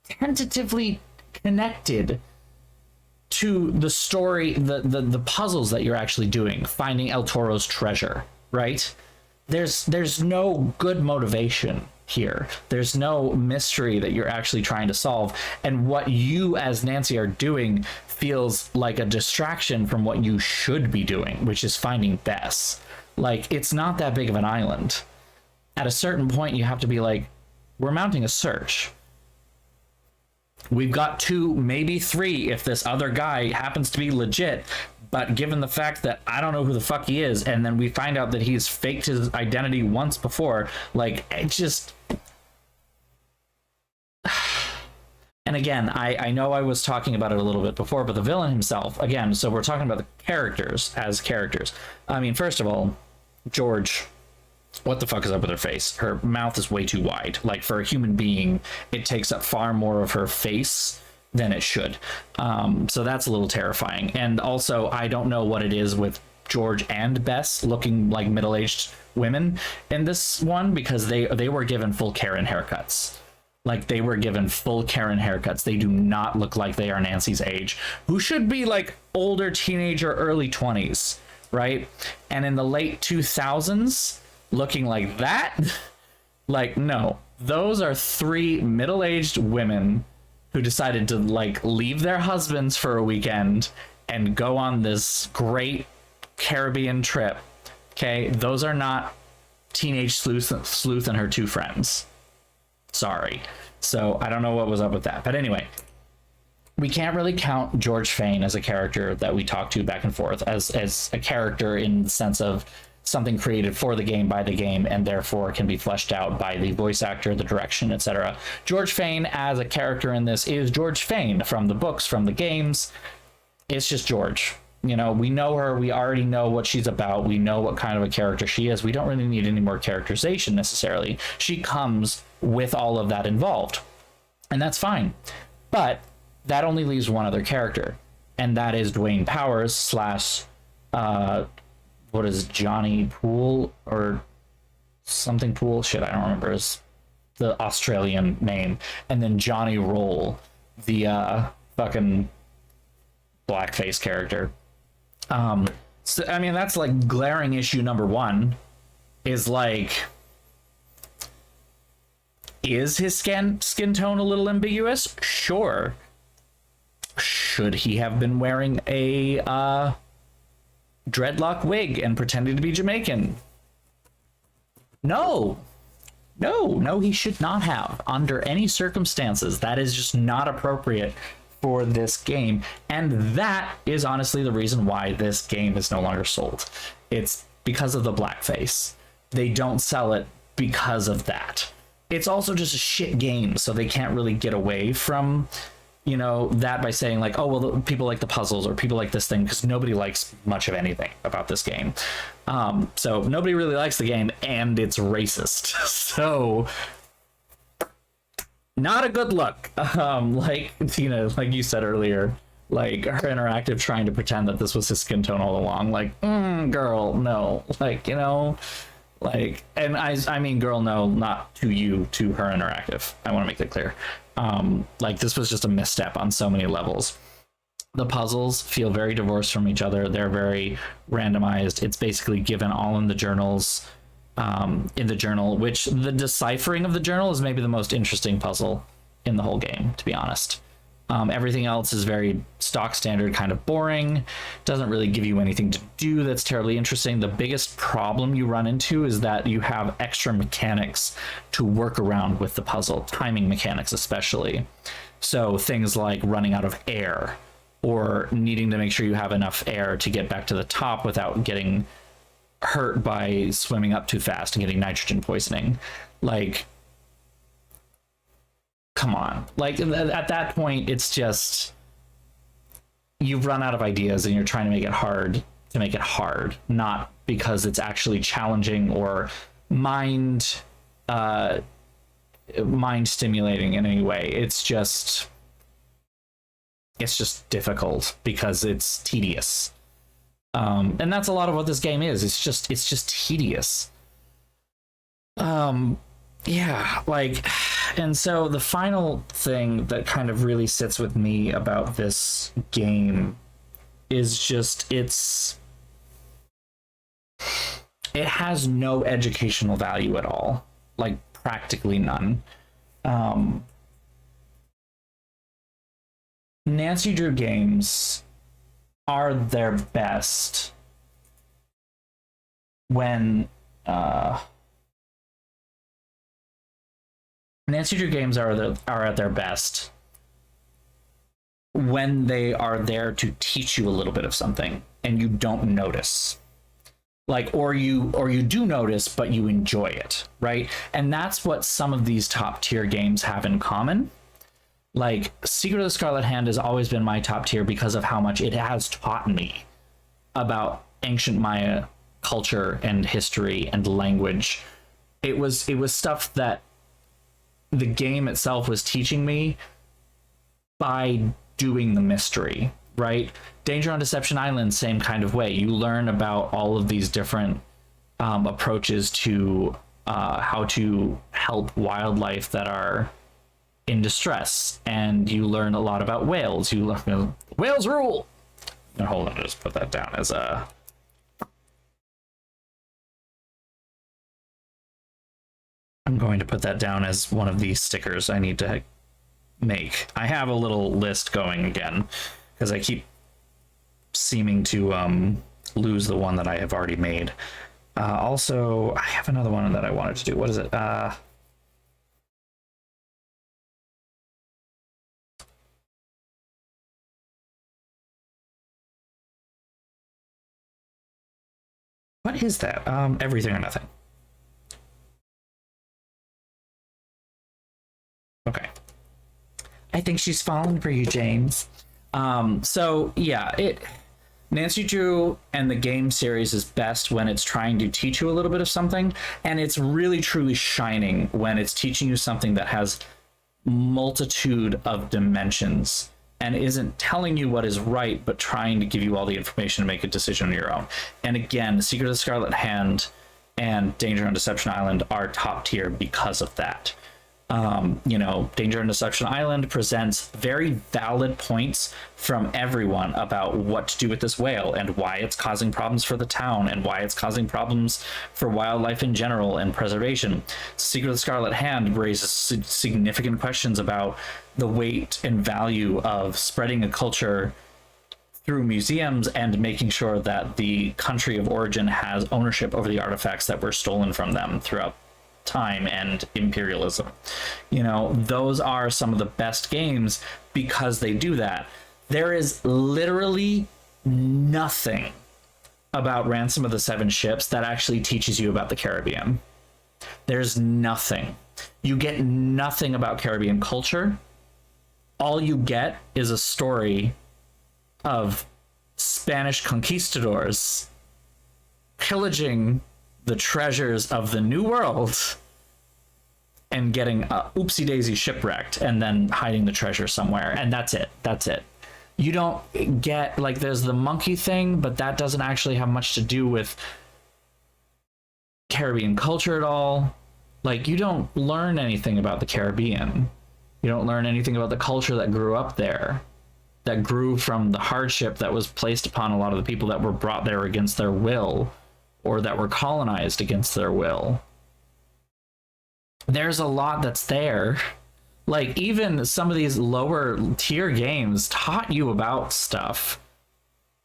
tentatively connected to the story, the puzzles that you're actually doing, finding El Toro's treasure, right? There's no good motivation here. There's no mystery that you're actually trying to solve, and what you as Nancy are doing feels like a distraction from what you should be doing, which is finding Bess. Like, it's not that big of an island. At a certain point, you have to be like, we're mounting a search. We've got 2, maybe 3 if this other guy happens to be legit, but given the fact that I don't know who the fuck he is, and then we find out that he's faked his identity once before, like, it just... And again, I know I was talking about it a little bit before, but the villain himself, again, so we're talking about the characters as characters. I mean, first of all, George, what the fuck is up with her face? Her mouth is way too wide. Like, for a human being, it takes up far more of her face than it should. So that's a little terrifying. And also, I don't know what it is with George and Bess looking like middle-aged women in this one, because they were given full Karen haircuts. Like, they were given full Karen haircuts. They do not look like they are Nancy's age, who should be like older teenager, early 20s. right? And in the late 2000s, looking like that, like, no, those are 3 middle-aged women who decided to like leave their husbands for a weekend and go on this great Caribbean trip. Okay, those are not teenage sleuth and her 2 friends. Sorry. So I don't know what was up with that, but anyway, we can't really count George Fane as a character that we talk to back and forth as a character in the sense of something created for the game by the game and therefore can be fleshed out by the voice actor, the direction, etc. George Fane as a character in this is George Fane from the books, from the games. It's just George. You know, we know her, we already know what she's about, we know what kind of a character she is. We don't really need any more characterization necessarily. She comes with all of that involved, and that's fine. But that only leaves one other character, and that is Dwayne Powers slash what is Johnny Poole or something Poole? Shit, I don't remember the Australian name. And then Johnny Roll, the fucking blackface character. So I mean, that's like glaring issue number 1 is like, is his skin tone a little ambiguous? Sure. Should he have been wearing a dreadlock wig and pretending to be Jamaican? No, he should not have under any circumstances. That is just not appropriate for this game, and that is honestly the reason why this game is no longer sold. It's because of the blackface. They don't sell it because of that. It's also just a shit game, so they can't really get away from, you know, that by saying like, oh well, people like the puzzles or people like this thing, because nobody likes much of anything about this game. So nobody really likes the game, and it's racist. So not a good look. Like, you know, like you said earlier, like her interactive trying to pretend that this was his skin tone all along. Like, girl, no. Like, you know, like, and I mean, girl, no, not to you, to her interactive. I want to make that clear. Like, this was just a misstep on so many levels. The puzzles feel very divorced from each other. They're very randomized. It's basically given all in the journals. In the journal, which the deciphering of the journal is maybe the most interesting puzzle in the whole game, to be honest. Everything else is very stock standard, kind of boring, doesn't really give you anything to do that's terribly interesting. The biggest problem you run into is that you have extra mechanics to work around with the puzzle, timing mechanics especially. So things like running out of air, or needing to make sure you have enough air to get back to the top without getting hurt by swimming up too fast and getting nitrogen poisoning. Like, come on. Like, at that point, it's just, you've run out of ideas and you're trying to make it hard to make it hard, not because it's actually challenging or mind stimulating in any way. It's just difficult because it's tedious. And that's a lot of what this game is. It's just tedious. Yeah, like, and so the final thing that kind of really sits with me about this game is just it has no educational value at all, like practically none. Nancy Drew games are their best when Nancy Drew games are at their best when they are there to teach you a little bit of something and you don't notice. Like, or you do notice, but you enjoy it, right? And that's what some of these top tier games have in common. Like, Secret of the Scarlet Hand has always been my top tier because of how much it has taught me about ancient Maya culture and history and language. It was stuff that the game itself was teaching me by doing the mystery, right? Danger on Deception Island, same kind of way. You learn about all of these different approaches to how to help wildlife that are in distress, and you learn a lot about whales. You learn whales rule. Hold on, just put that down as a I'm going to put that down as one of these stickers I need to make. I have a little list going again because I keep seeming to lose the one that I have already made. Also, I have another one that I wanted to do. What is it? What is that? Everything or nothing. Okay. I think she's fallen for you, James. So yeah, Nancy Drew and the game series is best when it's trying to teach you a little bit of something, and it's really truly shining when it's teaching you something that has multitude of dimensions and isn't telling you what is right, but trying to give you all the information to make a decision on your own. And again, Secret of the Scarlet Hand and Danger on Deception Island are top tier because of that. You know, Danger on Deception Island presents very valid points from everyone about what to do with this whale and why it's causing problems for the town and why it's causing problems for wildlife in general and preservation. Secret of the Scarlet Hand raises significant questions about the weight and value of spreading a culture through museums and making sure that the country of origin has ownership over the artifacts that were stolen from them throughout time and imperialism. You know, those are some of the best games because they do that. There is literally nothing about Ransom of the Seven Ships that actually teaches you about the Caribbean. There's nothing. You get nothing about Caribbean culture. All you get is a story of Spanish conquistadors pillaging the treasures of the New World and getting oopsie daisy shipwrecked and then hiding the treasure somewhere, and that's it. You don't get, like, there's the monkey thing, but that doesn't actually have much to do with Caribbean culture at all. Like, you don't learn anything about the Caribbean. You don't learn anything about the culture that grew up there, that grew from the hardship that was placed upon a lot of the people that were brought there against their will, or that were colonized against their will. There's a lot that's there. Like, even some of these lower tier games taught you about stuff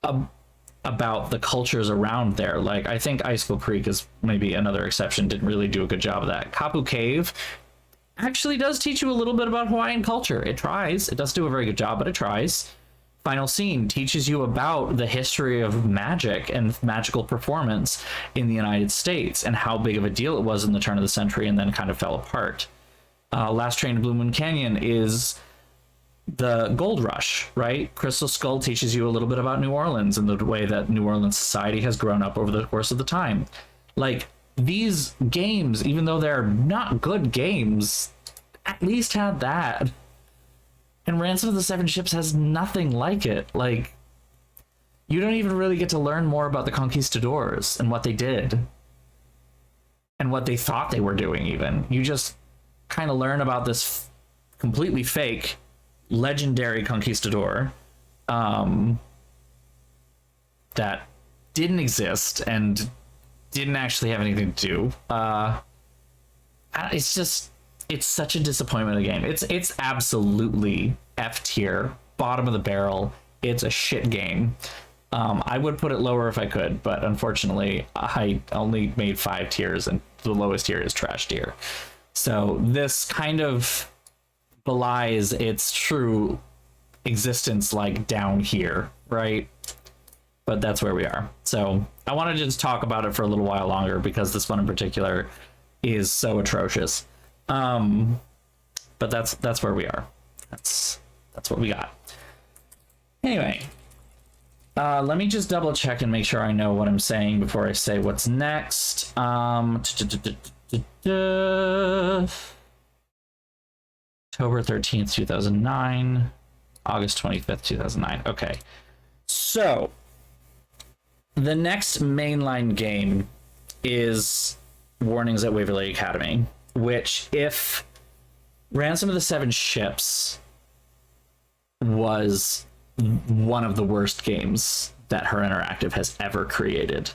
about the cultures around there. Like, I think Icicle Creek is maybe another exception, didn't really do a good job of that. Kapu Cave actually does teach you a little bit about Hawaiian culture. It tries. It does do a very good job, but it tries. Final Scene teaches you about the history of magic and magical performance in the United States and how big of a deal it was in the turn of the century and then kind of fell apart. Last Train to Blue Moon Canyon is the gold rush, right? Crystal Skull teaches you a little bit about New Orleans and the way that New Orleans society has grown up over the course of the time. Like, these games, even though they're not good games, at least had that. And Ransom of the Seven Ships has nothing like it. Like, you don't even really get to learn more about the conquistadors and what they did and what they thought they were doing even. You just kind of learn about this completely fake, legendary conquistador that didn't exist and didn't actually have anything to do. It's such a disappointment of the game. It's absolutely F tier, bottom of the barrel. It's a shit game. I would put it lower if I could, but unfortunately I only made 5 tiers and the lowest tier is trash tier. So this kind of belies its true existence, like down here, right? But that's where we are. So I wanted to just talk about it for a little while longer because this one in particular is so atrocious. But that's where we are. That's what we got. Anyway, let me just double check and make sure I know what I'm saying before I say what's next. October 13th, 2009, August 25th, 2009. Okay. So the next mainline game is Warnings at Waverly Academy, which, if Ransom of the Seven Ships was one of the worst games that Her Interactive has ever created,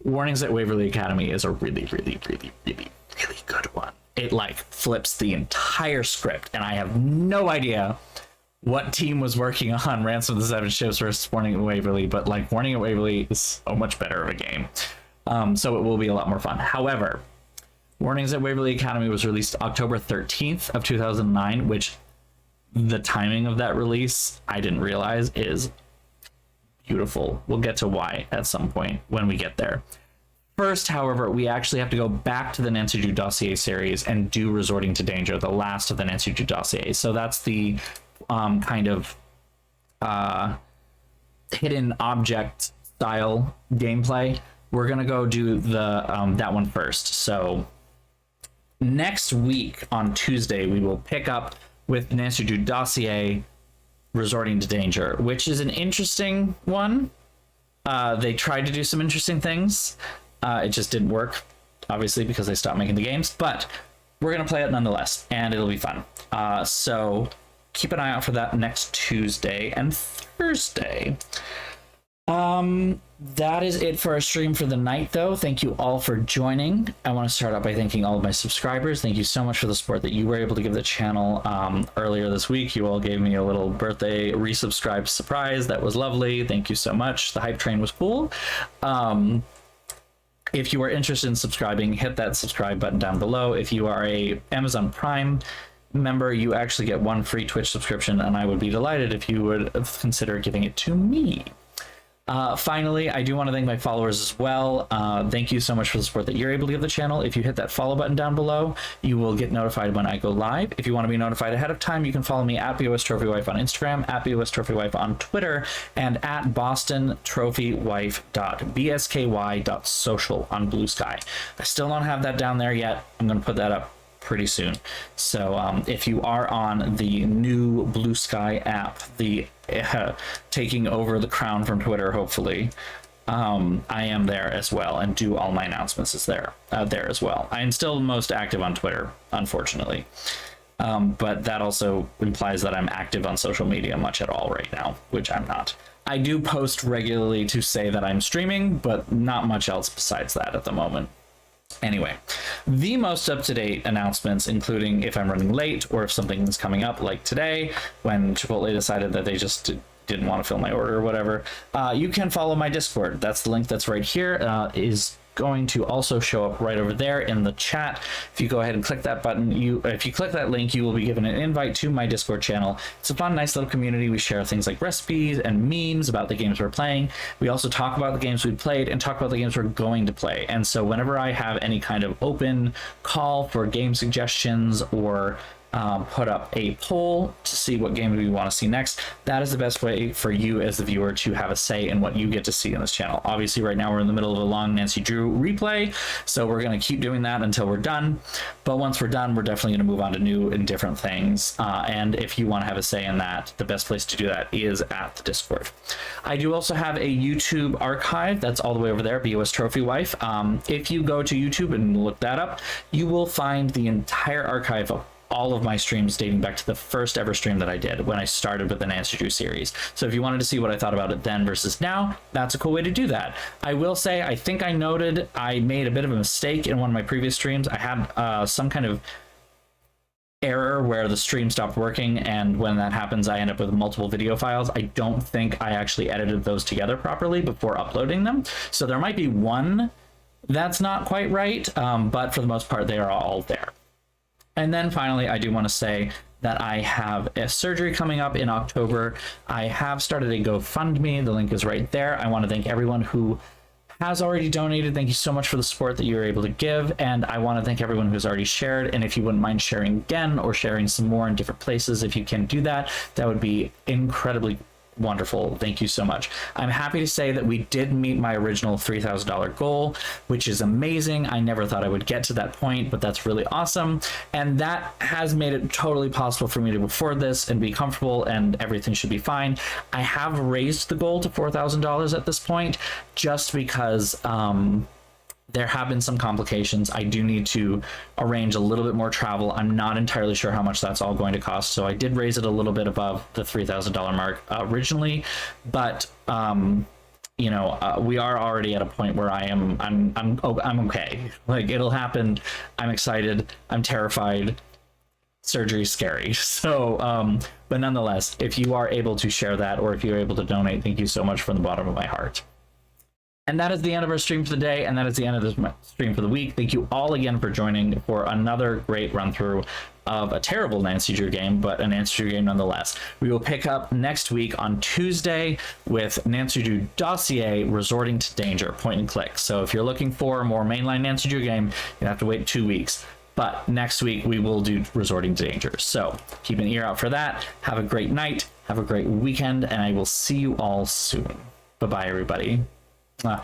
Warnings at Waverly Academy is a really, really, really, really, really good one. it like flips the entire script, and I have no idea what team was working on Ransom of the Seven Ships versus Warning at Waverly, but like Warning at Waverly is so much better of a game. So it will be a lot more fun. However, Warnings at Waverly Academy was released October 13th of 2009, which the timing of that release, I didn't realize, is beautiful. We'll get to why at some point when we get there. First, however, we actually have to go back to the Nancy Drew dossier series and do Resorting to Danger, the last of the Nancy Drew dossier. So that's the kind of hidden object style gameplay. We're gonna go do the that one first. So next week on Tuesday, we will pick up with Nancy Drew dossier, Resorting to Danger, which is an interesting one. They tried to do some interesting things. It just didn't work, obviously, because they stopped making the games, but we're going to play it nonetheless, and it'll be fun. So keep an eye out for that next Tuesday and Thursday. That is it for our stream for the night, though. Thank you all for joining. I want to start out by thanking all of my subscribers. Thank you so much for the support that you were able to give the channel earlier this week. You all gave me a little birthday resubscribe surprise. That was lovely. Thank you so much. The hype train was cool. If you are interested in subscribing, hit that subscribe button down below. If you are a Amazon Prime member, you actually get one free Twitch subscription, and I would be delighted if you would consider giving it to me. Finally, I do want to thank my followers as well. Thank you so much for the support that you're able to give the channel. If you hit that follow button down below, you will get notified when I go live. If you want to be notified ahead of time, you can follow me at BOSTrophyWife on Instagram, at BOSTrophyWife on Twitter, and at BostonTrophyWife.bsky.social on Blue Sky. I still don't have that down there yet. I'm going to put that up pretty soon. So if you are on the new Blue Sky app, the taking over the crown from Twitter, hopefully, I am there as well, and do all my announcements is there as well. I am still most active on Twitter, unfortunately, but that also implies that I'm active on social media much at all right now, which I'm not. I do post regularly to say that I'm streaming, but not much else besides that at the moment. Anyway, the most up-to-date announcements, including if I'm running late or if something is coming up, like today when Chipotle decided that they just didn't want to fill my order or whatever, you can follow my Discord. That's the link that's right here. Is going to also show up right over there in the chat. If you go ahead and click that button, if you click that link, you will be given an invite to my Discord channel. It's a fun, nice little community. We share things like recipes and memes about the games we're playing. We also talk about the games we've played and talk about the games we're going to play. And so whenever I have any kind of open call for game suggestions or put up a poll to see what game we want to see next, that is the best way for you as the viewer to have a say in what you get to see in this channel. Obviously right now we're in the middle of a long Nancy Drew replay, so we're going to keep doing that until we're done, but once we're done, we're definitely going to move on to new and different things, and if you want to have a say in that, the best place to do that is at the Discord. I do also have a YouTube archive that's all the way over there, BOSTrophyWife. If you go to YouTube and look that up, you will find the entire archive of all of my streams dating back to the first ever stream that I did when I started with the Nancy Drew series. So if you wanted to see what I thought about it then versus now, that's a cool way to do that. I will say, I think I noted I made a bit of a mistake in one of my previous streams. I had some kind of error where the stream stopped working, and when that happens, I end up with multiple video files. I don't think I actually edited those together properly before uploading them. So there might be one that's not quite right, but for the most part, they are all there. And then finally, I do want to say that I have a surgery coming up in October. I have started a GoFundMe. The link is right there. I want to thank everyone who has already donated. Thank you so much for the support that you were able to give. And I want to thank everyone who's already shared. And if you wouldn't mind sharing again or sharing some more in different places, if you can do that, that would be incredibly wonderful. Thank you so much. I'm happy to say that we did meet my original $3,000 goal, which is amazing. I never thought I would get to that point, but that's really awesome. And that has made it totally possible for me to afford this and be comfortable, and everything should be fine. I have raised the goal to $4,000 at this point, just because there have been some complications. I do need to arrange a little bit more travel. I'm not entirely sure how much that's all going to cost, so I did raise it a little bit above the $3,000 mark originally, but we are already at a point where I'm okay. Like, it'll happen. I'm excited. I'm terrified. Surgery's scary. So, but nonetheless, if you are able to share that, or if you're able to donate, thank you so much from the bottom of my heart. And that is the end of our stream for the day, and that is the end of this stream for the week. Thank you all again for joining for another great run through of a terrible Nancy Drew game, but a Nancy Drew game nonetheless. We will pick up next week on Tuesday with Nancy Drew Dossier Resorting to Danger, point and click. So if you're looking for a more mainline Nancy Drew game, you have to wait 2 weeks. But next week we will do Resorting to Danger. So keep an ear out for that. Have a great night. Have a great weekend, and I will see you all soon. Bye-bye, everybody. Mwah.